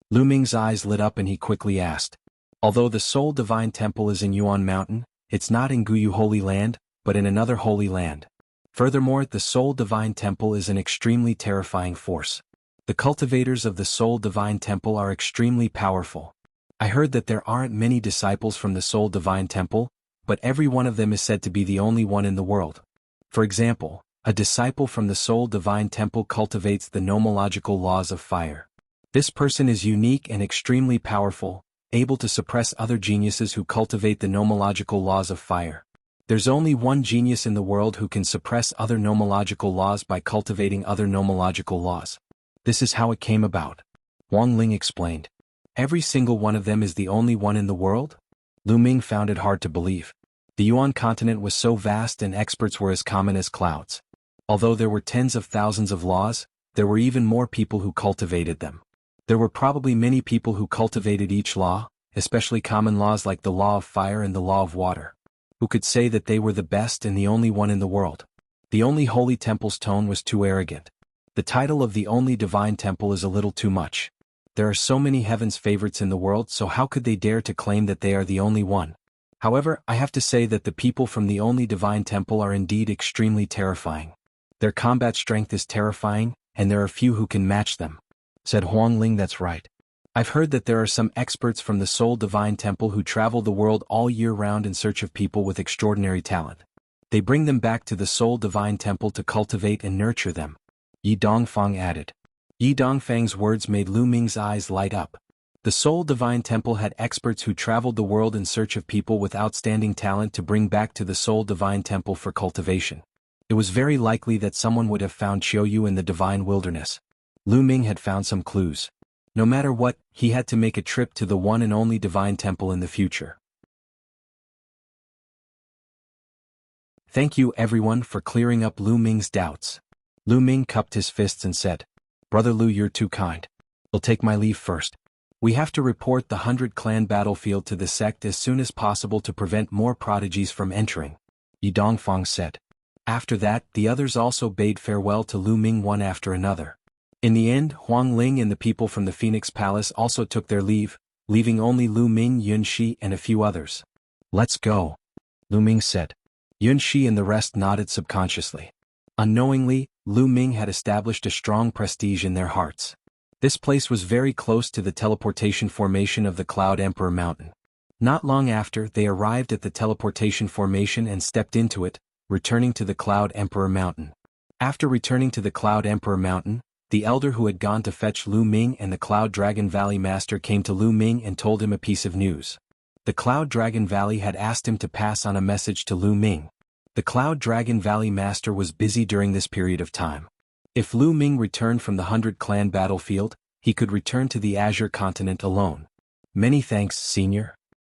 Lu Ming's eyes lit up and he quickly asked. Although the sole divine temple is in Yuan Mountain, it's not in Guyu Holy Land, but in another holy land. Furthermore, the sole divine temple is an extremely terrifying force. The cultivators of the sole divine temple are extremely powerful. I heard that there aren't many disciples from the sole divine temple, but every one of them is said to be the only one in the world. For example, a disciple from the sole divine temple cultivates the nomological laws of fire. This person is unique and extremely powerful, able to suppress other geniuses who cultivate the nomological laws of fire. There's only one genius in the world who can suppress other nomological laws by cultivating other nomological laws. This is how it came about. Huang Ling explained. Every single one of them is the only one in the world? Lu Ming found it hard to believe. The Yuan continent was so vast and experts were as common as clouds. Although there were tens of thousands of laws, there were even more people who cultivated them. There were probably many people who cultivated each law, especially common laws like the law of fire and the law of water, who could say that they were the best and the only one in the world. The only holy temple's tone was too arrogant. The title of the only divine temple is a little too much. There are so many heaven's favorites in the world, so how could they dare to claim that they are the only one? However, I have to say that the people from the only divine temple are indeed extremely terrifying. Their combat strength is terrifying, and there are few who can match them. Said Huang Ling. That's right. I've heard that there are some experts from the sole divine temple who travel the world all year round in search of people with extraordinary talent. They bring them back to the Soul Divine Temple to cultivate and nurture them. Yi Dongfang added. Yi Dongfang's words made Lu Ming's eyes light up. The Soul Divine Temple had experts who traveled the world in search of people with outstanding talent to bring back to the Soul Divine Temple for cultivation. It was very likely that someone would have found Qiuyu in the Divine Wilderness. Lu Ming had found some clues. No matter what, he had to make a trip to the one and only Divine Temple in the future. Thank you everyone for clearing up Lu Ming's doubts. Lu Ming cupped his fists and said, Brother Lu, you're too kind. I'll take my leave first. We have to report the 100-clan battlefield to the sect as soon as possible to prevent more prodigies from entering, Yi Dongfang said. After that, the others also bade farewell to Lu Ming one after another. In the end, Huang Ling and the people from the Phoenix Palace also took their leave, leaving only Lu Ming, Yun Shi and a few others. Let's go, Lu Ming said. Yun Shi and the rest nodded subconsciously. Unknowingly, Lu Ming had established a strong prestige in their hearts. This place was very close to the teleportation formation of the Cloud Emperor Mountain. Not long after, they arrived at the teleportation formation and stepped into it, returning to the Cloud Emperor Mountain. After returning to the Cloud Emperor Mountain, the elder who had gone to fetch Lu Ming and the Cloud Dragon Valley Master came to Lu Ming and told him a piece of news. The Cloud Dragon Valley had asked him to pass on a message to Lu Ming. The Cloud Dragon Valley Master was busy during this period of time. If Lu Ming returned from the 100-clan battlefield, he could return to the Azure Continent alone. Many thanks, Senior.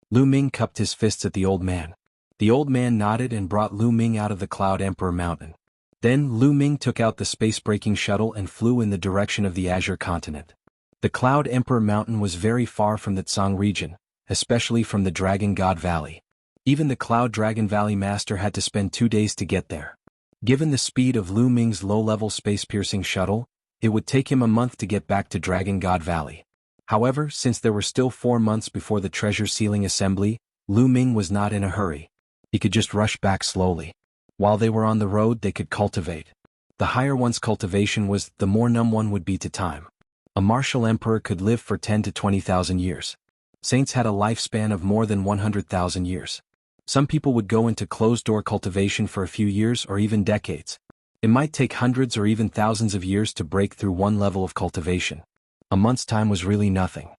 Lu Ming cupped his fists at the old man. The old man nodded and brought Lu Ming out of the Cloud Emperor Mountain. Then Lu Ming took out the space-breaking shuttle and flew in the direction of the Azure Continent. The Cloud Emperor Mountain was very far from the Tsang region, especially from the Dragon God Valley. Even the Cloud Dragon Valley Master had to spend 2 days to get there. Given the speed of Lu Ming's low-level space-piercing shuttle, it would take him a month to get back to Dragon God Valley. However, since there were still 4 months before the treasure sealing assembly, Lu Ming was not in a hurry. He could just rush back slowly. While they were on the road, they could cultivate. The higher one's cultivation was, the more numb one would be to time. A martial emperor could live for 10 to 20,000 years. Saints had a lifespan of more than 100,000 years. Some people would go into closed-door cultivation for a few years or even decades. It might take hundreds or even thousands of years to break through one level of cultivation. A month's time was really nothing.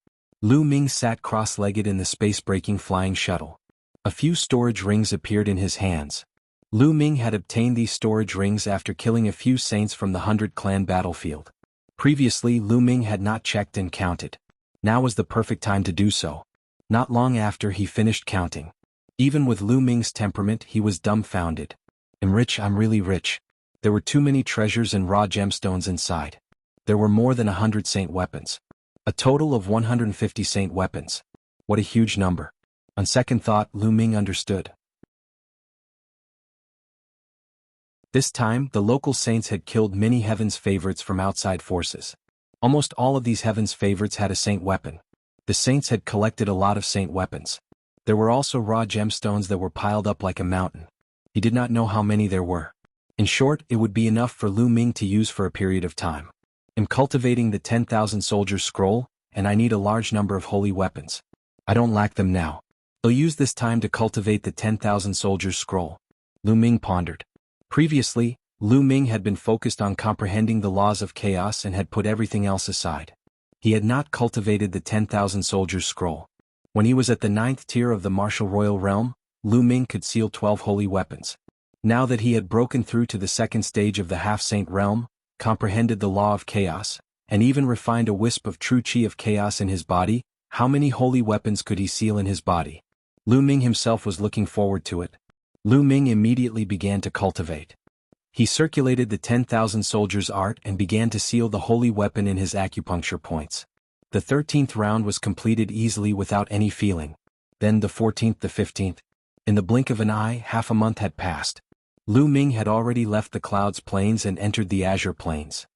Lu Ming sat cross-legged in the space-breaking flying shuttle. A few storage rings appeared in his hands. Lu Ming had obtained these storage rings after killing a few saints from the 100-clan battlefield. Previously, Lu Ming had not checked and counted. Now was the perfect time to do so. Not long after, he finished counting. Even with Lu Ming's temperament, he was dumbfounded. I'm really rich. There were too many treasures and raw gemstones inside. There were more than 100 saint weapons. A total of 150 saint weapons. What a huge number. On second thought, Lu Ming understood. This time, the local saints had killed many heaven's favorites from outside forces. Almost all of these heaven's favorites had a saint weapon. The saints had collected a lot of saint weapons. There were also raw gemstones that were piled up like a mountain. He did not know how many there were. In short, it would be enough for Lu Ming to use for a period of time. I'm cultivating the 10,000 soldiers scroll, and I need a large number of holy weapons. I don't lack them now. I'll use this time to cultivate the 10,000 soldiers scroll. Lu Ming pondered. Previously, Lu Ming had been focused on comprehending the laws of chaos and had put everything else aside. He had not cultivated the 10,000 soldiers scroll. When he was at the 9th tier of the martial royal realm, Lu Ming could seal 12 holy weapons. Now that he had broken through to the 2nd stage of the half-saint realm, comprehended the law of chaos, and even refined a wisp of true chi of chaos in his body, how many holy weapons could he seal in his body? Lu Ming himself was looking forward to it. Lu Ming immediately began to cultivate. He circulated the 10,000 soldiers art and began to seal the holy weapon in his acupuncture points. The 13th round was completed easily without any feeling. Then the 14th, the 15th. In the blink of an eye, half a month had passed. Lu Ming had already left the Clouds Plains and entered the Azure Plains.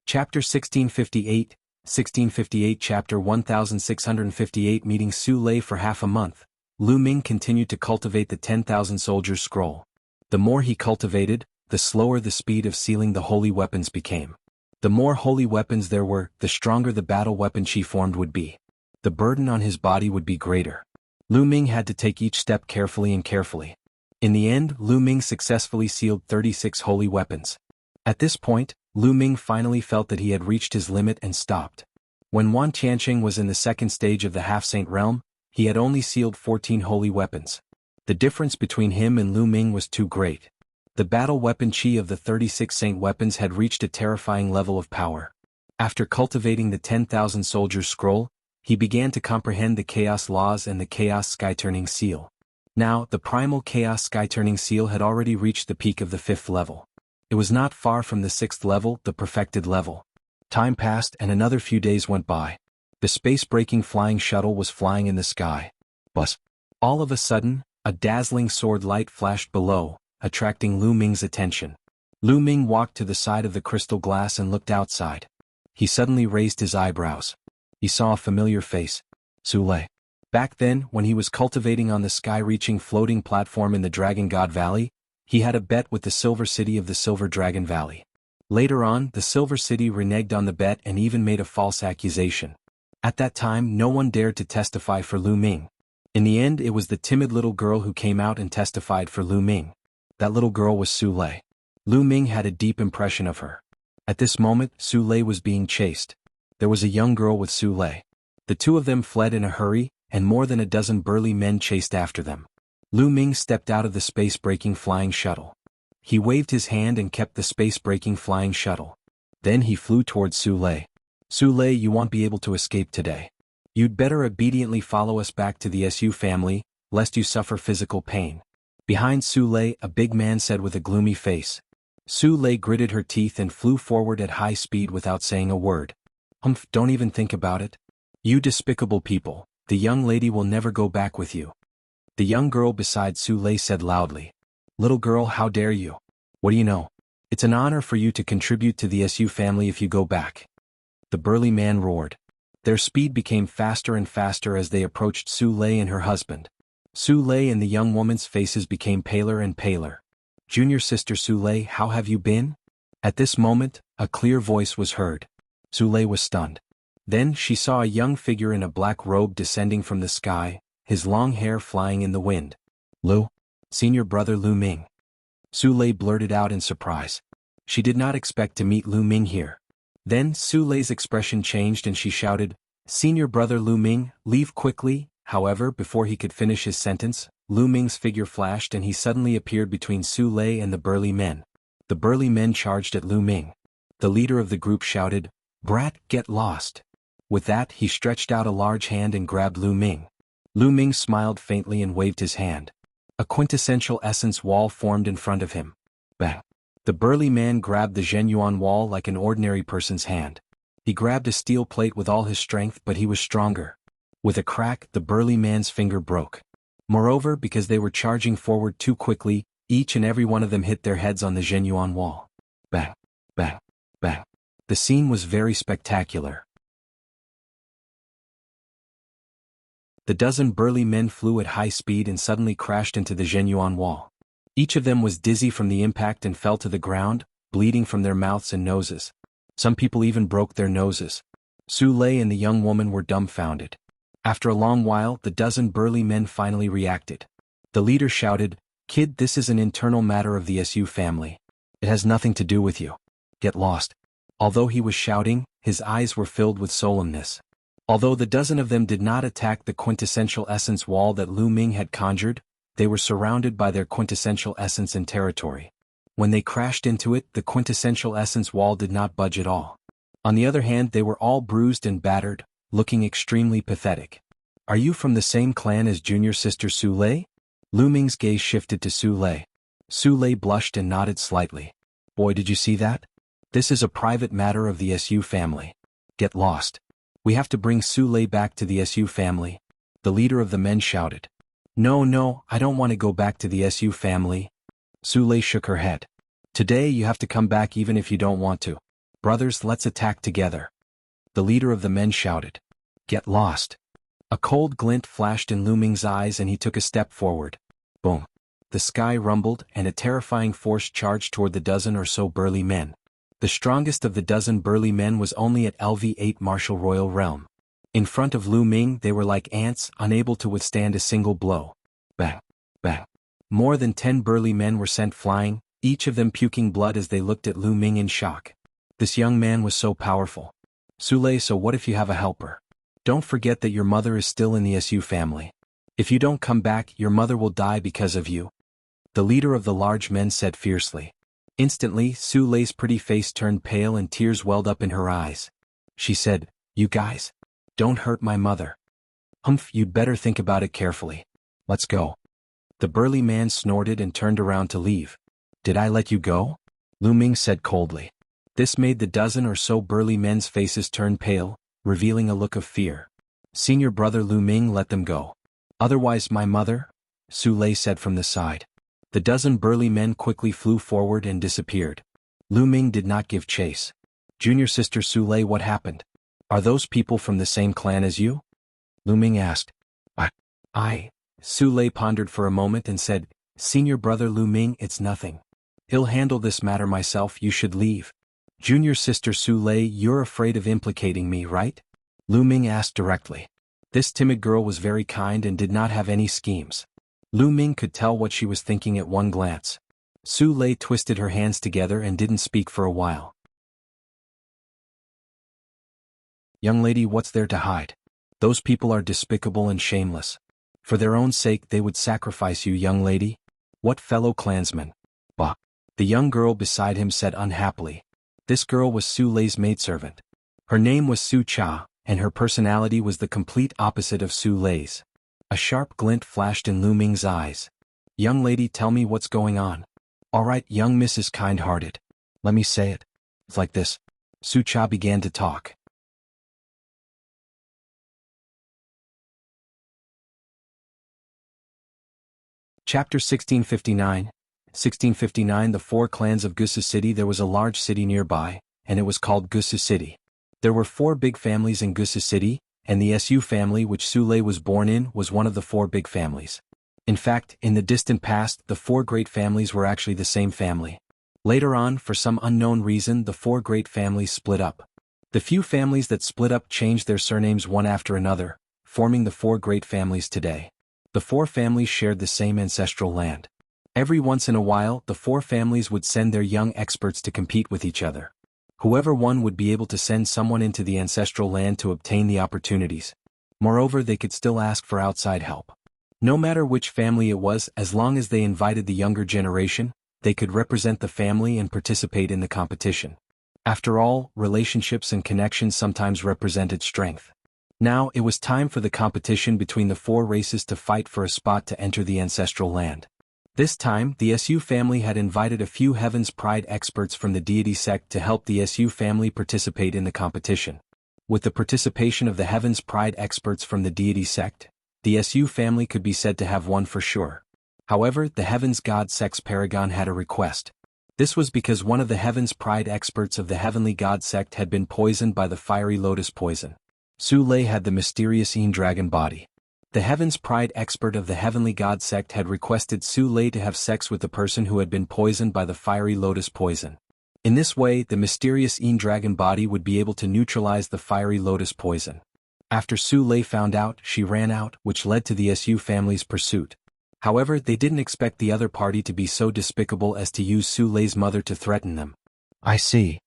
Chapter 1658, 1658 Chapter 1658 Meeting Su Lei for half a month, Lu Ming continued to cultivate the 10,000 soldiers scroll. The more he cultivated, the slower the speed of sealing the holy weapons became. The more holy weapons there were, the stronger the battle weapon she formed would be. the burden on his body would be greater. Lu Ming had to take each step carefully and carefully. In the end, Lu Ming successfully sealed 36 holy weapons. At this point, Lu Ming finally felt that he had reached his limit and stopped. When Wan Tianqing was in the second stage of the half-saint realm, he had only sealed 14 holy weapons. The difference between him and Lu Ming was too great. The battle weapon qi of the 36 saint weapons had reached a terrifying level of power. After cultivating the 10,000 soldiers scroll, he began to comprehend the chaos laws and the chaos sky-turning seal. Now, the primal chaos sky-turning seal had already reached the peak of the 5th level. It was not far from the 6th level, the perfected level. Time passed and another few days went by. The space-breaking flying shuttle was flying in the sky. But all of a sudden, a dazzling sword light flashed below, attracting Lu Ming's attention. Lu Ming walked to the side of the crystal glass and looked outside. He suddenly raised his eyebrows. He saw a familiar face. Su Lei. Back then, when he was cultivating on the sky-reaching floating platform in the Dragon God Valley, he had a bet with the Silver City of the Silver Dragon Valley. Later on, the Silver City reneged on the bet and even made a false accusation. At that time, no one dared to testify for Lu Ming. In the end, it was the timid little girl who came out and testified for Lu Ming. That little girl was Su Lei. Lu Ming had a deep impression of her. At this moment, Su Lei was being chased. There was a young girl with Su Lei. The two of them fled in a hurry, and more than a dozen burly men chased after them. Lu Ming stepped out of the space-breaking flying shuttle. He waved his hand and kept the space-breaking flying shuttle. Then he flew towards Su Lei. Su Lei, you won't be able to escape today. You'd better obediently follow us back to the Su family, lest you suffer physical pain. Behind Su Lei, a big man said with a gloomy face. Su Lei gritted her teeth and flew forward at high speed without saying a word. Humph, don't even think about it. You despicable people, the young lady will never go back with you. The young girl beside Su Lei said loudly. Little girl, how dare you? What do you know? It's an honor for you to contribute to the Su family if you go back. The burly man roared. Their speed became faster and faster as they approached Su Lei and her husband. Su Lei and the young woman's faces became paler and paler. Junior sister Su Lei, how have you been? At this moment, a clear voice was heard. Su Lei was stunned. Then she saw a young figure in a black robe descending from the sky, his long hair flying in the wind. Lu? Senior brother Lu Ming. Su Lei blurted out in surprise. She did not expect to meet Lu Ming here. Then Su Lei's expression changed and she shouted, Senior brother Lu Ming, leave quickly. However, before he could finish his sentence, Lu Ming's figure flashed and he suddenly appeared between Su Lei and the burly men. The burly men charged at Lu Ming. The leader of the group shouted, Brat, get lost. With that, he stretched out a large hand and grabbed Lu Ming. Lu Ming smiled faintly and waved his hand. A quintessential essence wall formed in front of him. Bang! The burly man grabbed the Zhenyuan wall like an ordinary person's hand. He grabbed a steel plate with all his strength, but he was stronger. With a crack, the burly man's finger broke. Moreover, because they were charging forward too quickly, each and every one of them hit their heads on the Zhenyuan wall. Bang! Bang! Bang! The scene was very spectacular. The dozen burly men flew at high speed and suddenly crashed into the Zhenyuan wall. Each of them was dizzy from the impact and fell to the ground, bleeding from their mouths and noses. Some people even broke their noses. Su Lei and the young woman were dumbfounded. After a long while, the dozen burly men finally reacted. The leader shouted, Kid, this is an internal matter of the Su family. It has nothing to do with you. Get lost. Although he was shouting, his eyes were filled with solemnness. Although the dozen of them did not attack the quintessential essence wall that Lu Ming had conjured, they were surrounded by their quintessential essence and territory. When they crashed into it, the quintessential essence wall did not budge at all. On the other hand, they were all bruised and battered, looking extremely pathetic. Are you from the same clan as junior sister Su Lei? Lu Ming's gaze shifted to Su Lei. Su Lei blushed and nodded slightly. Boy, did you see that? This is a private matter of the Su family. Get lost. We have to bring Su Lei back to the Su family. The leader of the men shouted. No, I don't want to go back to the Su family. Su Lei shook her head. Today you have to come back even if you don't want to. Brothers, let's attack together. The leader of the men shouted. Get lost. A cold glint flashed in Lu Ming's eyes and he took a step forward. Boom. The sky rumbled and a terrifying force charged toward the dozen or so burly men. The strongest of the dozen burly men was only at LV8 Martial Royal Realm. In front of Lu Ming they were like ants, unable to withstand a single blow. Bang! Bang! More than 10 burly men were sent flying, each of them puking blood as they looked at Lu Ming in shock. This young man was so powerful. Sule, so what if you have a helper? Don't forget that your mother is still in the Su family. If you don't come back, your mother will die because of you. The leader of the large men said fiercely. Instantly, Sulei's pretty face turned pale and tears welled up in her eyes. She said, "You guys. Don't hurt my mother." "Humph, you'd better think about it carefully. Let's go." The burly man snorted and turned around to leave. "Did I let you go?" Lu Ming said coldly. This made the dozen or so burly men's faces turn pale, revealing a look of fear. "Senior brother Lu Ming, let them go. Otherwise my mother," Sule said from the side. The dozen burly men quickly flew forward and disappeared. Lu Ming did not give chase. "Junior sister Sule, what happened? Are those people from the same clan as you?" Lu Ming asked. I. Sule pondered for a moment and said, "Senior brother Lu Ming, it's nothing. I'll handle this matter myself, you should leave." "Junior sister Sule, you're afraid of implicating me, right?" Lu Ming asked directly. This timid girl was very kind and did not have any schemes. Lu Ming could tell what she was thinking at one glance. Sule twisted her hands together and didn't speak for a while. "Young lady, what's there to hide? Those people are despicable and shameless. For their own sake they would sacrifice you, young lady. What fellow clansman?" "Bah." The young girl beside him said unhappily. This girl was Sulei's maidservant. Her name was Su Cha, and her personality was the complete opposite of Sulei's. A sharp glint flashed in Lu Ming's eyes. "Young lady, tell me what's going on." "All right, young Mrs. Kind-Hearted. Let me say it. It's like this." Su Cha began to talk. Chapter 1659. 1659. The four clans of Gusu City. There was a large city nearby, and it was called Gusu City. There were 4 big families in Gusu City, and the Su family which Sule was born in was one of the 4 big families. In fact, in the distant past, the 4 great families were actually the same family. Later on, for some unknown reason, the 4 great families split up. The few families that split up changed their surnames one after another, forming the 4 great families today. The 4 families shared the same ancestral land. Every once in a while, the 4 families would send their young experts to compete with each other. Whoever won would be able to send someone into the ancestral land to obtain the opportunities. Moreover, they could still ask for outside help. No matter which family it was, as long as they invited the younger generation, they could represent the family and participate in the competition. After all, relationships and connections sometimes represented strength. Now, it was time for the competition between the 4 races to fight for a spot to enter the ancestral land. This time, the Su family had invited a few Heaven's Pride experts from the deity sect to help the Su family participate in the competition. With the participation of the Heaven's Pride experts from the deity sect, the Su family could be said to have won for sure. However, the Heaven's God sect's paragon had a request. This was because one of the Heaven's Pride experts of the Heavenly God sect had been poisoned by the fiery lotus poison. Sule had the mysterious Dragon body. The Heaven's Pride expert of the Heavenly God sect had requested Sule to have sex with the person who had been poisoned by the fiery lotus poison. In this way, the mysterious Dragon body would be able to neutralize the fiery lotus poison. After Sule found out, she ran out, which led to the Su family's pursuit. However, they didn't expect the other party to be so despicable as to use Sulei's mother to threaten them. "I see."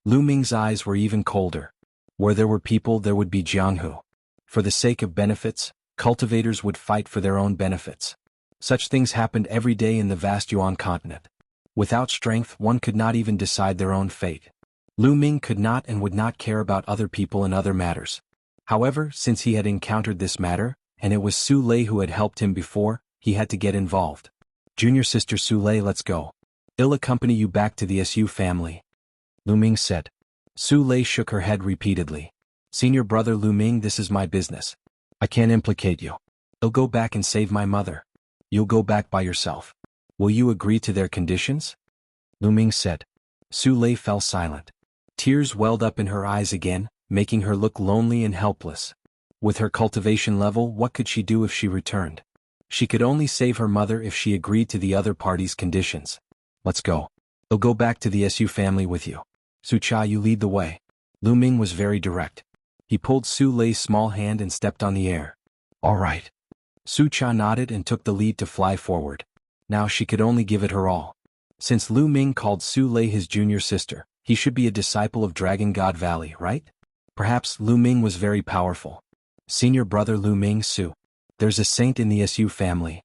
Lu Ming's eyes were even colder. Where there were people, there would be Jianghu. For the sake of benefits, cultivators would fight for their own benefits. Such things happened every day in the vast Yuan continent. Without strength, one could not even decide their own fate. Lu Ming could not and would not care about other people and other matters. However, since he had encountered this matter, and it was Sule who had helped him before, he had to get involved. "Junior sister Sule, let's go. I'll accompany you back to the Su family," Lu Ming said. Sule shook her head repeatedly. "Senior brother Lu Ming, this is my business. I can't implicate you. I'll go back and save my mother. You'll go back by yourself. Will you agree to their conditions?" Lu Ming said. Sule fell silent. Tears welled up in her eyes again, making her look lonely and helpless. With her cultivation level, what could she do if she returned? She could only save her mother if she agreed to the other party's conditions. "Let's go. I'll go back to the Su family with you. Su Cha, you lead the way." Lu Ming was very direct. He pulled Su Lei's small hand and stepped on the air. All right. Su Cha nodded and took the lead to fly forward. Now she could only give it her all. Since Lu Ming called Su Lei his junior sister, he should be a disciple of Dragon God Valley, right? Perhaps Lu Ming was very powerful. Senior brother Lu Ming Su. There's a saint in the Su family.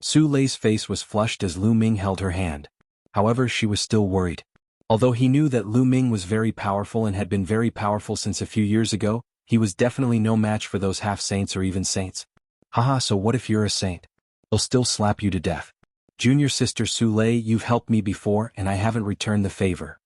Su Lei's face was flushed as Lu Ming held her hand. However, she was still worried. Although he knew that Lu Ming was very powerful and had been very powerful since a few years ago, he was definitely no match for those half-saints or even saints. Haha, so what if you're a saint? They'll still slap you to death. Junior sister Su Lei, you've helped me before and I haven't returned the favor.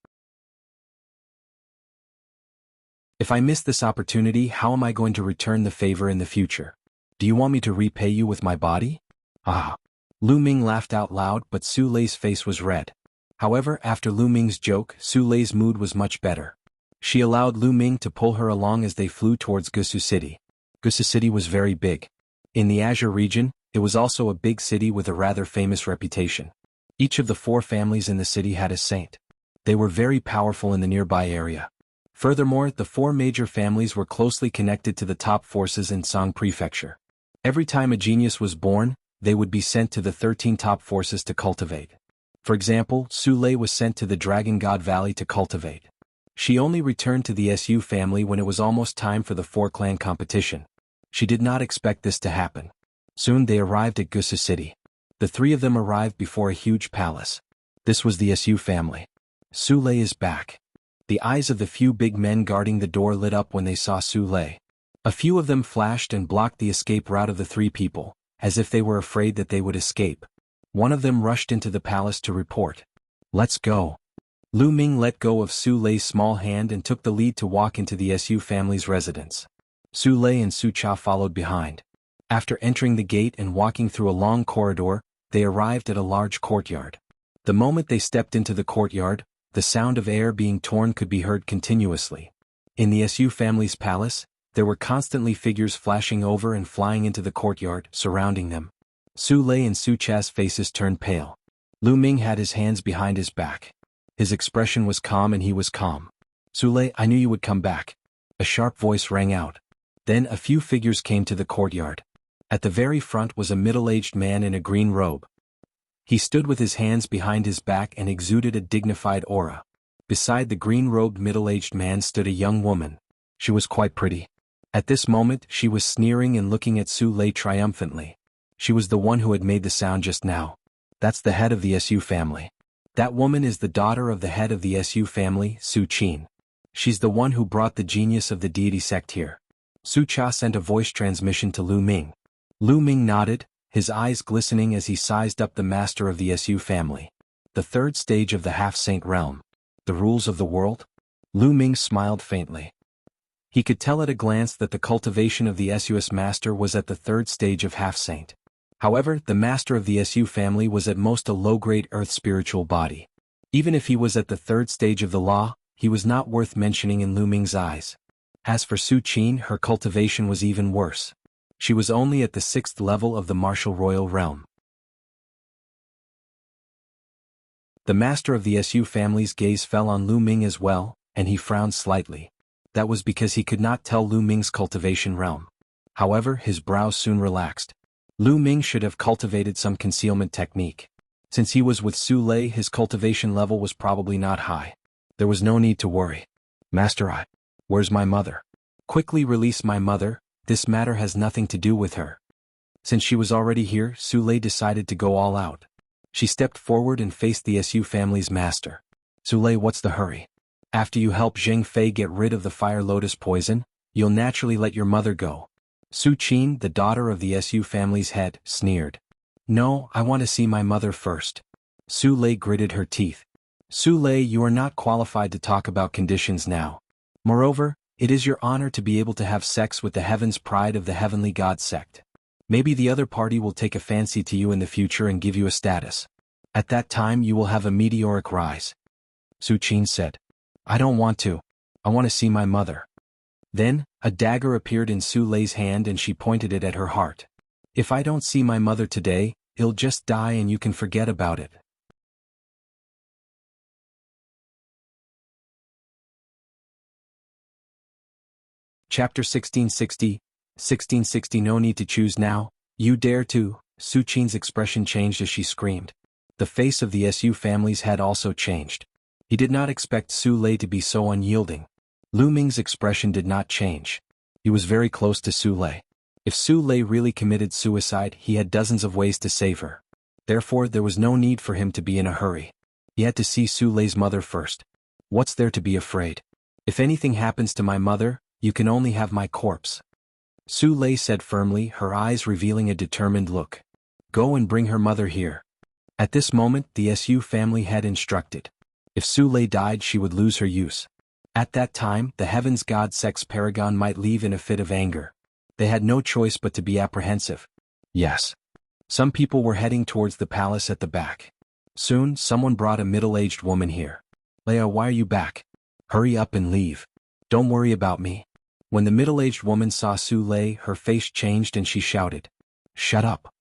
If I miss this opportunity, how am I going to return the favor in the future? Do you want me to repay you with my body? Ah. Lu Ming laughed out loud, but Su Lei's face was red. However, after Lu Ming's joke, Su Lei's mood was much better. She allowed Lu Ming to pull her along as they flew towards Gusu City. Gusu City was very big. In the Azure region, it was also a big city with a rather famous reputation. Each of the 4 families in the city had a saint. They were very powerful in the nearby area. Furthermore, the 4 major families were closely connected to the top forces in Song Prefecture. Every time a genius was born, they would be sent to the 13 top forces to cultivate. For example, Su Lei was sent to the Dragon God Valley to cultivate. She only returned to the Su family when it was almost time for the 4-clan competition. She did not expect this to happen. Soon they arrived at Gusu City. The 3 of them arrived before a huge palace. This was the Su family. Su Lei is back. The eyes of the few big men guarding the door lit up when they saw Su Lei. A few of them flashed and blocked the escape route of the 3 people, as if they were afraid that they would escape. One of them rushed into the palace to report. Let's go. Lu Ming let go of Su Lei's small hand and took the lead to walk into the Su family's residence. Su Lei and Su Cha followed behind. After entering the gate and walking through a long corridor, they arrived at a large courtyard. The moment they stepped into the courtyard, the sound of air being torn could be heard continuously. In the Su family's palace, there were constantly figures flashing over and flying into the courtyard, surrounding them. Su Lei and Su Cha's faces turned pale. Lu Ming had his hands behind his back. His expression was calm and he was calm. Su Lei, I knew you would come back. A sharp voice rang out. Then a few figures came to the courtyard. At the very front was a middle-aged man in a green robe. He stood with his hands behind his back and exuded a dignified aura. Beside the green-robed middle-aged man stood a young woman. She was quite pretty. At this moment, she was sneering and looking at Su Lei triumphantly. She was the one who had made the sound just now. That's the head of the Su family. That woman is the daughter of the head of the Su family, Su Qin. She's the one who brought the genius of the deity sect here. Su Cha sent a voice transmission to Lu Ming. Lu Ming nodded, his eyes glistening as he sized up the master of the Su family. The 3rd stage of the half-saint realm. The rules of the world? Lu Ming smiled faintly. He could tell at a glance that the cultivation of the Sus master was at the 3rd stage of half-saint. However, the master of the Su family was at most a low-grade earth spiritual body. Even if he was at the 3rd stage of the law, he was not worth mentioning in Lu Ming's eyes. As for Su Qin, her cultivation was even worse. She was only at the 6th level of the martial royal realm. The master of the Su family's gaze fell on Lu Ming as well, and he frowned slightly. That was because he could not tell Lu Ming's cultivation realm. However, his brows soon relaxed. Lu Ming should have cultivated some concealment technique. Since he was with Su Lei, his cultivation level was probably not high. There was no need to worry. Master, where's my mother? Quickly release my mother, this matter has nothing to do with her. Since she was already here, Su Lei decided to go all out. She stepped forward and faced the Su family's master. Su Lei, what's the hurry? After you help Zheng Fei get rid of the fire lotus poison, you'll naturally let your mother go. Su Qin, the daughter of the Su family's head, sneered. No, I want to see my mother first. Su Lei gritted her teeth. Su Lei, you are not qualified to talk about conditions now. Moreover, it is your honor to be able to have sex with the heaven's pride of the heavenly god sect. Maybe the other party will take a fancy to you in the future and give you a status. At that time you will have a meteoric rise. Su Qin said. I don't want to. I want to see my mother. Then, a dagger appeared in Su Lei's hand and she pointed it at her heart. If I don't see my mother today, I'll just die and you can forget about it. Chapter 1660. No need to choose now. You dare to. Su Qin's expression changed as she screamed. The face of the Su family's head also changed. He did not expect Su Lei to be so unyielding. Lu Ming's expression did not change. He was very close to Su Lei. If Su Lei really committed suicide, he had dozens of ways to save her. Therefore, there was no need for him to be in a hurry. He had to see Su Lei's mother first. What's there to be afraid? If anything happens to my mother, you can only have my corpse. Su Lei said firmly, her eyes revealing a determined look. Go and bring her mother here. At this moment, the Su family had instructed. If Su Lei died, she would lose her use. At that time, the Heavens God Sect's paragon might leave in a fit of anger. They had no choice but to be apprehensive. Yes. Some people were heading towards the palace at the back. Soon, someone brought a middle-aged woman here. Leia, why are you back? Hurry up and leave. Don't worry about me. When the middle-aged woman saw Su Lei, her face changed and she shouted. Shut up.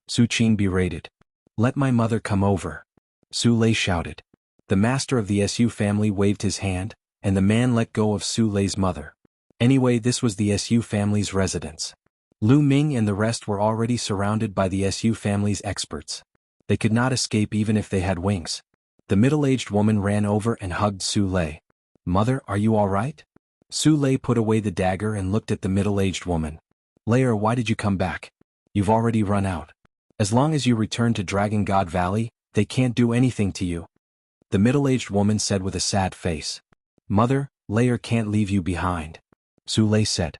Su Qin berated. Let my mother come over. Su Lei shouted. The master of the Su family waved his hand, and the man let go of Su Lei's mother. Anyway, this was the Su family's residence. Lu Ming and the rest were already surrounded by the Su family's experts. They could not escape even if they had wings. The middle-aged woman ran over and hugged Su Lei. Mother, are you all right? Su Lei put away the dagger and looked at the middle-aged woman. Leia, why did you come back? You've already run out. As long as you return to Dragon God Valley, they can't do anything to you. The middle-aged woman said with a sad face. Mother, Leia can't leave you behind. Su Lei said.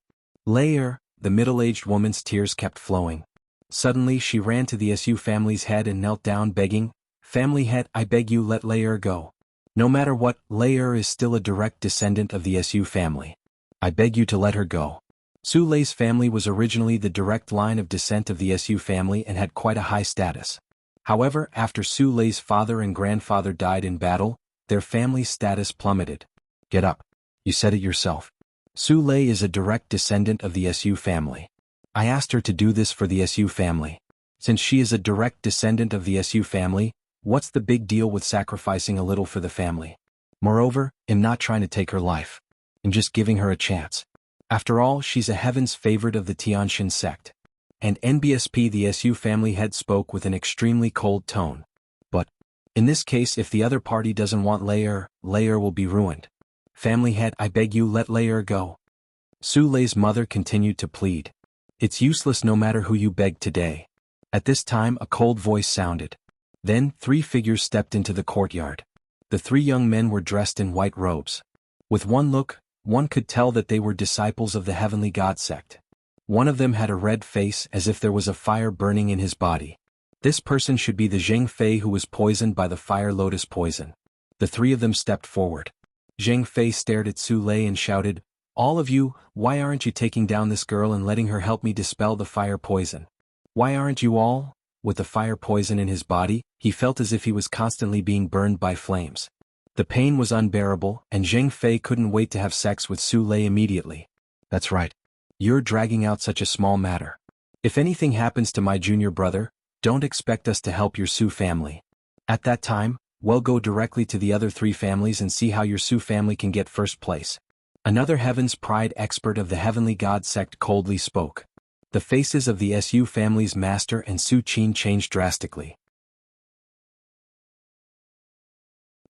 Leia, the middle-aged woman's tears kept flowing. Suddenly she ran to the Su family's head and knelt down begging, Family head, I beg you let Leia go. No matter what, Leia is still a direct descendant of the Su family. I beg you to let her go. Su Lei's family was originally the direct line of descent of the Su family and had quite a high status. However, after Su Lei's father and grandfather died in battle, their family's status plummeted. Get up. You said it yourself. Su Lei is a direct descendant of the Su family. I asked her to do this for the Su family. Since she is a direct descendant of the Su family, what's the big deal with sacrificing a little for the family? Moreover, I'm not trying to take her life. I'm just giving her a chance. After all, she's a heaven's favorite of the Tianxin sect. And NBSP, the Su family head, spoke with an extremely cold tone. But, in this case, if the other party doesn't want Leia will be ruined. Family head, I beg you let Leia go. Su Lei's mother continued to plead. It's useless no matter who you beg today. At this time a cold voice sounded. Then 3 figures stepped into the courtyard. The 3 young men were dressed in white robes. With one look, one could tell that they were disciples of the Heavenly God sect. One of them had a red face as if there was a fire burning in his body. This person should be the Zheng Fei who was poisoned by the fire lotus poison. The 3 of them stepped forward. Zheng Fei stared at Su Lei and shouted, All of you, why aren't you taking down this girl and letting her help me dispel the fire poison? Why aren't you all? With the fire poison in his body, he felt as if he was constantly being burned by flames. The pain was unbearable, and Zheng Fei couldn't wait to have sex with Su Lei immediately. That's right. You're dragging out such a small matter. If anything happens to my junior brother, don't expect us to help your Su family. At that time, we'll go directly to the other 3 families and see how your Su family can get first place. Another Heaven's Pride expert of the Heavenly God sect coldly spoke. The faces of the Su family's master and Su Qin changed drastically.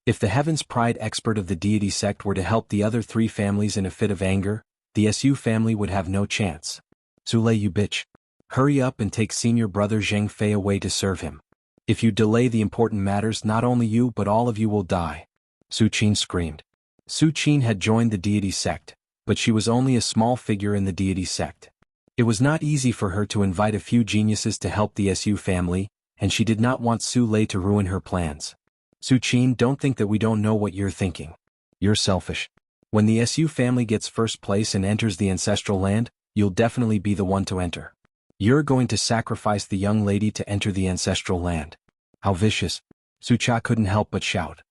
If the Heaven's Pride expert of the deity sect were to help the other 3 families in a fit of anger, the Su family would have no chance. Su Lei, you bitch. Hurry up and take senior brother Zheng Fei away to serve him. If you delay the important matters, not only you but all of you will die. Su Qin screamed. Su Qin had joined the deity sect, but she was only a small figure in the deity sect. It was not easy for her to invite a few geniuses to help the Su family, and she did not want Su Lei to ruin her plans. Su Qin, don't think that we don't know what you're thinking. You're selfish. When the Su family gets first place and enters the ancestral land, you'll definitely be the one to enter. You're going to sacrifice the young lady to enter the ancestral land. How vicious. Su Cha couldn't help but shout.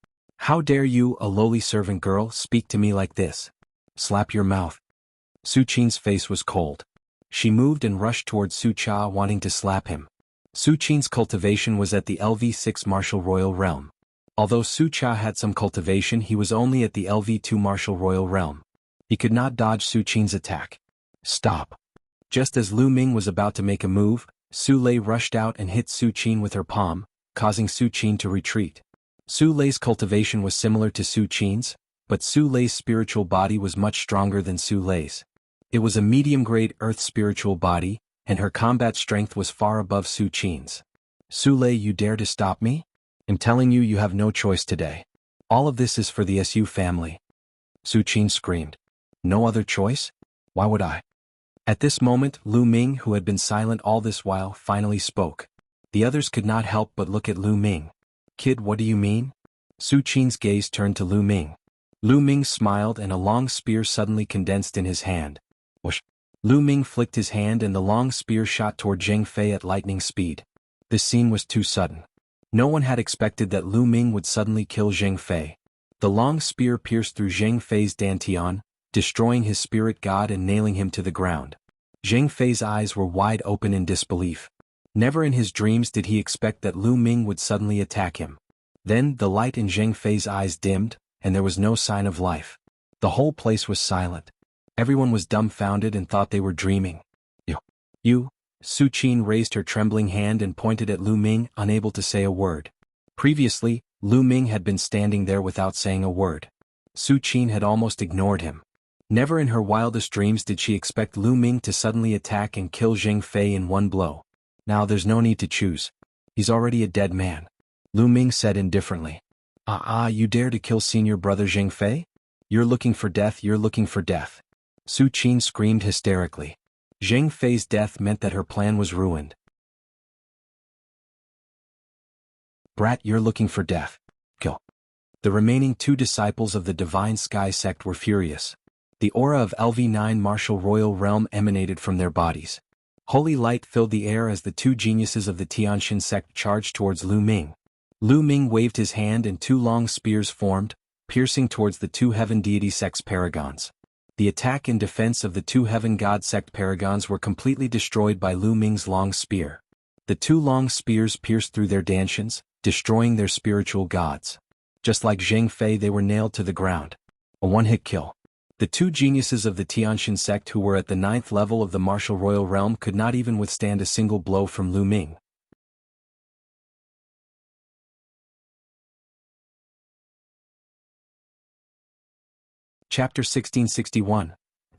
How dare you, a lowly servant girl, speak to me like this? Slap your mouth. Su Qin's face was cold. She moved and rushed towards Su Cha, wanting to slap him. Su Qin's cultivation was at the LV6 Martial Royal Realm. Although Su Cha had some cultivation, he was only at the LV2 Martial Royal Realm. He could not dodge Su Qin's attack. Stop. Just as Lu Ming was about to make a move, Su Lei rushed out and hit Su Qin with her palm, causing Su Qin to retreat. Su Lei's cultivation was similar to Su Qin's, but Su Lei's spiritual body was much stronger than Su Lei's. It was a medium-grade earth spiritual body, and her combat strength was far above Su Qin's. Su Lei, you dare to stop me? I'm telling you, you have no choice today. All of this is for the Su family. Su Qin screamed. No other choice? Why would I? At this moment, Lu Ming, who had been silent all this while, finally spoke. The others could not help but look at Lu Ming. Kid, what do you mean? Su Qin's gaze turned to Lu Ming. Lu Ming smiled and a long spear suddenly condensed in his hand. Whoosh! Lu Ming flicked his hand and the long spear shot toward Zheng Fei at lightning speed. This scene was too sudden. No one had expected that Lu Ming would suddenly kill Zheng Fei. The long spear pierced through Zheng Fei's dantian, destroying his spirit god and nailing him to the ground. Zheng Fei's eyes were wide open in disbelief. Never in his dreams did he expect that Lu Ming would suddenly attack him. Then the light in Zheng Fei's eyes dimmed, and there was no sign of life. The whole place was silent. Everyone was dumbfounded and thought they were dreaming. You? Su Qin raised her trembling hand and pointed at Lu Ming, unable to say a word. Previously, Lu Ming had been standing there without saying a word. Su Qin had almost ignored him. Never in her wildest dreams did she expect Lu Ming to suddenly attack and kill Zheng Fei in one blow. Now there's no need to choose. He's already a dead man. Lu Ming said indifferently. You dare to kill senior brother Zheng Fei? You're looking for death, you're looking for death. Su Qin screamed hysterically. Zheng Fei's death meant that her plan was ruined. Brat, you're looking for death. Kill. The remaining two disciples of the Divine Sky sect were furious. The aura of LV9 martial royal realm emanated from their bodies. Holy light filled the air as the two geniuses of the Tianxin sect charged towards Lu Ming. Lu Ming waved his hand and two long spears formed, piercing towards the two heaven deity sect's paragons. The attack and defense of the two heaven god sect paragons were completely destroyed by Lu Ming's long spear. The two long spears pierced through their dantians, destroying their spiritual gods. Just like Zheng Fei, they were nailed to the ground. A one-hit kill. The two geniuses of the Tianxin sect who were at the 9th level of the martial royal realm could not even withstand a single blow from Lu Ming. Chapter 1661.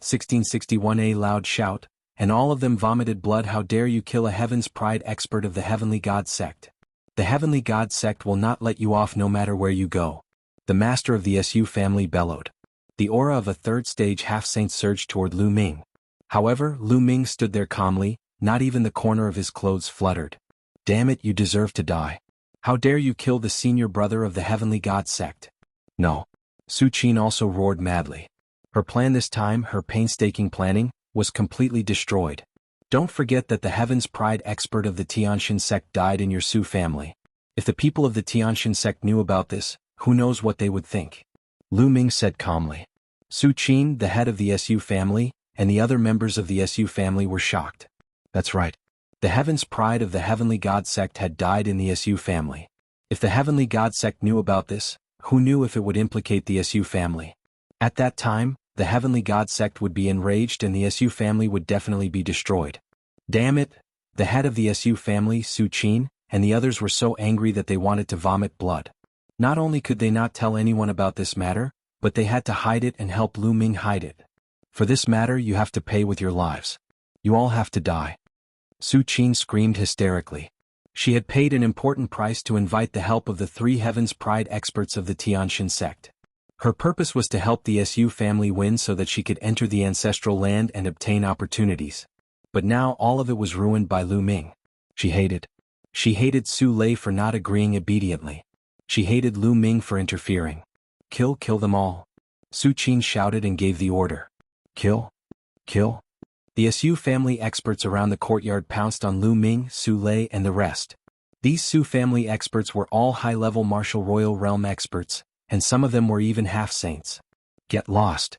1661. A loud shout, and all of them vomited blood. How dare you kill a Heaven's Pride expert of the Heavenly God sect? The Heavenly God sect will not let you off no matter where you go. The master of the Su family bellowed. The aura of a third stage half-saint surged toward Lu Ming. However, Lu Ming stood there calmly, not even the corner of his clothes fluttered. Damn it, you deserve to die. How dare you kill the senior brother of the Heavenly God sect? No. Su Qin also roared madly. Her plan this time, her painstaking planning, was completely destroyed. Don't forget that the Heaven's Pride expert of the Tianxin sect died in your Su family. If the people of the Tianxin sect knew about this, who knows what they would think? Lu Ming said calmly. Su Qin, the head of the Su family, and the other members of the Su family were shocked. That's right. The Heaven's Pride of the Heavenly God sect had died in the Su family. If the Heavenly God sect knew about this, who knew if it would implicate the Su family? At that time, the Heavenly God sect would be enraged and the Su family would definitely be destroyed. Damn it! The head of the Su family, Su Qin, and the others were so angry that they wanted to vomit blood. Not only could they not tell anyone about this matter, but they had to hide it and help Lu Ming hide it. For this matter you have to pay with your lives. You all have to die. Su Qin screamed hysterically. She had paid an important price to invite the help of the three Heaven's Pride experts of the Tianxin sect. Her purpose was to help the Su family win so that she could enter the ancestral land and obtain opportunities. But now all of it was ruined by Lu Ming. She hated Su Lei for not agreeing obediently. She hated Lu Ming for interfering. Kill them all. Su Qin shouted and gave the order. Kill. The Su family experts around the courtyard pounced on Lu Ming, Su Lei, and the rest. These Su family experts were all high-level martial royal realm experts, and some of them were even half-saints. Get lost.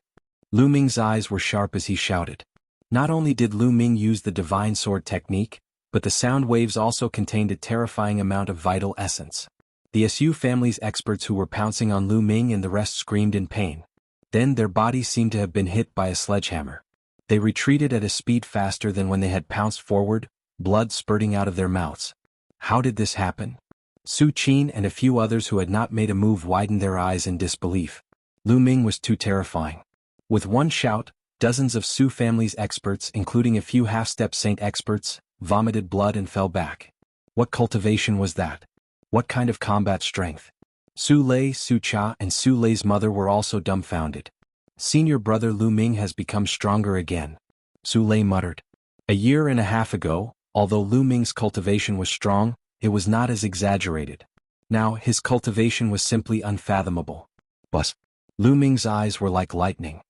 Lu Ming's eyes were sharp as he shouted. Not only did Lu Ming use the divine sword technique, but the sound waves also contained a terrifying amount of vital essence. The Su family's experts who were pouncing on Lu Ming and the rest screamed in pain. Then their bodies seemed to have been hit by a sledgehammer. They retreated at a speed faster than when they had pounced forward, blood spurting out of their mouths. How did this happen? Su Qin and a few others who had not made a move widened their eyes in disbelief. Lu Ming was too terrifying. With one shout, dozens of Su family's experts, including a few half-step saint experts, vomited blood and fell back. What cultivation was that? What kind of combat strength? Su Lei, Su Cha, and Su Lei's mother were also dumbfounded. Senior brother Lu Ming has become stronger again. Su Lei muttered. A year and a half ago, although Lu Ming's cultivation was strong, it was not as exaggerated. Now, his cultivation was simply unfathomable. But Lu Ming's eyes were like lightning.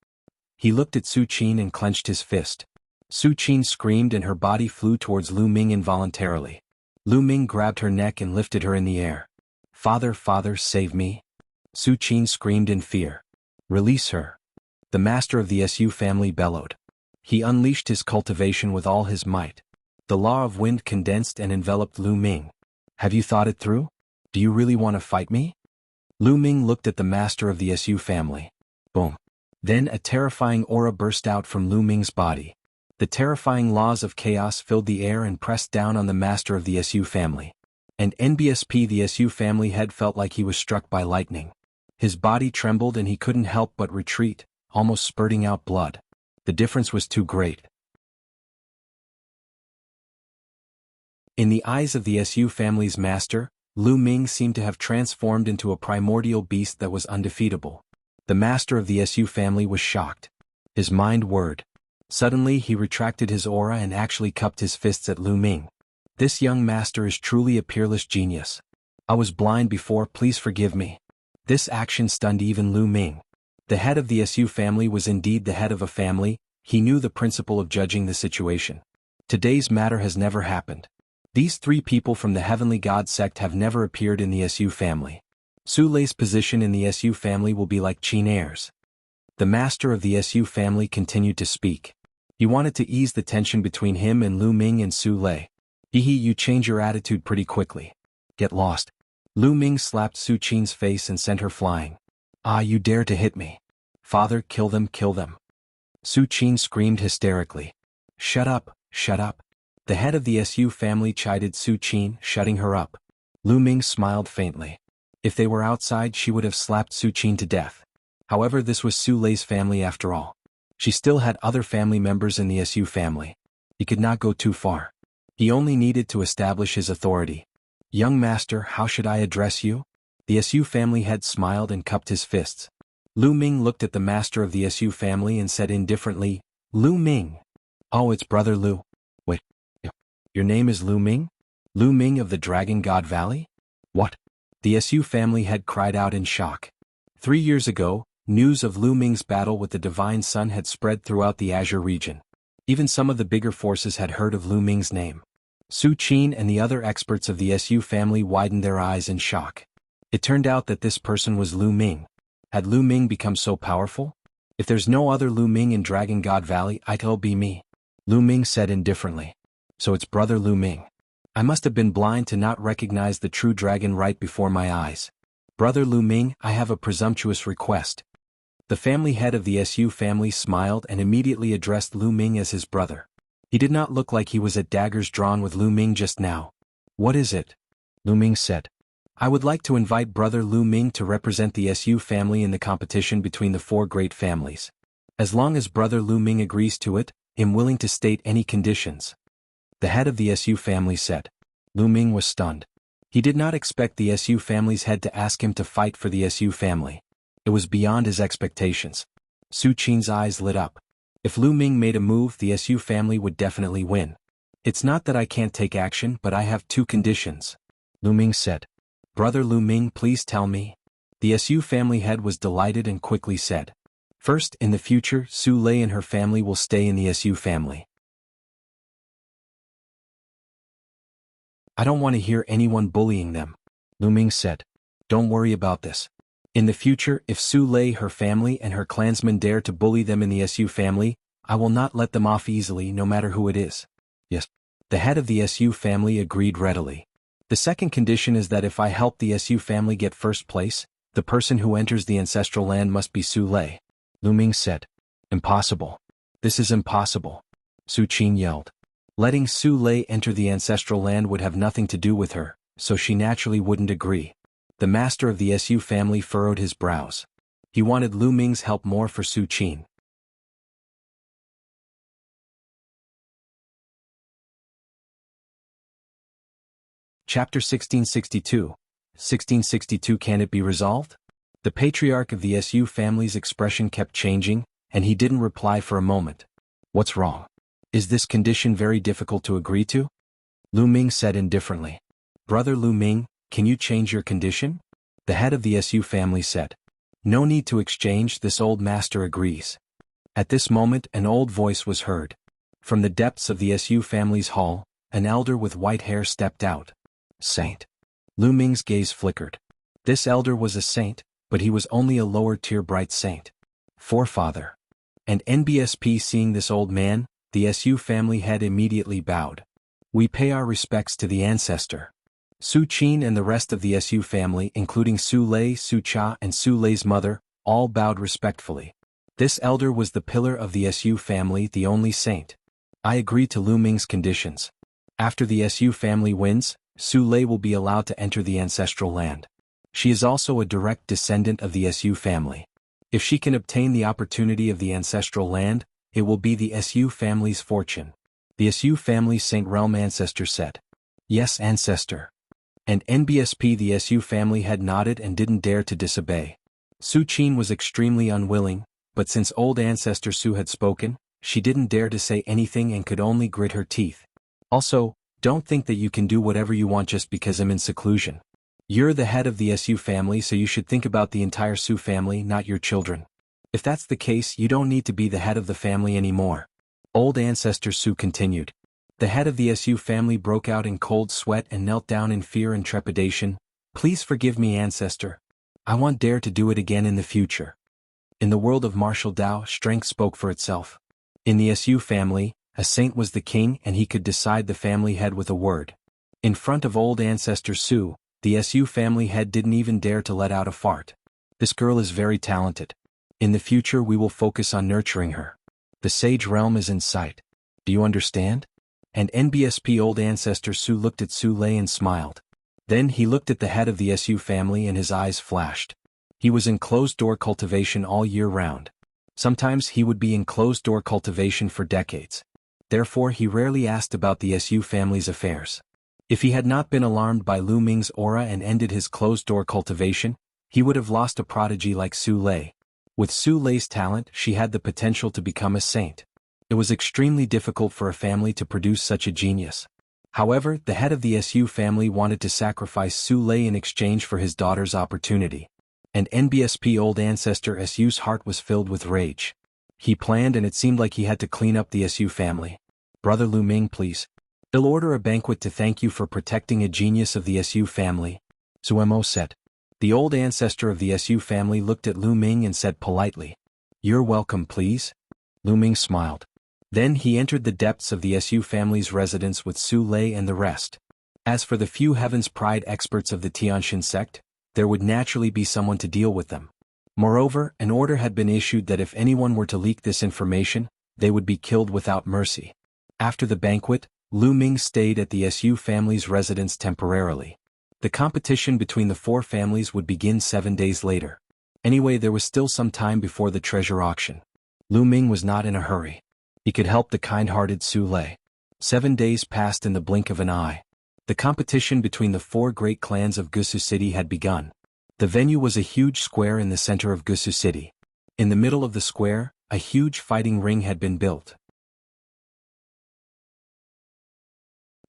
He looked at Su Qin and clenched his fist. Su Qin screamed and her body flew towards Lu Ming involuntarily. Lu Ming grabbed her neck and lifted her in the air. Father, father, save me. Su Qin screamed in fear. Release her. The master of the Su family bellowed. He unleashed his cultivation with all his might. The law of wind condensed and enveloped Lu Ming. Have you thought it through? Do you really want to fight me? Lu Ming looked at the master of the Su family. Boom. Then a terrifying aura burst out from Lu Ming's body. The terrifying laws of chaos filled the air and pressed down on the master of the Su family. And NBSP the Su family head felt like he was struck by lightning. His body trembled and he couldn't help but retreat, almost spurting out blood. The difference was too great. In the eyes of the Su family's master, Lu Ming seemed to have transformed into a primordial beast that was undefeatable. The master of the Su family was shocked. His mind whirred. Suddenly he retracted his aura and actually cupped his fists at Lu Ming. This young master is truly a peerless genius. I was blind before, please forgive me. This action stunned even Lu Ming. The head of the Su family was indeed the head of a family. He knew the principle of judging the situation. Today's matter has never happened. These three people from the heavenly god sect have never appeared in the Su family. Su Lei's position in the Su family will be like Qin Er's. The master of the Su family continued to speak. He wanted to ease the tension between him and Lu Ming and Su Lei. You change your attitude pretty quickly. Get lost. Lu Ming slapped Su Qin's face and sent her flying. Ah, you dare to hit me. Father, kill them, kill them. Su Qin screamed hysterically. Shut up, shut up. The head of the Su family chided Su Qin, shutting her up. Lu Ming smiled faintly. If they were outside, she would have slapped Su Qin to death. However, this was Su Lei's family after all. She still had other family members in the Su family. He could not go too far. He only needed to establish his authority. Young master, how should I address you? The Su family head smiled and cupped his fists. Lu Ming looked at the master of the Su family and said indifferently, Lu Ming. Oh, it's brother Lu. Wait. Your name is Lu Ming? Lu Ming of the Dragon God Valley? What? The Su family head cried out in shock. 3 years ago, news of Lu Ming's battle with the Divine Sun had spread throughout the Azure region. Even some of the bigger forces had heard of Lu Ming's name. Su Qin and the other experts of the Su family widened their eyes in shock. It turned out that this person was Lu Ming. Had Lu Ming become so powerful? If there's no other Lu Ming in Dragon God Valley, it'll be me. Lu Ming said indifferently. So it's brother Lu Ming. I must have been blind to not recognize the true dragon right before my eyes. Brother Lu Ming, I have a presumptuous request. The family head of the Su family smiled and immediately addressed Lu Ming as his brother. He did not look like he was at daggers drawn with Lu Ming just now. What is it? Lu Ming said. I would like to invite brother Lu Ming to represent the Su family in the competition between the 4 great families. As long as brother Lu Ming agrees to it, I'm willing to state any conditions. The head of the Su family said. Lu Ming was stunned. He did not expect the Su family's head to ask him to fight for the Su family. It was beyond his expectations. Su Qin's eyes lit up. If Lu Ming made a move, the Su family would definitely win. It's not that I can't take action, but I have 2 conditions. Lu Ming said. Brother Lu Ming, please tell me. The Su family head was delighted and quickly said. First, in the future, Su Lei and her family will stay in the Su family. I don't want to hear anyone bullying them. Lu Ming said. Don't worry about this. In the future, if Su Lei, her family, and her clansmen dare to bully them in the Su family, I will not let them off easily, no matter who it is. Yes. The head of the Su family agreed readily. The second condition is that if I help the Su family get first place, the person who enters the ancestral land must be Su Lei. Lu Ming said. Impossible. This is impossible. Su Qin yelled. Letting Su Lei enter the ancestral land would have nothing to do with her, so she naturally wouldn't agree. The master of the Su family furrowed his brows. He wanted Lu Ming's help more for Su Qin. Chapter 1662. 1662. Can it be resolved? The patriarch of the Su family's expression kept changing, and he didn't reply for a moment. What's wrong? Is this condition very difficult to agree to? Lu Ming said indifferently. Brother Lu Ming, can you change your condition? The head of the Su family said. No need to exchange, this old master agrees. At this moment an old voice was heard. From the depths of the Su family's hall, an elder with white hair stepped out. Saint. Lu Ming's gaze flickered. This elder was a saint, but he was only a lower-tier bright saint. Forefather. And NBSP seeing this old man, the Su family head immediately bowed. We pay our respects to the ancestor. Su Qin and the rest of the Su family, including Su Lei, Su Cha and Su Lei's mother, all bowed respectfully. This elder was the pillar of the Su family, the only saint. I agree to Lu Ming's conditions. After the Su family wins, Su Lei will be allowed to enter the ancestral land. She is also a direct descendant of the Su family. If she can obtain the opportunity of the ancestral land, it will be the Su family's fortune. The Su family's Saint Realm ancestor said. Yes, ancestor. And NBSP the Su family had nodded and didn't dare to disobey. Su Qin was extremely unwilling, but since old ancestor Su had spoken, she didn't dare to say anything and could only grit her teeth. Also, don't think that you can do whatever you want just because I'm in seclusion. You're the head of the Su family, so you should think about the entire Su family, not your children. If that's the case, you don't need to be the head of the family anymore. Old ancestor Su continued. The head of the Su family broke out in cold sweat and knelt down in fear and trepidation. Please forgive me, ancestor. I won't dare to do it again in the future. In the world of martial Tao, strength spoke for itself. In the Su family, a saint was the king and he could decide the family head with a word. In front of old ancestor Su, the Su family head didn't even dare to let out a fart. This girl is very talented. In the future we will focus on nurturing her. The sage realm is in sight. Do you understand? And NBSP old ancestor Su looked at Su Lei and smiled. Then he looked at the head of the Su family and his eyes flashed. He was in closed-door cultivation all year round. Sometimes he would be in closed-door cultivation for decades. Therefore he rarely asked about the Su family's affairs. If he had not been alarmed by Lu Ming's aura and ended his closed-door cultivation, he would have lost a prodigy like Su Lei. With Su Lei's talent, she had the potential to become a saint. It was extremely difficult for a family to produce such a genius. However, the head of the Su family wanted to sacrifice Su Lei in exchange for his daughter's opportunity. And NBSP old ancestor Su's heart was filled with rage. He planned and it seemed like he had to clean up the Su family. Brother Lu Ming, please. I'll order a banquet to thank you for protecting a genius of the Su family. Suemo said. The old ancestor of the Su family looked at Lu Ming and said politely. You're welcome, please. Lu Ming smiled. Then he entered the depths of the Su family's residence with Su Lei and the rest. As for the few Heaven's Pride experts of the Tianxin sect, there would naturally be someone to deal with them. Moreover, an order had been issued that if anyone were to leak this information, they would be killed without mercy. After the banquet, Lu Ming stayed at the Su family's residence temporarily. The competition between the four families would begin 7 days later. Anyway, there was still some time before the treasure auction. Lu Ming was not in a hurry. He could help the kind-hearted Su Lei. 7 days passed in the blink of an eye. The competition between the four great clans of Gusu City had begun. The venue was a huge square in the center of Gusu City. In the middle of the square, a huge fighting ring had been built.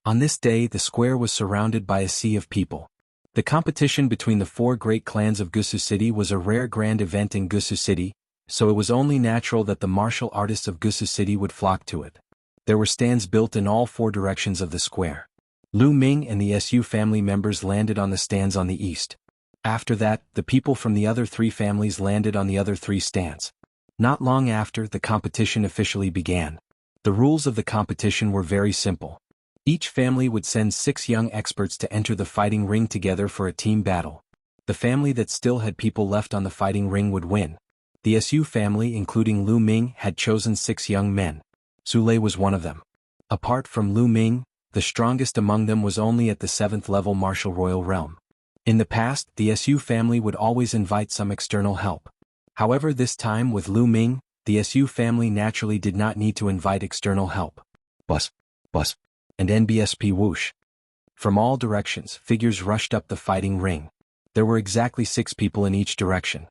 On this day, the square was surrounded by a sea of people. The competition between the four great clans of Gusu City was a rare grand event in Gusu City, so it was only natural that the martial artists of Gusu City would flock to it. There were stands built in all four directions of the square. Lu Ming and the Su family members landed on the stands on the east. After that, the people from the other three families landed on the other three stands. Not long after, the competition officially began. The rules of the competition were very simple. Each family would send 6 young experts to enter the fighting ring together for a team battle. The family that still had people left on the fighting ring would win. The Su family, including Lu Ming, had chosen 6 young men. Su Lei was one of them. Apart from Lu Ming, the strongest among them was only at the 7th level martial royal realm. In the past, the Su family would always invite some external help. However, this time with Lu Ming, the Su family naturally did not need to invite external help. Bus, and NBSP whoosh. From all directions, figures rushed up the fighting ring. There were exactly 6 people in each direction.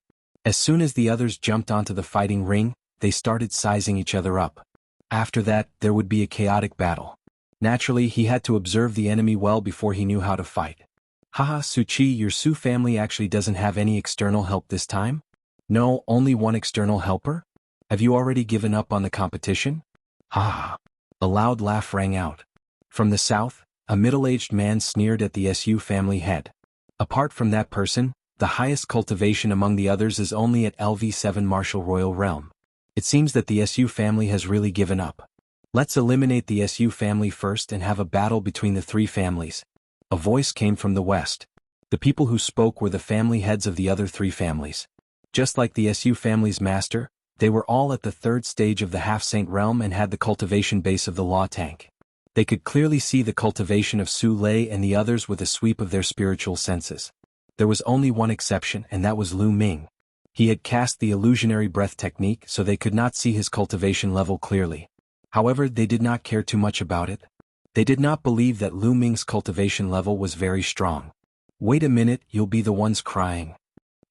As soon as the others jumped onto the fighting ring, they started sizing each other up. After that, there would be a chaotic battle. Naturally, he had to observe the enemy well before he knew how to fight. Haha, Suchi, your Su family actually doesn't have any external help this time? No, only one external helper? Have you already given up on the competition? Ha! A loud laugh rang out. From the south, a middle-aged man sneered at the Su family head. Apart from that person, the highest cultivation among the others is only at LV7 Martial Royal Realm. It seems that the Su family has really given up. Let's eliminate the Su family first and have a battle between the 3 families. A voice came from the west. The people who spoke were the family heads of the other 3 families. Just like the Su family's master, they were all at the 3rd stage of the Half-Saint realm and had the cultivation base of the Law Tank. They could clearly see the cultivation of Su Lei and the others with a sweep of their spiritual senses. There was only one exception, and that was Lu Ming. He had cast the illusionary breath technique, so they could not see his cultivation level clearly. However, they did not care too much about it. They did not believe that Lu Ming's cultivation level was very strong. Wait a minute, you'll be the ones crying.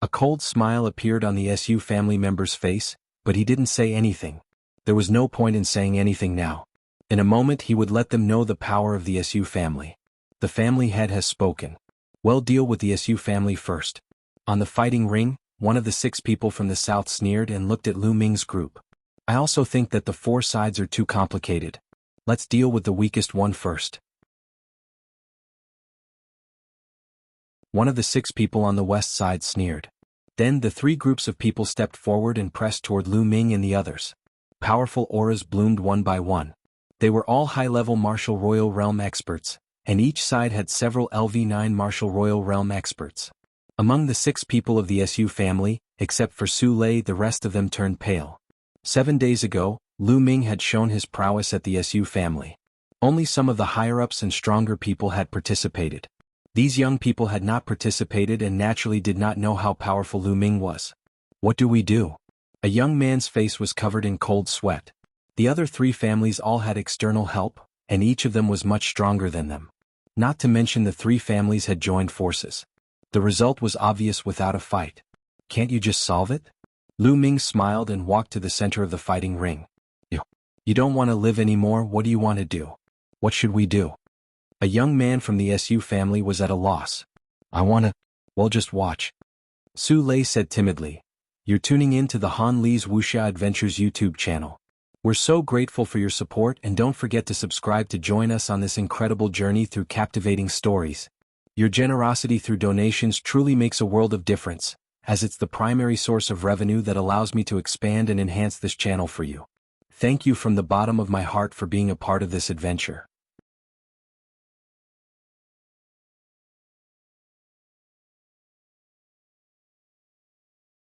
A cold smile appeared on the Su family member's face, but he didn't say anything. There was no point in saying anything now. In a moment he would let them know the power of the Su family. The family head has spoken. Well, deal with the Su family first. On the fighting ring, one of the 6 people from the south sneered and looked at Lu Ming's group. I also think that the 4 sides are too complicated. Let's deal with the weakest one first. One of the 6 people on the west side sneered. Then the 3 groups of people stepped forward and pressed toward Lu Ming and the others. Powerful auras bloomed one by one. They were all high-level Martial Royal Realm experts, and each side had several LV9 Martial Royal Realm experts. Among the 6 people of the Su family, except for Su Lei, the rest of them turned pale. 7 days ago, Lu Ming had shown his prowess at the Su family. Only some of the higher-ups and stronger people had participated. These young people had not participated and naturally did not know how powerful Lu Ming was. What do we do? A young man's face was covered in cold sweat. The other 3 families all had external help, and each of them was much stronger than them. Not to mention the 3 families had joined forces. The result was obvious without a fight. Can't you just solve it? Lu Ming smiled and walked to the center of the fighting ring. You don't want to live anymore, what do you want to do? What should we do? A young man from the Su family was at a loss. Well, just watch. Su Lei said timidly. You're tuning in to the Han Li's Wuxia Adventures YouTube channel. We're so grateful for your support, and don't forget to subscribe to join us on this incredible journey through captivating stories. Your generosity through donations truly makes a world of difference, as it's the primary source of revenue that allows me to expand and enhance this channel for you. Thank you from the bottom of my heart for being a part of this adventure.